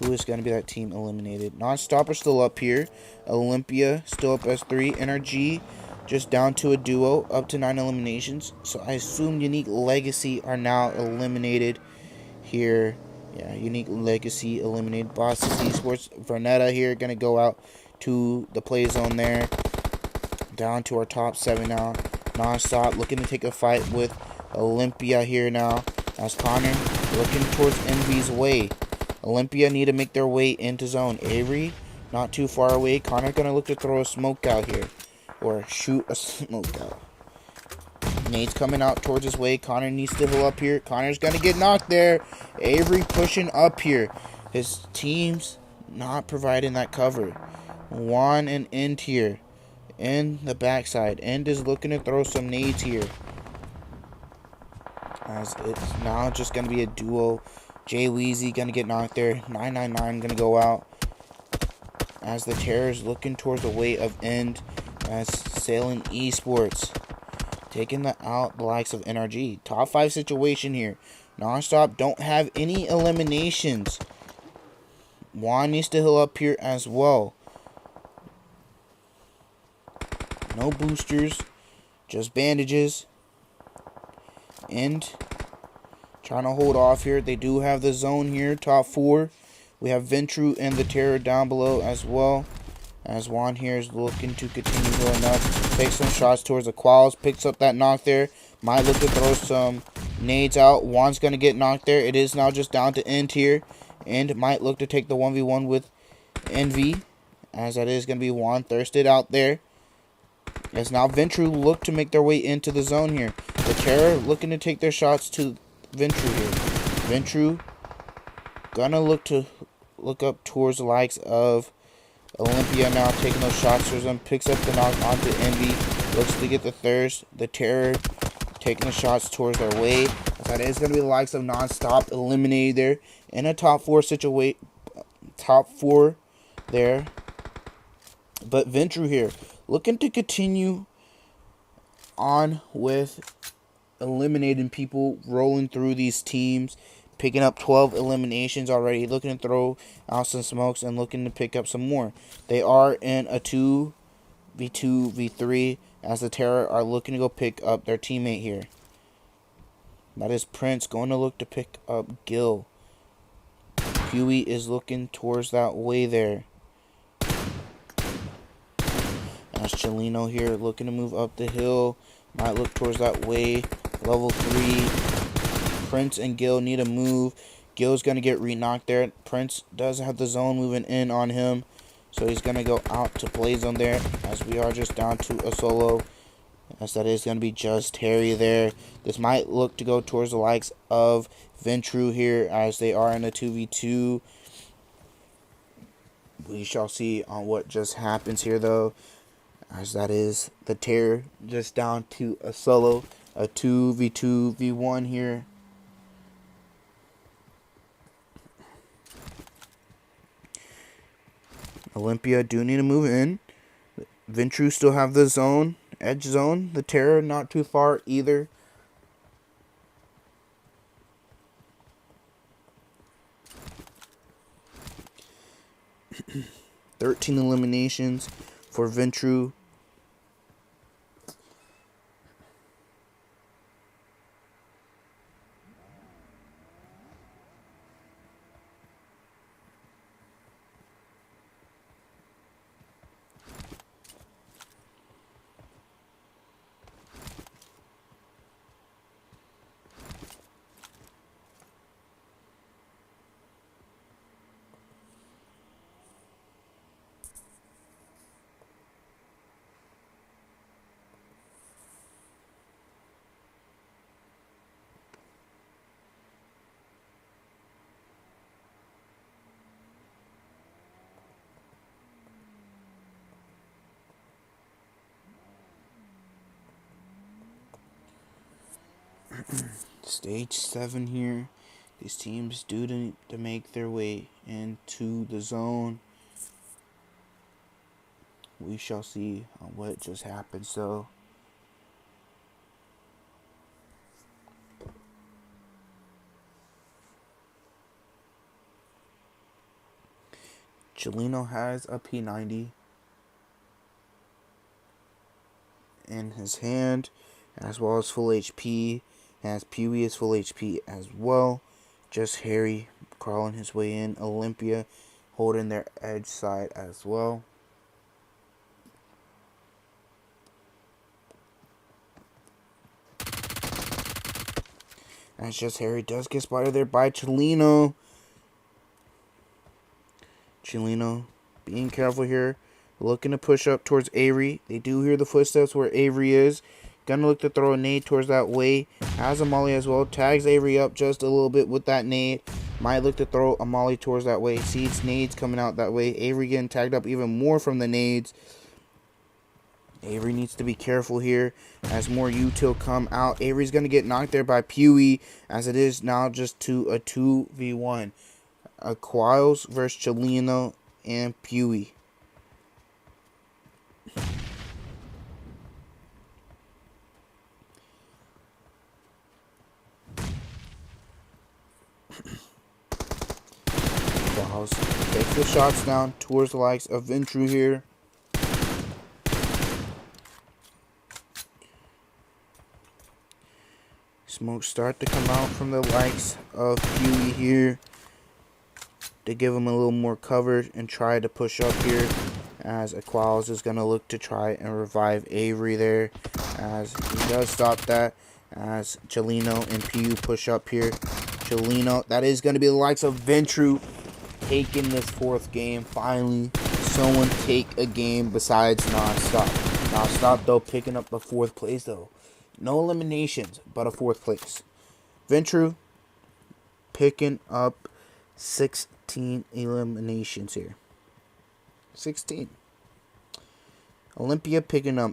Who is going to be that team eliminated? NONSTOP are still up here. Olympia still up as 3. NRG just down to a duo, up to 9 eliminations. So I assume Unique Legacy are now eliminated here. Yeah, Unique Legacy eliminated. Boston Esports, Vernetta here, going to go out to the play zone there. Down to our top 7 now. NONSTOP looking to take a fight with Olympia here now. As Connor looking towards Envy's way. Olympia need to make their way into zone. Avery, not too far away. Connor gonna look to throw a smoke out here. Or shoot a smoke out. Nate's coming out towards his way. Connor needs to heal up here. Connor's gonna get knocked there. Avery pushing up here. His team's not providing that cover. Juan and End here. In the backside. End is looking to throw some nades here. As it's now just gonna be a duo. Jay Weezy gonna get knocked there. 999 gonna go out. As the Terror's looking towards the way of End. As Sailing Esports taking the likes of NRG. Top 5 situation here. NONSTOP don't have any eliminations. Juan needs to heal up here as well. No boosters. Just bandages. End trying to hold off here. They do have the zone here, top 4. We have VENTRUE and the Terror down below as well. As Juan here is looking to continue going up. Takes some shots towards the Quals. Picks up that knock there. Might look to throw some nades out. Juan's going to get knocked there. It is now just down to End here. End might look to take the 1v1 with Envy. As that is going to be Juan thirsted out there. As now VENTRUE look to make their way into the zone here. The Terror looking to take their shots to VENTRUE here. VENTRUE gonna look up towards the likes of Olympia now, taking those shots towards them. Picks up the knock onto Envy. Looks to get the thirst. The Terror taking the shots towards their way. That is gonna be the likes of NONSTOP eliminated there in a top 4 situation. Top 4 there. But VENTRUE here looking to continue on with eliminating people, rolling through these teams, picking up 12 eliminations already, looking to throw out some smokes and looking to pick up some more. They are in a 2v2, v3 as the Terror are looking to go pick up their teammate here. That is Prince going to look to pick up Gil. Huey is looking towards that way there. As Chelino here looking to move up the hill. Might look towards that way. Level 3. Prince and Gil need to move. Gil's going to get re-knocked there. Prince does have the zone moving in on him. So he's going to go out to play zone there. As we are just down to a solo. As that is going to be just Harry there. This might look to go towards the likes of VENTRUE here, as they are in a 2v2. We shall see on what just happens here, though, as that is the Terror just down to a solo, a 2v2v1 here. Olympia do need to move in. VENTRUE still have the zone, edge zone. The Terror not too far either. $13 eliminations for VENTRUE. Stage 7 here. These teams do to make their way into the zone. We shall see what just happened. So Chelino has a P90 in his hand, as well as full HP. As Pewee is full HP as well. Just Harry crawling his way in. Olympia holding their edge side as well. As Just Harry does get spotted there by Chelino. Chelino being careful here. Looking to push up towards Avery. They do hear the footsteps where Avery is. Gonna look to throw a nade towards that way. Has a molly as well. Tags Avery up just a little bit with that nade. Might look to throw a molly towards that way. Sees nades coming out that way. Avery getting tagged up even more from the nades. Avery needs to be careful here as more util come out. Avery's gonna get knocked there by Pewee, as it is now just to a 2v1. Quiles versus Chelino and Pewee. Quiles takes the shots down towards the likes of VENTRUE here. Smoke start to come out from the likes of Pewee here to give him a little more cover and try to push up here, as Quiles is going to look to try and revive Avery there, as he does stop that, as Chelino and Pewee push up here. Chelino, that is going to be the likes of VENTRUE taking this 4th game. Finally, someone take a game besides NONSTOP. NONSTOP, though, picking up the 4th place, though. No eliminations, but a 4th place. VENTRUE picking up 16 eliminations here. 16. Olympia picking up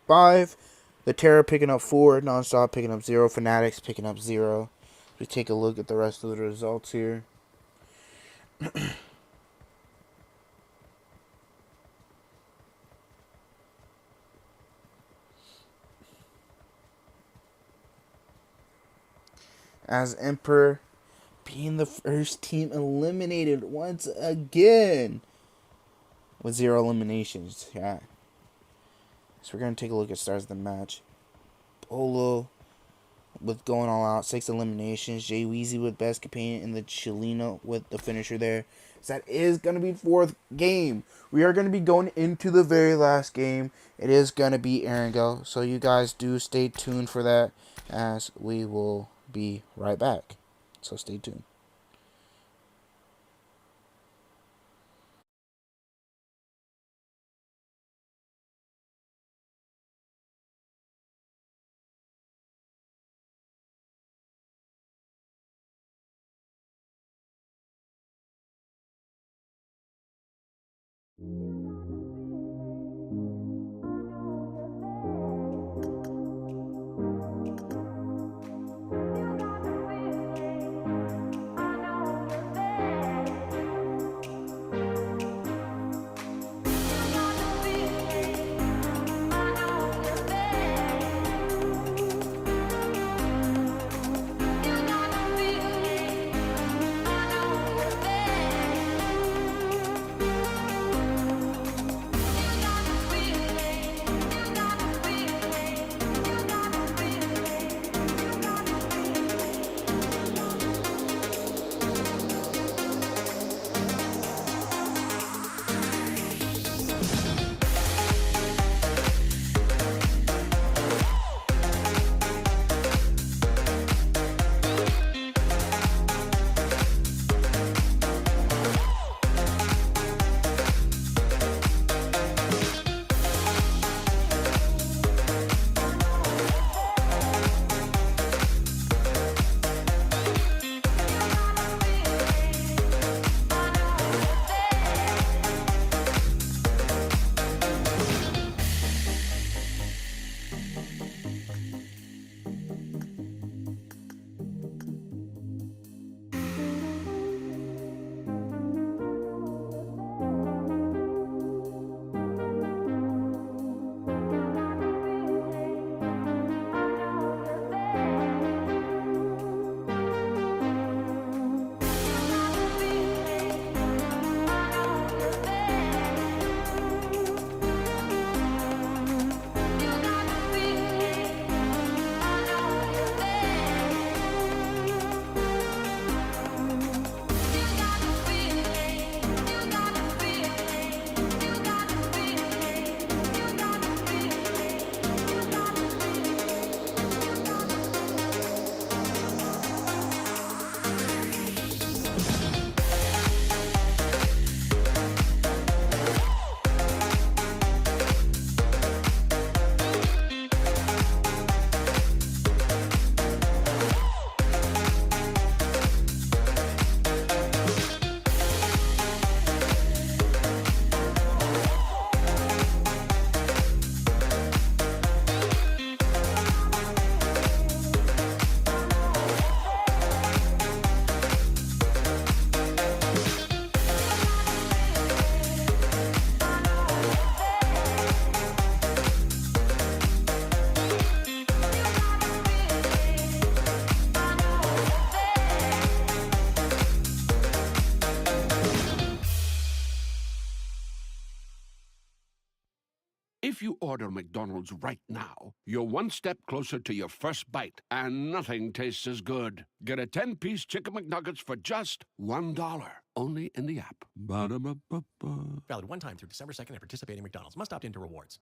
5. The Terror picking up 4. NONSTOP picking up 0. FANTICZ picking up 0. We take a look at the rest of the results here. As Emperor being the first team eliminated once again with 0 eliminations. Yeah. So we're going to take a look at stars of the match. Polo with going all out, 6 eliminations. Jay Weezy with best companion, and the Chelino with the finisher there. So that is going to be 4th game. We are going to be going into the very last game. It is going to be Erangel. So you guys do stay tuned for that, as we will be right back. So stay tuned. If you order McDonald's right now, you're one step closer to your first bite, and nothing tastes as good. Get a 10-piece Chicken McNuggets for just $1, only in the app. Ba-da-ba-ba-ba. Valid one time through December 2nd at participating McDonald's. Must opt into rewards.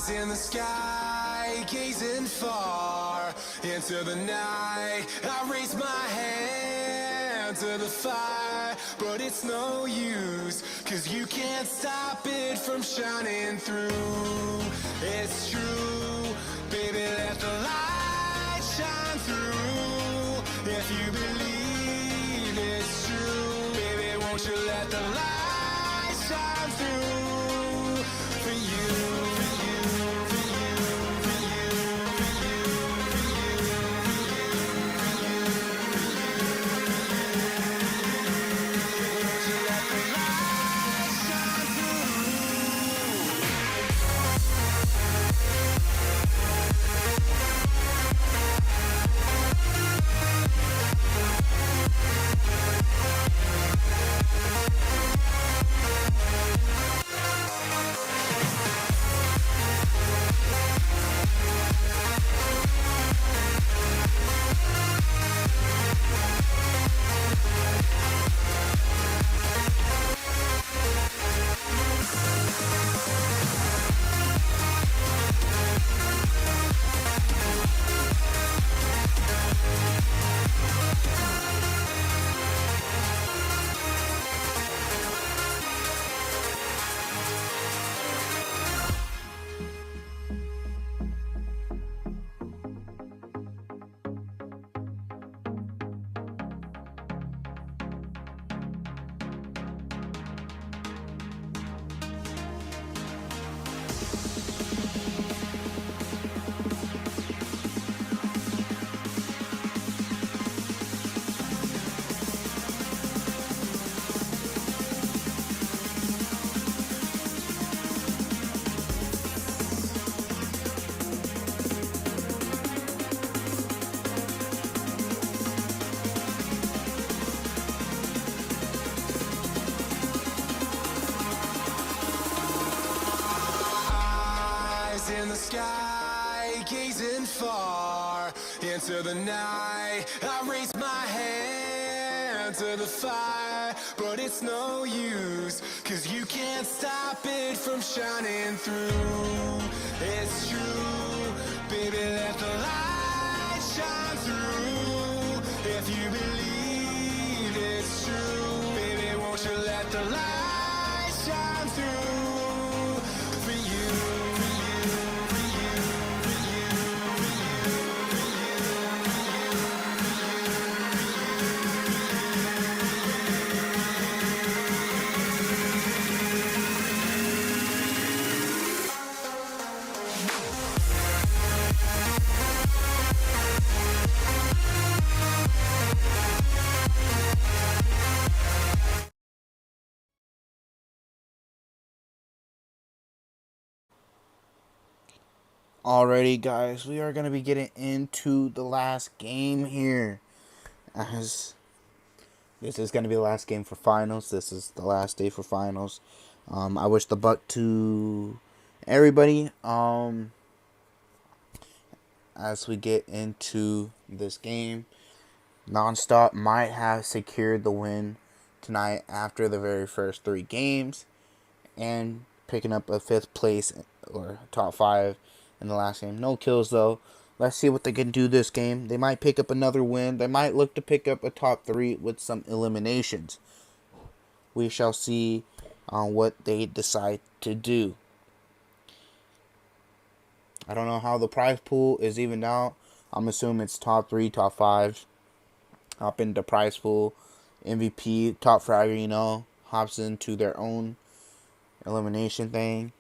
In the sky, gazing far into the night, I raise my hand to the fire, but it's no use, 'cause you can't stop it from shining through. It's true, baby, let the light shine through. If you believe it's true, baby, won't you let the light shine through for you. into the night. I raise my hand to the fire, but it's no use, 'cause you can't stop it from shining through. It's true, baby, let the light shine through. If you believe it's true, baby, won't you let the light shine through for you, for you, for you, for you, for you, Alrighty, guys, we are going to be getting into the last game here, as this is going to be the last game for finals. This is the last day for finals. I wish the luck to everybody as we get into this game. NONSTOP might have secured the win tonight after the very first 3 games and picking up a 5th place or top 5 in the last game. No kills though. Let's see what they can do this game. They might pick up another win. They might look to pick up a top 3 with some eliminations. We shall see what they decide to do. I don't know how the prize pool is evened out. I'm assuming it's top 3, top 5. Hop into prize pool. MVP, top fragger, you know, hops into their own elimination thing.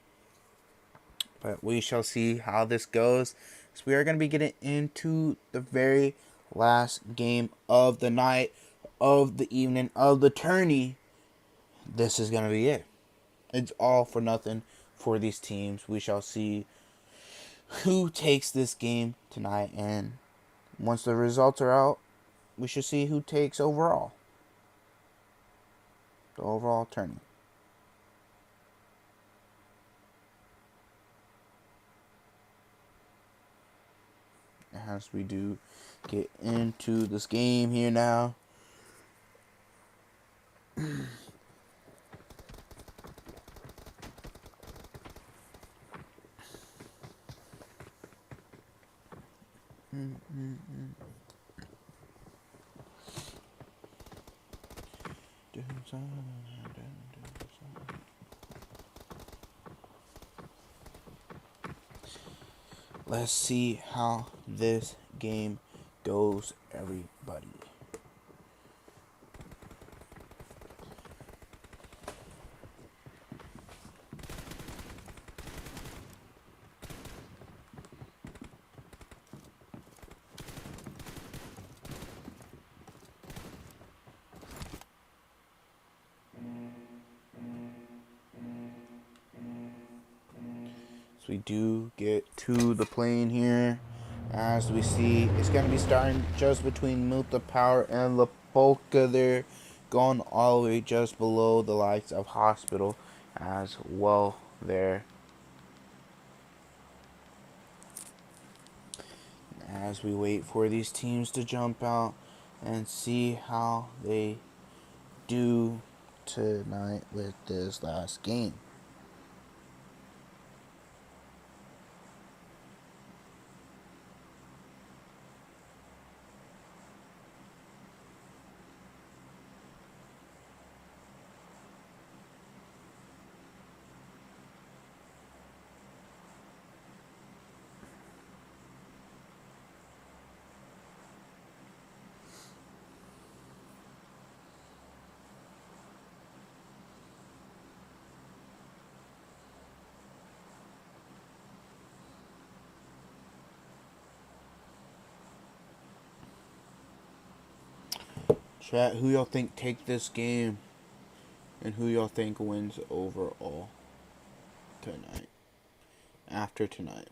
But we shall see how this goes. So we are going to be getting into the very last game of the night, of the evening, of the tourney. This is going to be it. It's all for nothing for these teams. We shall see who takes this game tonight. And once the results are out, we should see who takes overall. The overall tourney. As we do get into this game here now. Let's see how this game goes, everybody. So we do get to the plane here. As we see, it's going to be starting just between Multa Power and La Polka there. Going all the way just below the likes of Hospital as well there. As we wait for these teams to jump out and see how they do tonight with this last game. Chat, who y'all think take this game and who y'all think wins overall tonight, after tonight?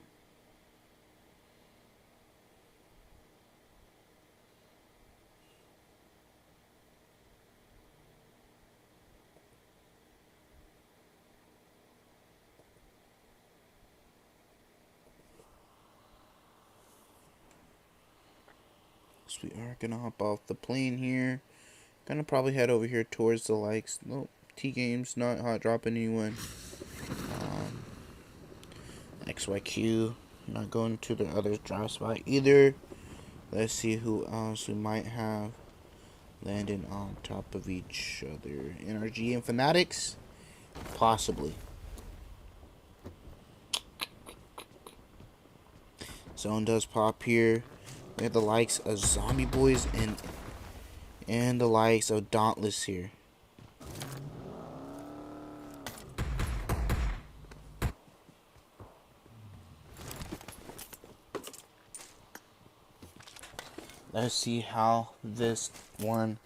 So we are gonna hop off the plane here. Gonna probably head over here towards the likes. Nope, TGAMES not hot dropping anyone. XYQ not going to the other drive spot either. Let's see who else we might have landing on top of each other. NRG and FANTICZ? Possibly. Zone does pop here. We have the likes of Zombie Boys and the likes of Dauntless here. Let's see how this one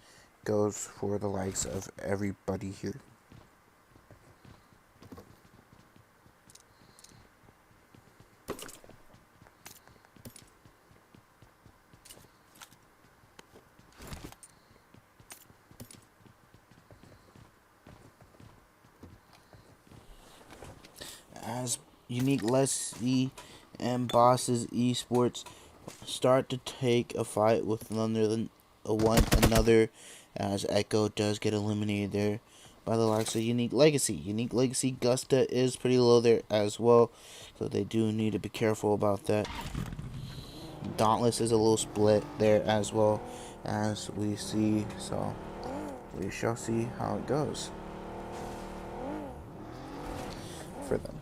goes for the likes of everybody here. As Unique Leslie and Bosses Esports start to take a fight with one another, as Echo does get eliminated there by the likes of Unique Legacy. Unique Legacy Gusta is pretty low there as well, so they do need to be careful about that. Dauntless is a little split there as well, as we see, so we shall see how it goes for them.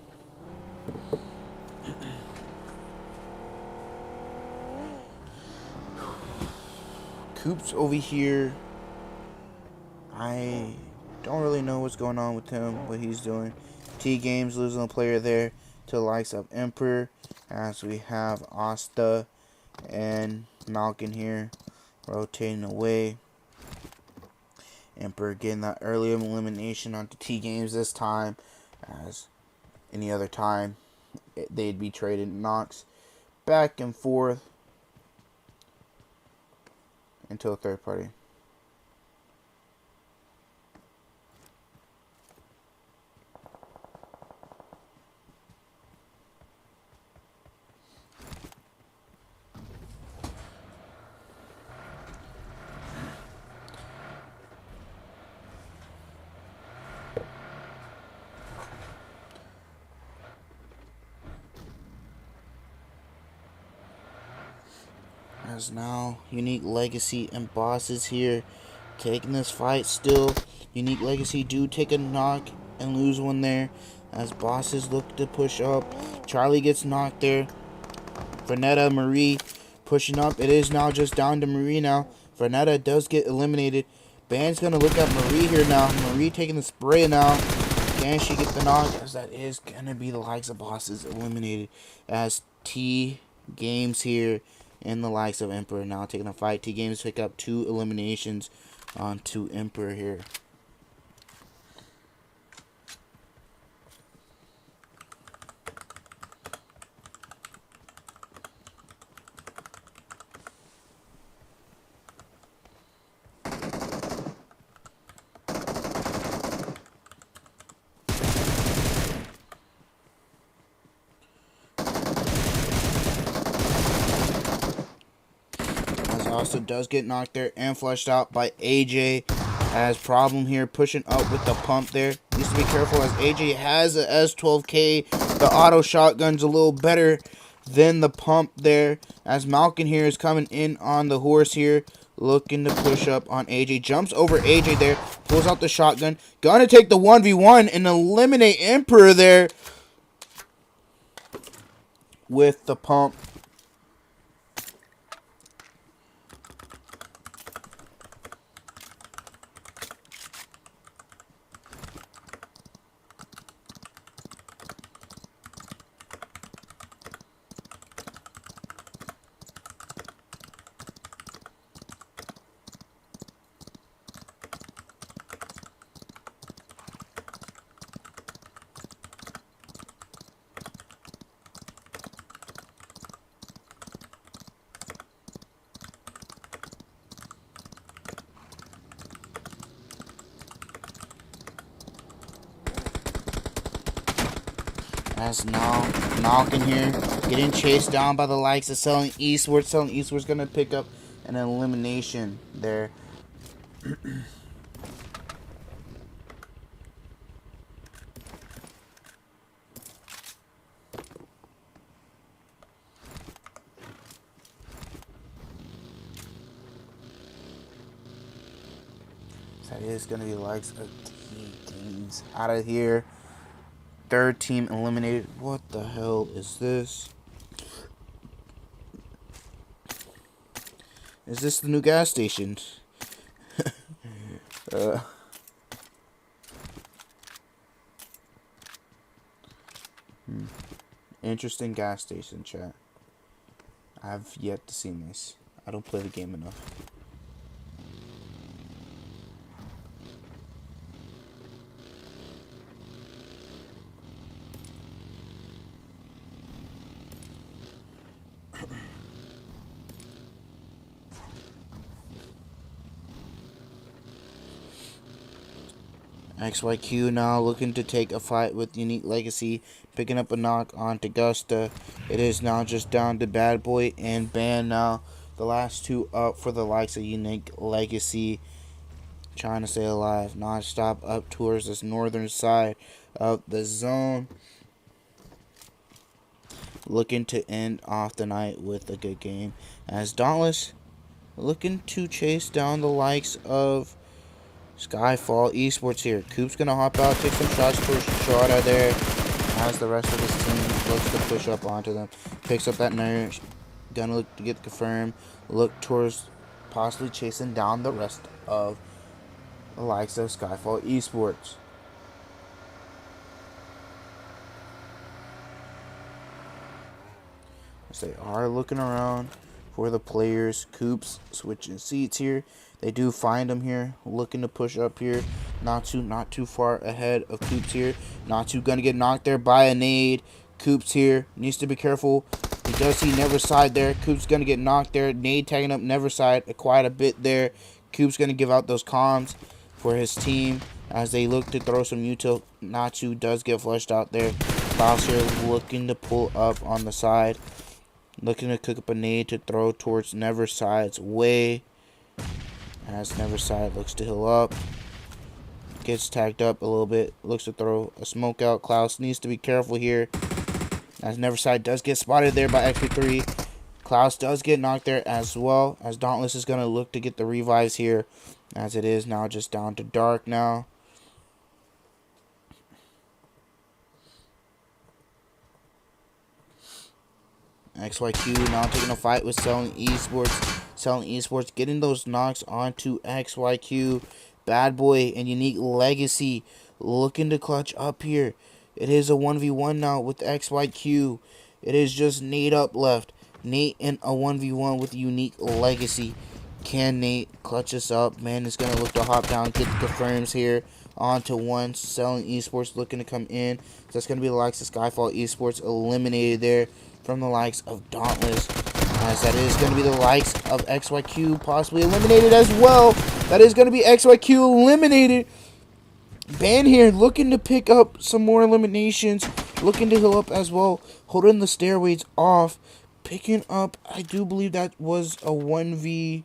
Coops over here, I don't really know what's going on with him, what he's doing. TGAMES losing a player there to the likes of Emperor, as we have OUTTA and Malkin here rotating away. Emperor getting that early elimination onto TGAMES this time, as any other time they'd be traded knocks back and forth until a third party. As now Unique Legacy and Bosses here taking this fight still. Unique Legacy do take a knock and lose one there, as Bosses look to push up. Charlie gets knocked there. Vernetta, Marie pushing up. It is now just down to Marie now. Vernetta does get eliminated. Band's gonna look at Marie here now. Marie taking the spray now. Can she get the knock? As that is gonna be the likes of Bosses eliminated, as TGAMES here and the likes of Emperor now taking a fight. TGAMES pick up 2 eliminations onto Emperor here. Also does get knocked there and flushed out by AJ. Has problem here pushing up with the pump there. Needs to be careful, as AJ has a S12K. The auto shotgun's a little better than the pump there, as Malkin here is coming in on the horse here, looking to push up on AJ. Jumps over AJ there, pulls out the shotgun, gonna take the 1v1 and eliminate Emperor there with the pump. As now Malkin here getting chased down by the likes of Selling Esports. Selling Esports gonna pick up an elimination there. That is going to be the likes of TGAMES out of here. Third team eliminated. What the hell is this? Is this the new gas station? Interesting gas station, chat. I've yet to see this. I don't play the game enough. XYQ now looking to take a fight with Unique Legacy, picking up a knock onto Gusta. It is now just down to Bad Boy and Ban now. The last two up for the likes of Unique Legacy, trying to stay alive. Non-stop up towards this northern side of the zone, looking to end off the night with a good game, as Dauntless looking to chase down the likes of SKYFALL Esports here. Coop's gonna hop out, take some shots towards Shada there, as the rest of his team looks to push up onto them. Picks up that nerve, gonna look to get confirmed, look towards possibly chasing down the rest of the likes of SKYFALL Esports. As they are looking around for the players. Coop's switching seats here. They do find him here, looking to push up here. Not too far ahead of Coops here. Not too gonna get knocked there by a nade. Coops here needs to be careful. He does see Neverside there. Coops gonna get knocked there. Nade tagging up Neverside quite a bit there. Coops gonna give out those comms for his team as they look to throw some util. Natsu does get flushed out there. Klaus here looking to pull up on the side. Looking to cook up a nade to throw towards Neverside's way. As Neverside looks to heal up. Gets tagged up a little bit. Looks to throw a smoke out. Klaus needs to be careful here, as Neverside does get spotted there by XP3. Klaus does get knocked there as well, as Dauntless is going to look to get the revives here, as it is now just down to dark now. XYQ now taking a fight with Selling Esports. Selling Esports getting those knocks onto XYQ. Bad Boy and Unique Legacy looking to clutch up here. It is a 1v1 now with XYQ. It is just Nate up left. Nate in a 1v1 with Unique Legacy. Can Nate clutch this up? Man is going to look to hop down, get the confirms here. Onto one. Selling Esports looking to come in. So that's going to be the likes of SKYFALL Esports eliminated there from the likes of Dauntless. As that is going to be the likes of XYQ possibly eliminated as well. That is going to be XYQ eliminated. Ban here looking to pick up some more eliminations. Looking to heal up as well. Holding the stairways off. Picking up, I do believe that was a 1v2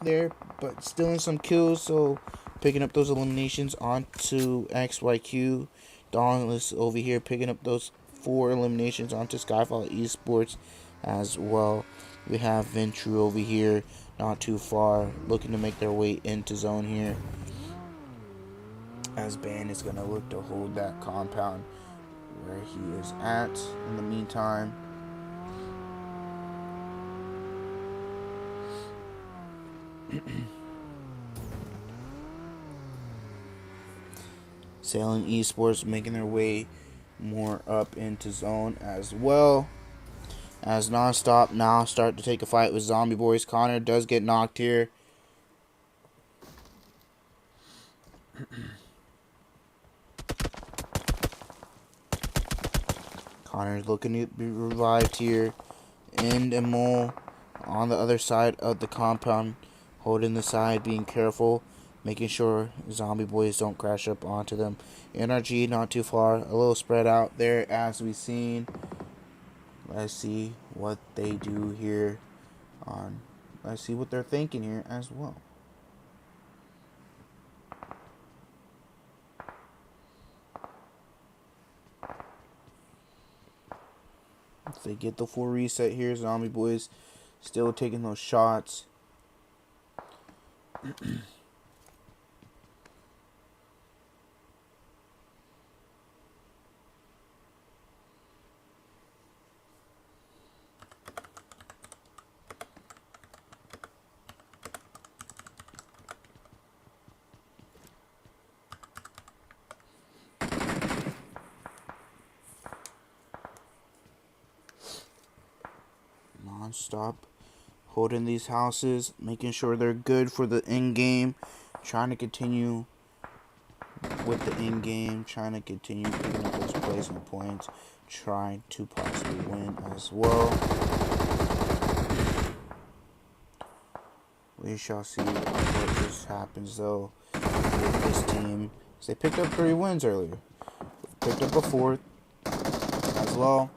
there. But still in some kills. So picking up those eliminations onto XYQ. Dauntless over here picking up those 4 eliminations onto SKYFALL Esports as well. We have VENTRUE over here, not too far, looking to make their way into zone here, as Ban is going to look to hold that compound where he is at in the meantime. Selling Esports making their way more up into zone as well, as NONSTOP now start to take a fight with Zombie Boys. Connor does get knocked here. Connor's looking to be revived here. And Emil on the other side of the compound, holding the side, being careful, making sure Zombie Boys don't crash up onto them. NRG not too far, a little spread out there as we've seen. Let's see what they do here on let's see what they're thinking here as well. If they get the full reset here, Zombie Boys still taking those shots. Non-stop holding these houses, making sure they're good for the end game, trying to continue with the end game, trying to continue picking up those placement points, trying to possibly win as well. We shall see what just happens though with this team. They picked up 3 wins earlier, picked up a 4th as well.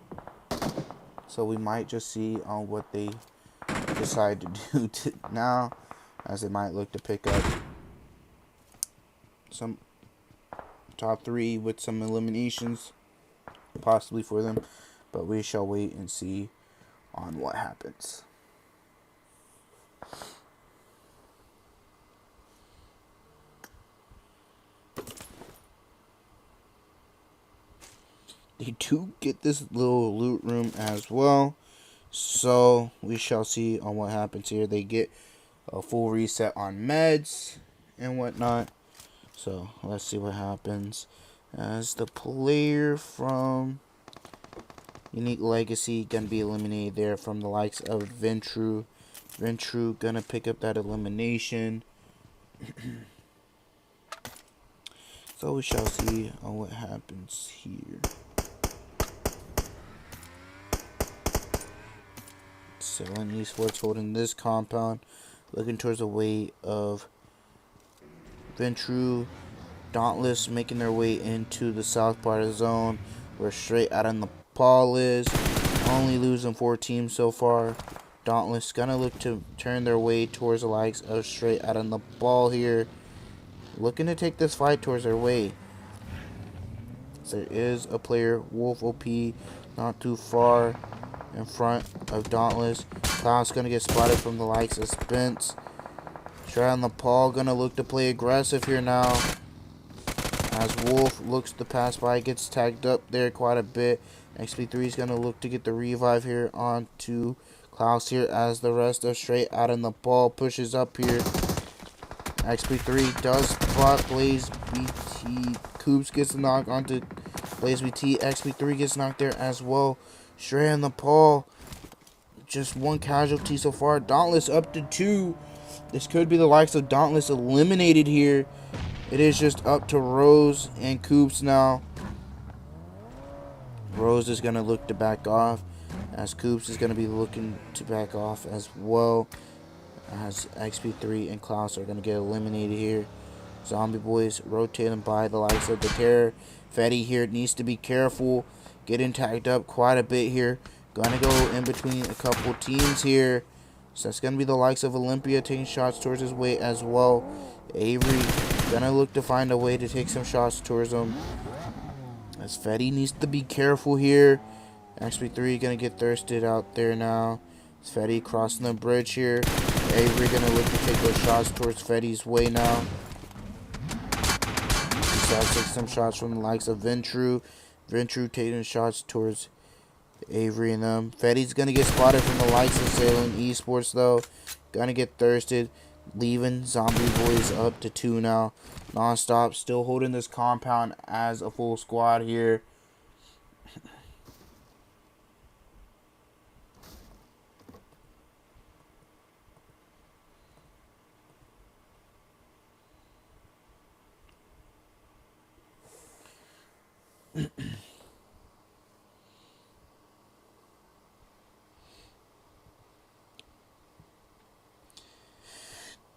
So we might just see on what they decide to do now, as they might look to pick up some top 3 with some eliminations possibly for them. But we shall wait and see on what happens. They do get this little loot room as well. So we shall see on what happens here. They get a full reset on meds and whatnot. So let's see what happens. As the player from Unique Legacy gonna be eliminated there from the likes of VENTRUE. VENTRUE gonna pick up that elimination. So we shall see on what happens here. Selling Esports holding this compound, looking towards the way of VENTRUE. Dauntless making their way into the south part of the zone, where straight out of NEPAL is. Only losing 4 teams so far. Dauntless gonna look to turn their way towards the likes of straight out of NEPAL here, looking to take this fight towards their way. There is a player, Wolf OP, not too far in front of Dauntless. Cloud's gonna get spotted from the likes of Spence. Straight on NEPAL gonna look to play aggressive here now, as Wolf looks to pass by, gets tagged up there quite a bit. XP3 is gonna look to get the revive here onto Klaus here, as the rest of straight out of NEPAL pushes up here. XP3 does spot Blaze BT. Coops gets the knock onto Blaze BT. XP3 gets knocked there as well. Straight on NEPAL, just 1 casualty so far. Dauntless up to 2. This could be the likes of Dauntless eliminated here. It is just up to Rose and Coops now. Rose is going to look to back off, as Coops is going to be looking to back off as well, as XP3 and Klaus are going to get eliminated here. Zombie Boys rotating by the likes of the Terror. Fetty here needs to be careful, getting tagged up quite a bit here. Going to go in between a couple teams here. So that's going to be the likes of OLYMPIA taking shots towards his way as well. Avery going to look to find a way to take some shots towards him, as Fetty needs to be careful here. XP3 going to get thirsted out there now. It's Fetty crossing the bridge here. Avery going to look to take those shots towards Fetty's way now. He's got to take some shots from the likes of VENTRUE. VENTRUE taking shots towards Avery and them. Fetty's going to get spotted from the likes of Salem Esports though. Going to get thirsted, leaving Zombie Boys up to 2 now. NONSTOP still holding this compound as a full squad here.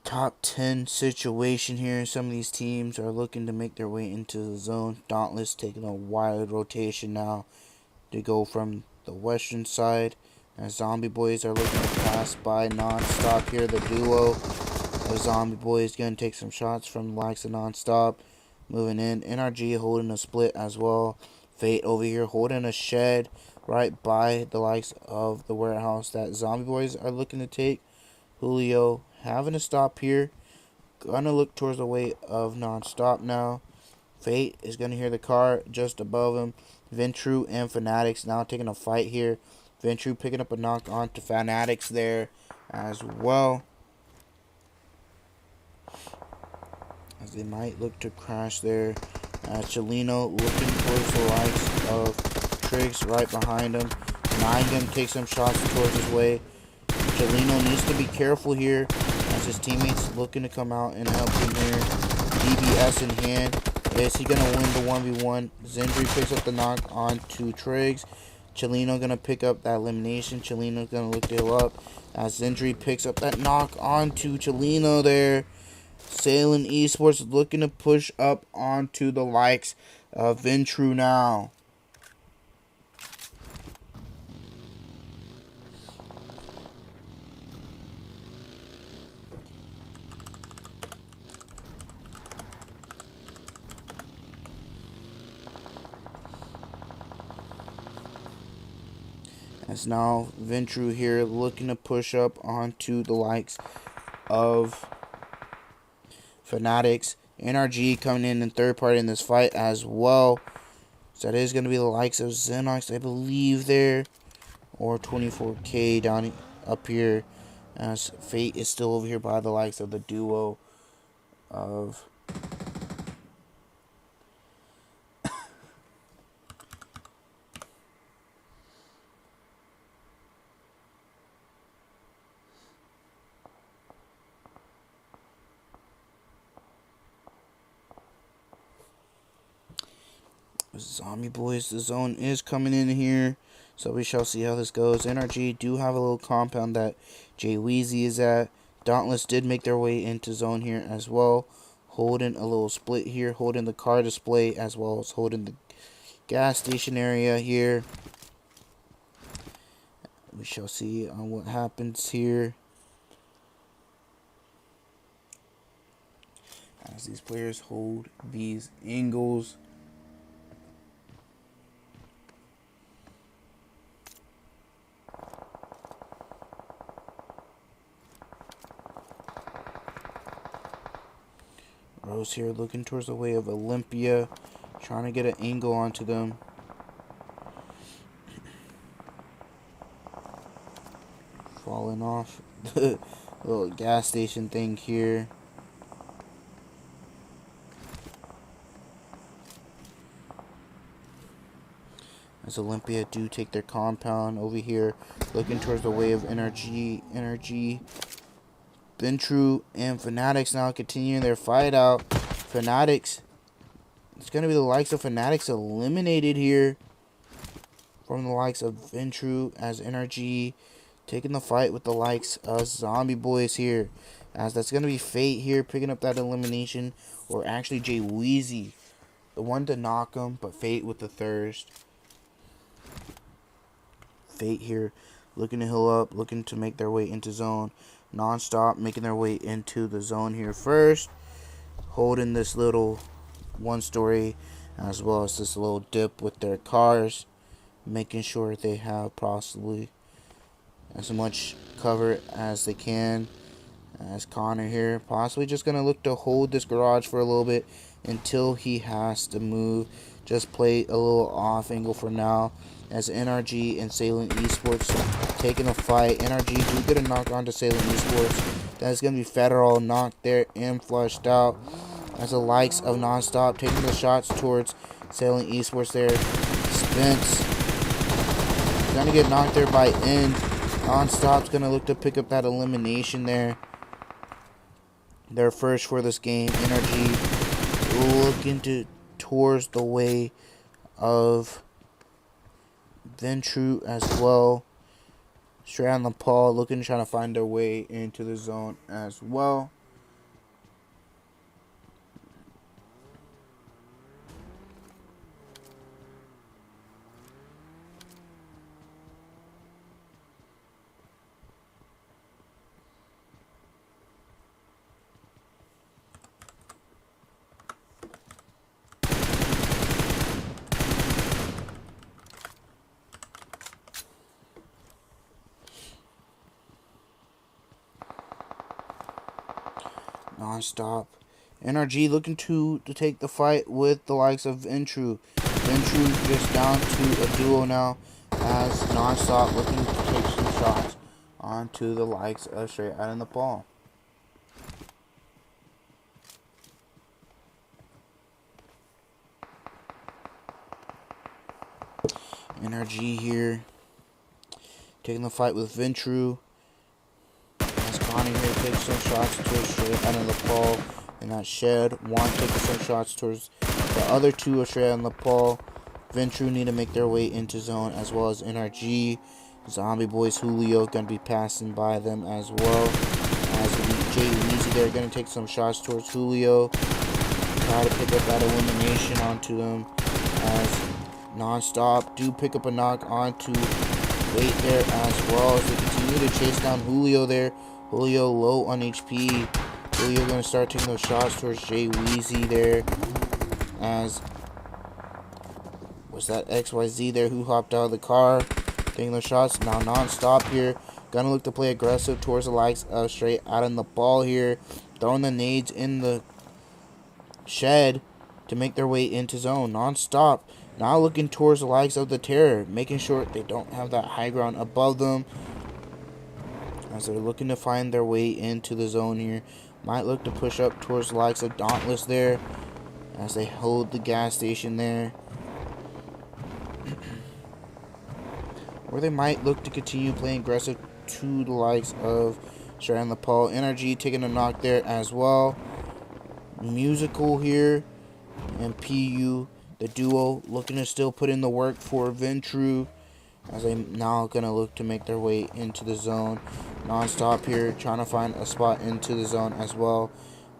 Top 10 situation here. Some of these teams are looking to make their way into the zone. Dauntless taking a wide rotation now to go from the western side, As Zombie Boys are looking to pass by NONSTOP here. The duo of Zombie Boys going to take some shots from the likes of NONSTOP. Moving in. NRG holding a split as well. Fate over here holding a shed right by the likes of the warehouse that Zombie Boys are looking to take. Julio having to stop here. Gonna look towards the way of NONSTOP now. Fate is gonna hear the car just above him. VENTRUE and FANTICZ now taking a fight here. VENTRUE picking up a knock on to FANTICZ there as well. As they might look to crash there. Chelino looking towards the likes of Triggs right behind him. Nine gonna take some shots towards his way. Chelino needs to be careful here as his teammates looking to come out and help him here. DBS in hand. Is he gonna win the 1v1? Zendry picks up the knock on to Triggs. Chelino gonna pick up that elimination. Chelino's gonna look to heal up as Zendry picks up that knock onto Chelino there. Sailing Esports looking to push up onto the likes of VENTRUE now. As now VENTRUE here looking to push up onto the likes of FANTICZ. NRG coming in third party in this fight as well. So that is going to be the likes of Xenox, I believe, there. Or 24K down up here. As Fate is still over here by the likes of the duo of Zombie Boys. The zone is coming in here, so we shall see how this goes. NRG do have a little compound that Jay Weezy is at. Dauntless did make their way into zone here as well, holding a little split here, holding the car display as well as holding the gas station area here. We shall see on what happens here as these players hold these angles. Rose here looking towards the way of OLYMPIA, trying to get an angle onto them. Falling off the little gas station thing here. As OLYMPIA do take their compound over here, looking towards the way of NRG. VENTRUE and FANTICZ now continuing their fight out. FANTICZ, it's going to be the likes of FANTICZ eliminated here from the likes of VENTRUE, as NRG taking the fight with the likes of Zombie Boys here. As that's going to be Fate here picking up that elimination, or actually Jay Weezy, the one to knock him, but Fate with the thirst. Fate here looking to heal up, looking to make their way into zone. NONSTOP making their way into the zone here first, holding this little one story as well as this little dip with their cars, making sure they have possibly as much cover as they can. As Connor here possibly just going to look to hold this garage for a little bit until he has to move. Just play a little off angle for now, as NRG and Sailing Esports taking a fight. NRG do get a knock on to Sailing Esports. That's going to be Federal knocked there and flushed out. As the likes of NONSTOP taking the shots towards Sailing Esports there. Spence going to get knocked there by End. NONSTOP's going to look to pick up that elimination there. Their first for this game. NRG looking towards the way of VENTRUE as well. Straight on the paw, looking, trying to find their way into the zone as well. NONSTOP. NRG looking to take the fight with the likes of VENTRUE. VENTRUE just down to a duo now, as NONSTOP looking to take some shots onto the likes of Straight Out of Nepal. NRG here taking the fight with VENTRUE. As Connie here takes some shots towards Straight Out of Nepal in that shed. Juan taking some shots towards the other two of Straight Out of Nepal. VENTRUE need to make their way into zone, as well as NRG. Zombie Boys Julio going to be passing by them as well. As Jay Weezy, they're going to take some shots towards Julio. Try to pick up that elimination onto them. As NONSTOP do pick up a knock onto Wait there as well, as they continue to chase down Julio there. Julio low on HP. Julio going to start taking those shots towards Jay Weezy there. As was that XYZ there who hopped out of the car, taking those shots. Now NONSTOP here, gonna look to play aggressive towards the likes of Straight Out of Nepal here, throwing the nades in the shed to make their way into zone. NONSTOP now looking towards the likes of the Terror, making sure they don't have that high ground above them, as they're looking to find their way into the zone here. Might look to push up towards the likes of DAUNTLESS there, as they hold the gas station there. Or they might look to continue playing aggressive to the likes of Straight Out of Nepal. NRG taking a knock there as well. Musical here and PU, the duo, looking to still put in the work for VENTRUE, as they now gonna look to make their way into the zone. NONSTOP here trying to find a spot into the zone as well.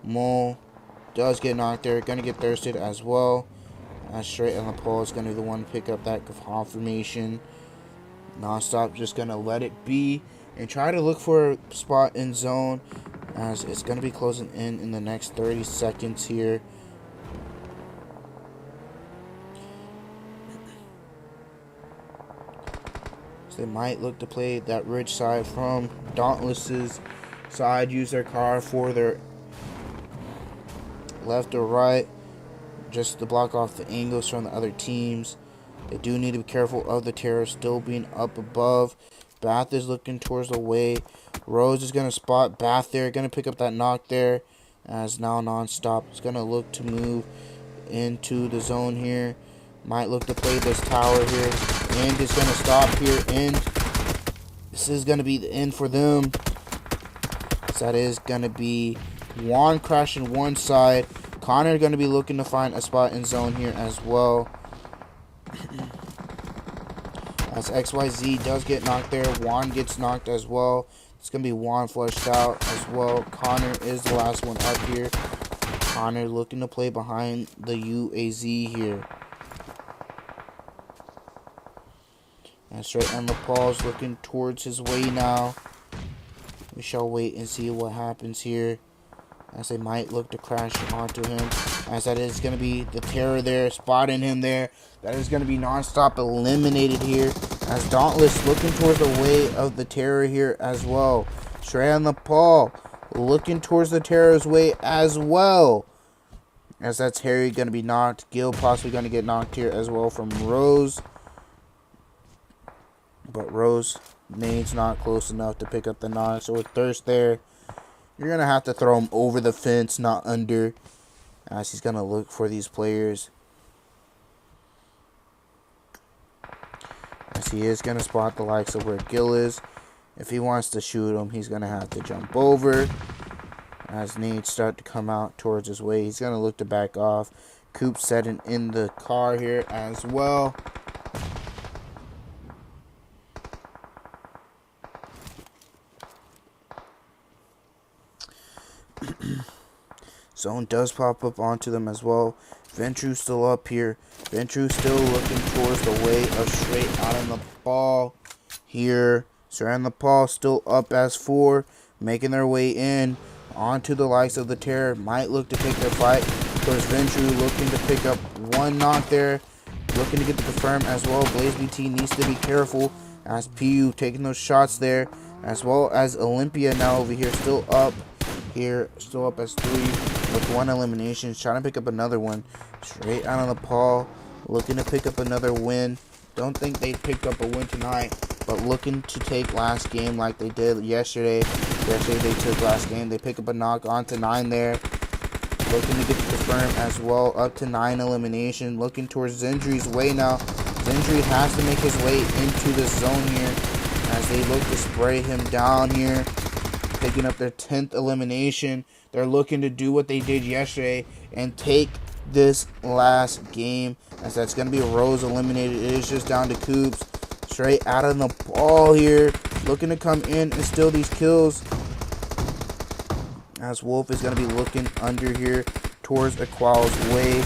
Mole does get knocked there, gonna get thirsted as well, as Straight Out of Nepal is gonna be the one to pick up that confirmation. NONSTOP just gonna let it be and try to look for a spot in zone, as it's gonna be closing in the next 30 seconds here. So they might look to play that ridge side from Dauntless's side, use their car for their left or right, just to block off the angles from the other teams. They do need to be careful of the Terror still being up above. Bath is looking towards the way. Rose is going to spot Bath there, going to pick up that knock there, as now NONSTOP is going to look to move into the zone here. Might look to play this tower here. End is going to stop here. End. This is going to be the end for them. So that is going to be Juan crashing one side. Connor going to be looking to find a spot in zone here as well. As XYZ does get knocked there. Juan gets knocked as well. It's going to be Juan flushed out as well. Connor is the last one up here. Connor looking to play behind the UAZ here. And Straight Out of Nepal is looking towards his way now. We shall wait and see what happens here, as they might look to crash onto him, as that is going to be the Terror there, spotting him there. That is going to be NONSTOP eliminated here, as Dauntless looking towards the way of the Terror here as well. Straight Out of Nepal looking towards the Terror's way as well, as that's Harry going to be knocked. Gil possibly going to get knocked here as well from Rose, but Rose nade's not close enough to pick up the knock. So with Thirst there, you're going to have to throw him over the fence, not under, as he's going to look for these players. As he is going to spot the likes of where Gil is. If he wants to shoot him, he's going to have to jump over. As nades start to come out towards his way, he's going to look to back off. Coop setting in the car here as well. Zone does pop up onto them as well. VENTRUE still up here. VENTRUE still looking towards the way of Straight Out of Nepal here. Straight Out of Nepal still up as 4, making their way in onto the likes of the Terror. Might look to take their fight towards VENTRUE, looking to pick up one knock there, looking to get the confirm as well. Blaze BT needs to be careful, as PU taking those shots there, as well as Olympia now over here still up here, still up as 3 with 1 elimination. Trying to pick up another one. Straight out of Nepal. Looking to pick up another win. Don't think they picked up a win tonight, but looking to take last game like they did yesterday. Yesterday they took last game. They pick up a knock on to 9 there. Looking to get the confirm as well. Up to 9 elimination. Looking towards Zendry's way now. Zendry has to make his way into the zone here as they look to spray him down here. Picking up their 10th elimination. They're looking to do what they did yesterday and take this last game, as that's going to be a Rose eliminated. It is just down to Coops. Straight out of the ball here. Looking to come in and steal these kills. As Wolf is going to be looking under here towards Aqual's way.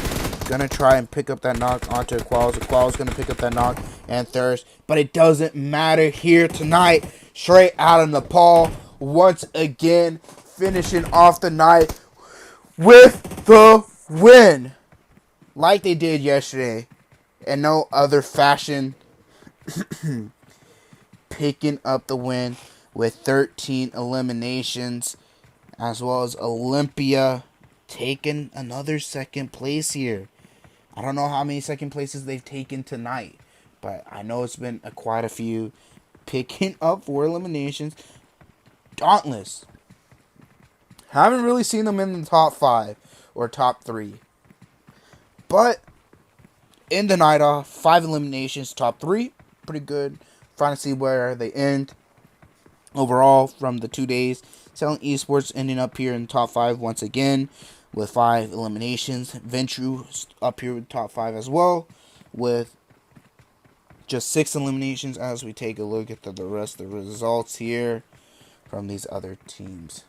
Going to try and pick up that knock onto Aqual's. Aqual's going to pick up that knock and Thirst. But it doesn't matter here tonight. Straight out of Nepal. Once again, finishing off the night with the win. Like they did yesterday. In no other fashion. Picking up the win with 13 eliminations. As well as Olympia taking another second place here. I don't know how many second places they've taken tonight, but I know it's been quite a few. Picking up 4 eliminations. Dauntless. Haven't really seen them in the top 5 or top 3. But in the night off, 5 eliminations, top 3. Pretty good. Trying to see where they end overall from the 2 days. Selling Esports ending up here in the top 5 once again with 5 eliminations. VENTRUE up here with top 5 as well with just 6 eliminations, as we take a look at the rest of the results here from these other teams.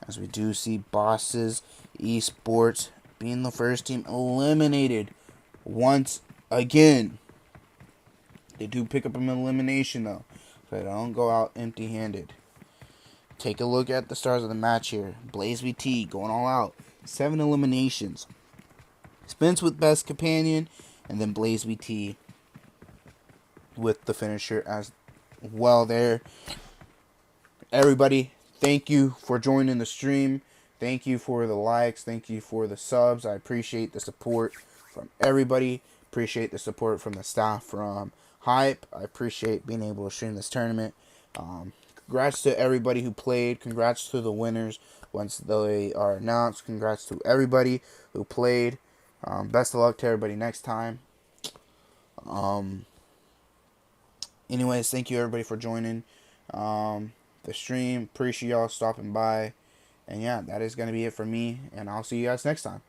As we do see Bosses Esports being the first team eliminated once again. They do pick up an elimination though, so they don't go out empty-handed. Take a look at the stars of the match here. Blaze VT going all out. 7 eliminations. Spence with best companion, and then Blaze VT with the finisher as well there. Everybody, thank you for joining the stream. Thank you for the likes. Thank you for the subs. I appreciate the support from everybody. Appreciate the support from the staff from Hype. I appreciate being able to stream this tournament. Congrats to everybody who played. Congrats to the winners once they are announced. Congrats to everybody who played. Best of luck to everybody next time. Anyways, thank you everybody for joining the stream. Appreciate y'all stopping by. And yeah, that is going to be it for me. And I'll see you guys next time.